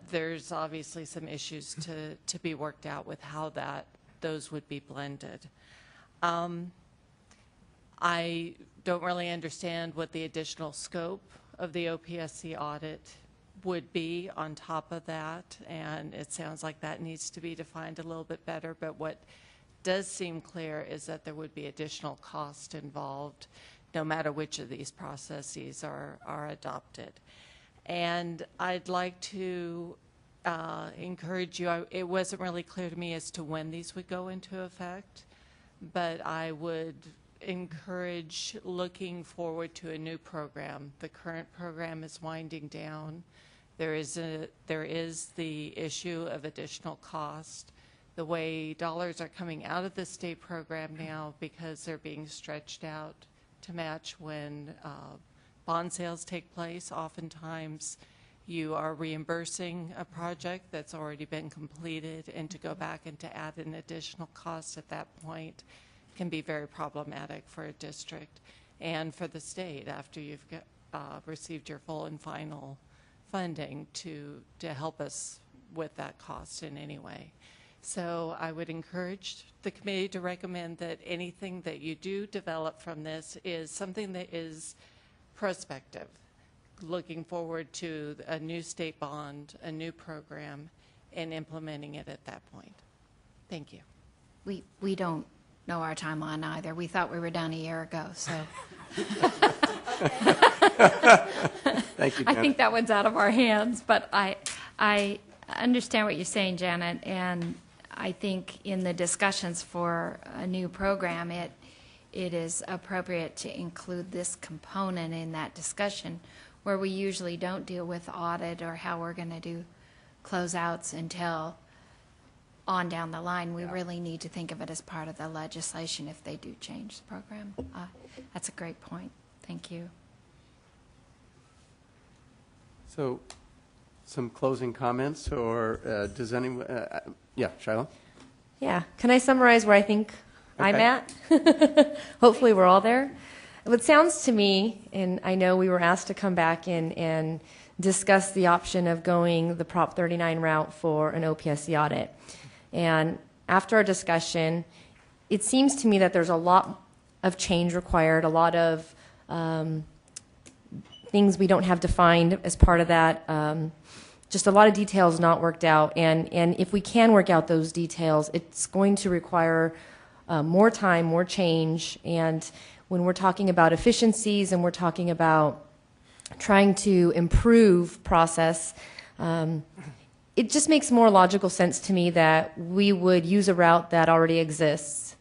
there's obviously some issues to be worked out with how those would be blended. I don't really understand what the additional scope of the OPSC audit would be on top of that, and it sounds like that needs to be defined a little bit better. But what does seem clear is that there would be additional cost involved no matter which of these processes are adopted. And I'd like to encourage you, it wasn't really clear to me as to when these would go into effect, but I would encourage looking forward to a new program. The current program is winding down. There is the issue of additional cost. The way dollars are coming out of the state program now, because they're being stretched out to match when bond sales take place, oftentimes you are reimbursing a project that's already been completed, and to go back and to add an additional cost at that point can be very problematic for a district and for the state after you've received your full and final funding to help us with that cost in any way. So I would encourage the committee to recommend that anything that you do develop from this is something that is prospective, looking forward to a new state bond, a new program, and implementing it at that point. Thank you. We don't know our timeline either. We thought we were done a year ago, so. Thank you, Janet. I think that one's out of our hands, but I understand what you're saying, Janet, and I think in the discussions for a new program, it is appropriate to include this component in that discussion, where we usually don't deal with audit or how we're going to do closeouts until on down the line. We really need to think of it as part of the legislation if they do change the program. That's a great point. Thank you. So, some closing comments, or does anyone? Yeah, Shiloh? Yeah. Can I summarize where I think I'm Okay. at? Hopefully we're all there. It sounds to me, and I know we were asked to come back and discuss the option of going the Prop 39 route for an OPSC audit. And after our discussion, it seems to me that there's a lot of change required, a lot of things we don't have defined as part of that, just a lot of details not worked out. And if we can work out those details, it's going to require more time, more change. And when we're talking about efficiencies and we're talking about trying to improve process, it just makes more logical sense to me that we would use a route that already exists.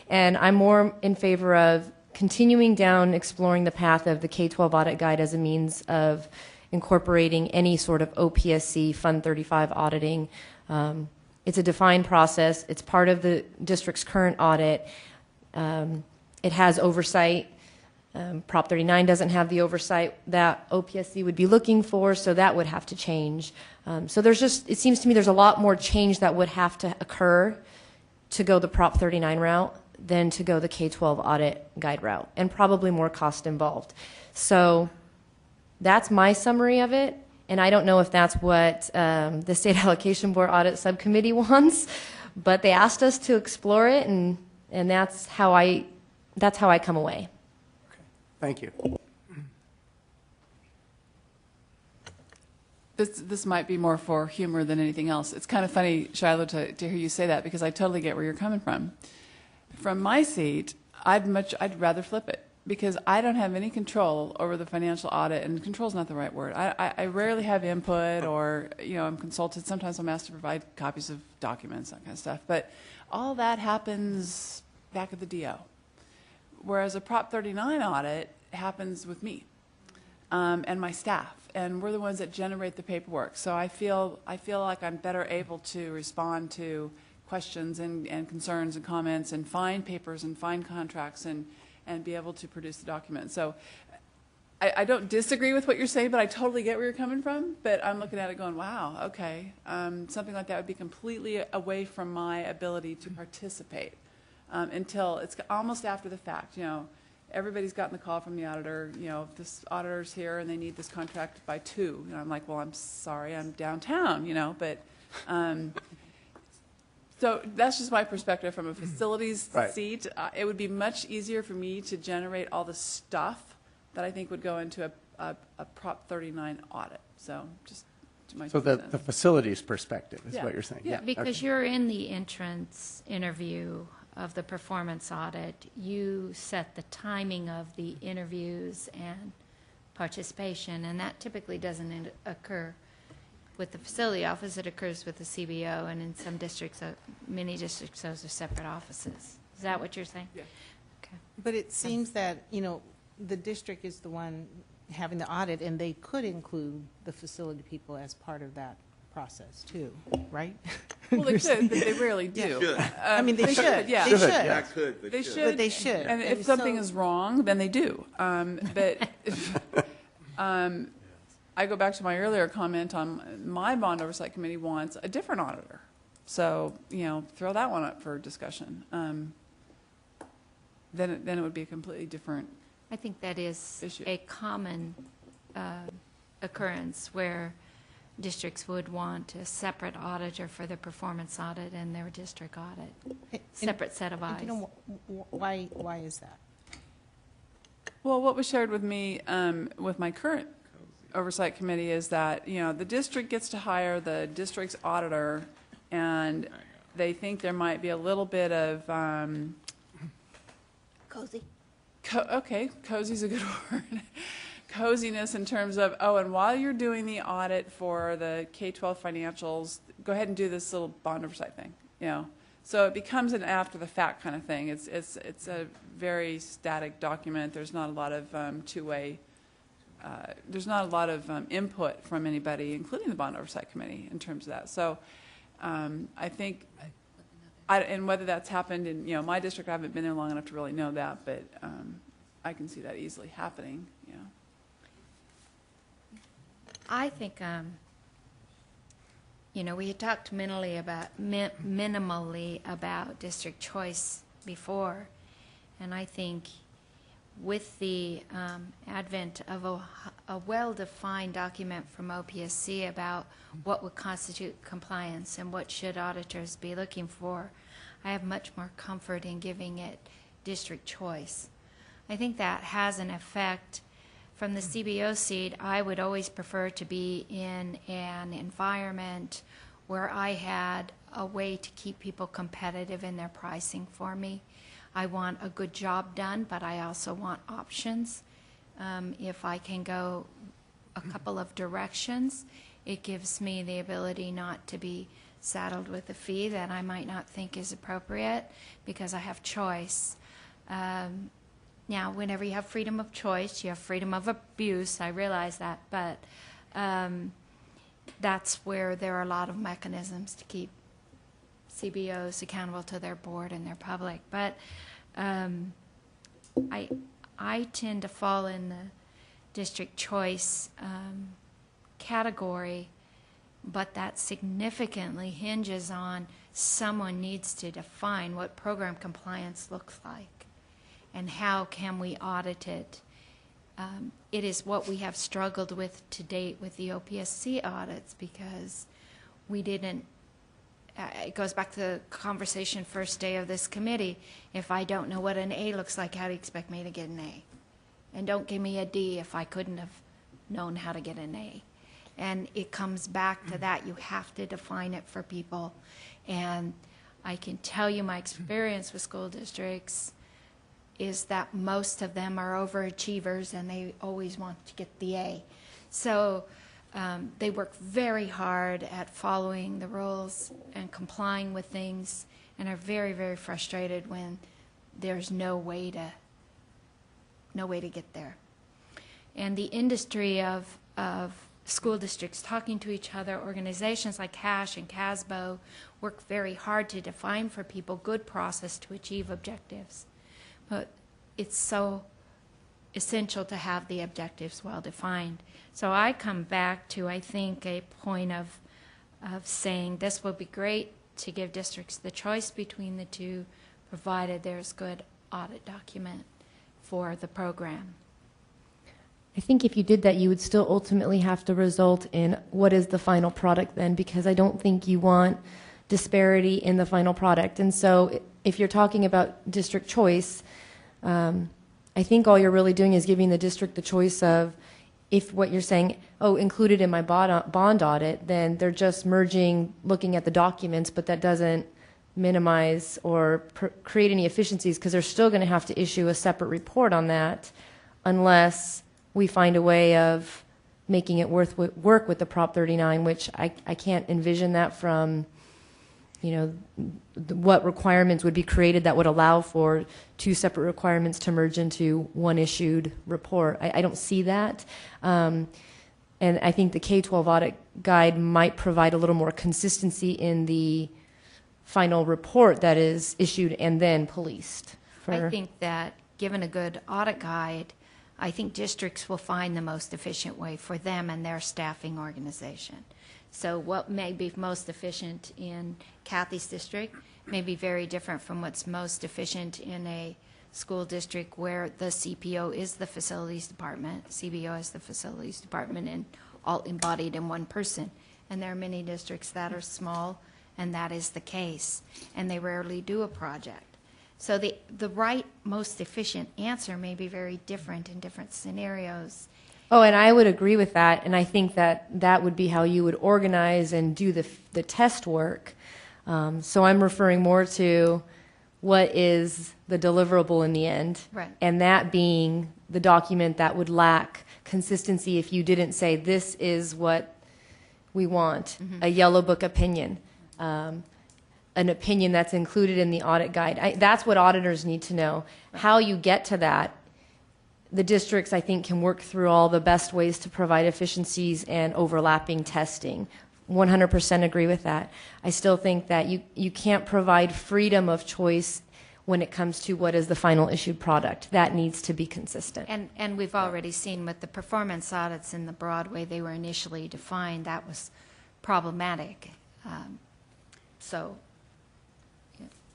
And I'm more in favor of continuing down, exploring the path of the K-12 audit guide as a means of incorporating any sort of OPSC Fund 35 auditing. It's a defined process. It's part of the district's current audit. It has oversight. Prop 39 doesn't have the oversight that OPSC would be looking for, so that would have to change. So there's just, it seems to me there's a lot more change that would have to occur to go the Prop 39 route than to go the K-12 audit guide route, and probably more cost involved. So That's my summary of it, and I don't know if that's what the State Allocation Board Audit Subcommittee wants, but they asked us to explore it, and that's how I come away. Thank you. This might be more for humor than anything else. It's kind of funny, Shiloh, to hear you say that, because I totally get where you're coming from. From my seat, I'd rather flip it, because I don't have any control over the financial audit, and control is not the right word. I rarely have input, or I'm consulted. Sometimes I'm asked to provide copies of documents, that kind of stuff. But all that happens back at the DO, whereas a Prop 39 audit happens with me and my staff, and we're the ones that generate the paperwork. So I feel like I'm better able to respond to questions and concerns and comments, and find papers and find contracts, and be able to produce the document. So I don't disagree with what you're saying, but I totally get where you're coming from. But I'm looking at it going, wow, okay, something like that would be completely away from my ability to participate until it's almost after the fact. Everybody's gotten the call from the auditor, this auditor's here and they need this contract by 2. I'm like, well, I'm sorry, I'm downtown, but so that's just my perspective from a facilities seat. It would be much easier for me to generate all the stuff that I think would go into a Prop 39 audit. So just to my So the facilities perspective is what you're saying. Yeah, because you're in the entrance interview of the performance audit. You set the timing of the interviews and participation, and that typically doesn't occur with the facility office. It occurs with the CBO, and in some districts, many districts, those are separate offices. Is that what you're saying? Yeah. Okay. But it seems that, the district is the one having the audit, and they could include the facility people as part of that process too, right? Well, they should, but they rarely do. I mean, they should. Yeah. They should. Yeah, could, They should. should. But they should. And if something is wrong, then they do. But I go back to my earlier comment on my bond oversight committee wants a different auditor. So, throw that one up for discussion. Then it would be a completely different I think that is issue. a common occurrence where districts would want a separate auditor for their performance audit and their district audit. Separate set of eyes. Why is that? Well, what was shared with me with my current oversight committee is that, the district gets to hire the district's auditor, and they think there might be a little bit of Cozy. Cozy's a good word. Coziness in terms of, and while you're doing the audit for the K-12 financials, go ahead and do this little bond oversight thing, So it becomes an after-the-fact kind of thing. It's a very static document. There's not a lot of two-way. There's not a lot of input from anybody, including the bond oversight committee, in terms of that. So I think, and whether that's happened in my district, I haven't been there long enough to really know that, but I can see that easily happening. I think, we had talked minimally about district choice before, and I think with the advent of a well-defined document from OPSC about what would constitute compliance and what should auditors be looking for, I have much more comfort in giving it district choice. I think that has an effect. From the CBO seat, I would always prefer to be in an environment where I had a way to keep people competitive in their pricing for me. I want a good job done, but I also want options. If I can go a couple of directions, it gives me the ability not to be saddled with a fee that I might not think is appropriate because I have choice. Now, whenever you have freedom of choice, you have freedom of abuse. I realize that, but that's where there are a lot of mechanisms to keep CBOs accountable to their board and their public. But I tend to fall in the district choice category, but that significantly hinges on someone needs to define what program compliance looks like and how can we audit it it is what we have struggled with to date with the OPSC audits, because we didn't, it goes back to the conversation first day of this committee. If I don't know what an A looks like, how do you expect me to get an A? And don't give me a D if I couldn't have known how to get an A. And it comes back to that. You have to define it for people. And I can tell you my experience with school districts is that most of them are overachievers and they always want to get the A. So they work very hard at following the rules and complying with things, and are very, very frustrated when there's no way to get there. And the industry of school districts talking to each other, organizations like CASH and CASBO work very hard to define for people good process to achieve objectives. But it's so essential to have the objectives well defined. So I come back to, I think, a point of saying this would be great to give districts the choice between the two, provided there's good audit document for the program. I think if you did that, you would still ultimately have to result in what is the final product then, because I don't think you want disparity in the final product. And so if you're talking about district choice, I think all you're really doing is giving the district the choice of, if what you're saying, oh, included in my bond audit, then they're just merging, looking at the documents, but that doesn't minimize or create any efficiencies, because they're still going to have to issue a separate report on that unless we find a way of making it work with the Prop 39, which I can't envision that from, you know, what requirements would be created that would allow for two separate requirements to merge into one issued report. I don't see that. And I think the K-12 audit guide might provide a little more consistency in the final report that is issued and then policed. I think that given a good audit guide, I think districts will find the most efficient way for them and their staffing organization. So what may be most efficient in Kathy's district may be very different from what's most efficient in a school district where the CPO is the facilities department, CBO is the facilities department, and all embodied in one person. And there are many districts that are small, and that is the case, and they rarely do a project. So the right, most efficient answer may be very different in different scenarios. Oh, and I would agree with that, and I think that that would be how you would organize and do the test work. So I'm referring more to what is the deliverable in the end, right, and that being the document that would lack consistency if you didn't say this is what we want, a yellow book opinion. An opinion that's included in the audit guide. That's what auditors need to know. How you get to that, the districts, I think, can work through all the best ways to provide efficiencies and overlapping testing. 100% agree with that. I still think that you can't provide freedom of choice when it comes to what is the final issued product. That needs to be consistent. And we've already seen with the performance audits in the broad way they were initially defined, that was problematic. So.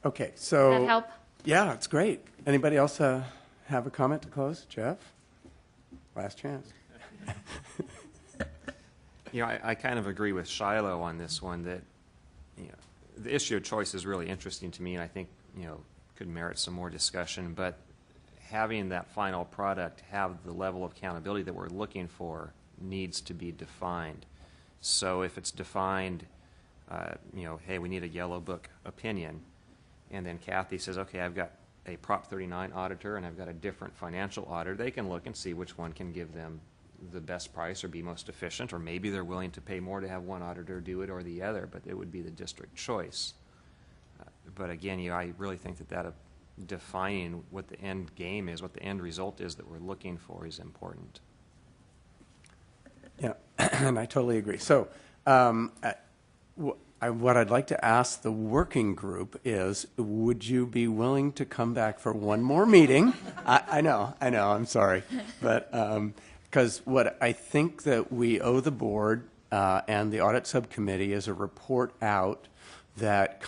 Okay, so. Does that help? Yeah, it's great. Anybody else have a comment to close? Jeff? Last chance. You know, I kind of agree with Shiloh on this one, that, you know, the issue of choice is really interesting to me, and I think, you know, could merit some more discussion, but having that final product have the level of accountability that we're looking for needs to be defined. So if it's defined, you know, hey, we need a yellow book opinion, and then Kathy says, okay, I've got a Prop 39 auditor and I've got a different financial auditor, they can look and see which one can give them the best price or be most efficient, or maybe they're willing to pay more to have one auditor do it or the other, but it would be the district choice. But again, you know, I really think that defining what the end game is, what the end result is that we're looking for, is important. Yeah, and I totally agree. So what I'd like to ask the working group is, would you be willing to come back for one more meeting? I know, I'm sorry. But because what I think that we owe the board and the audit subcommittee is a report out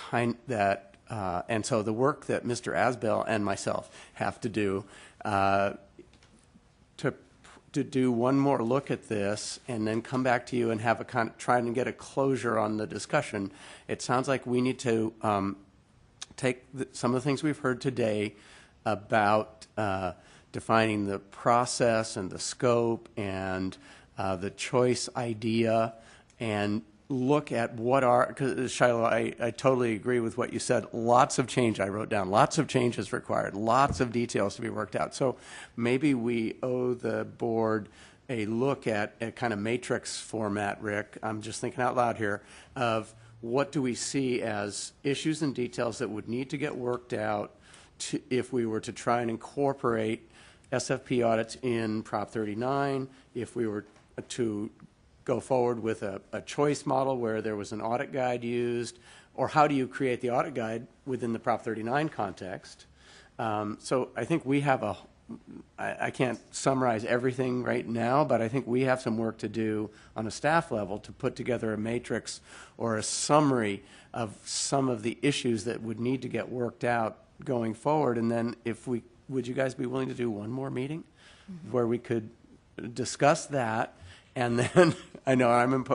and so the work that Mr. Asbell and myself have to do to to do one more look at this and then come back to you and have a try and get a closure on the discussion. It sounds like we need to take some of the things we've heard today about defining the process and the scope and the choice idea, and look at what are, because Shiloh, I totally agree with what you said. Lots of change I wrote down. Lots of changes required. Lots of details to be worked out. So maybe we owe the board a look at a kind of matrix format, Rick. I'm just thinking out loud here, of what do we see as issues and details that would need to get worked out if we were to try and incorporate SFP audits in Prop 39, if we were to go forward with a choice model where there was an audit guide used, or how do you create the audit guide within the Prop 39 context? So I think we have I can't summarize everything right now, but I think we have some work to do on a staff level to put together a matrix or a summary of some of the issues that would need to get worked out going forward. And then would you guys be willing to do one more meeting where we could discuss that? And then, I know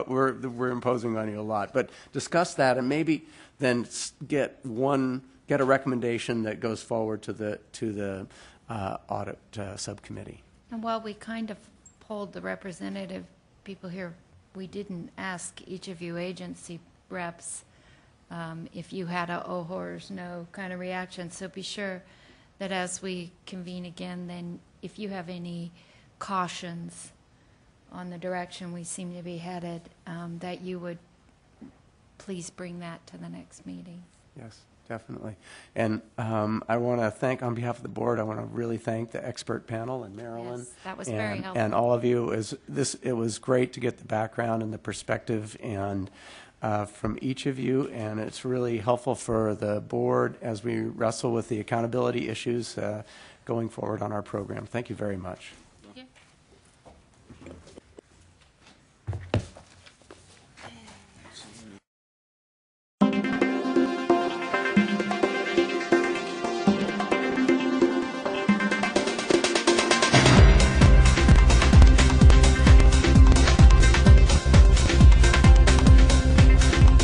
we're imposing on you a lot, but discuss that and maybe then get a recommendation that goes forward to the audit subcommittee. And while we kind of polled the representative people here, we didn't ask each of you agency reps if you had a oh horrors no kind of reaction. So be sure that as we convene again, then if you have any cautions on the direction we seem to be headed, that you would please bring that to the next meeting. Yes, definitely. And I want to thank, on behalf of the board, I want to really thank the expert panel and Marilyn. Yes, that was very helpful. And all of you. It was great to get the background and the perspective and from each of you, and it's really helpful for the board as we wrestle with the accountability issues going forward on our program. Thank you very much.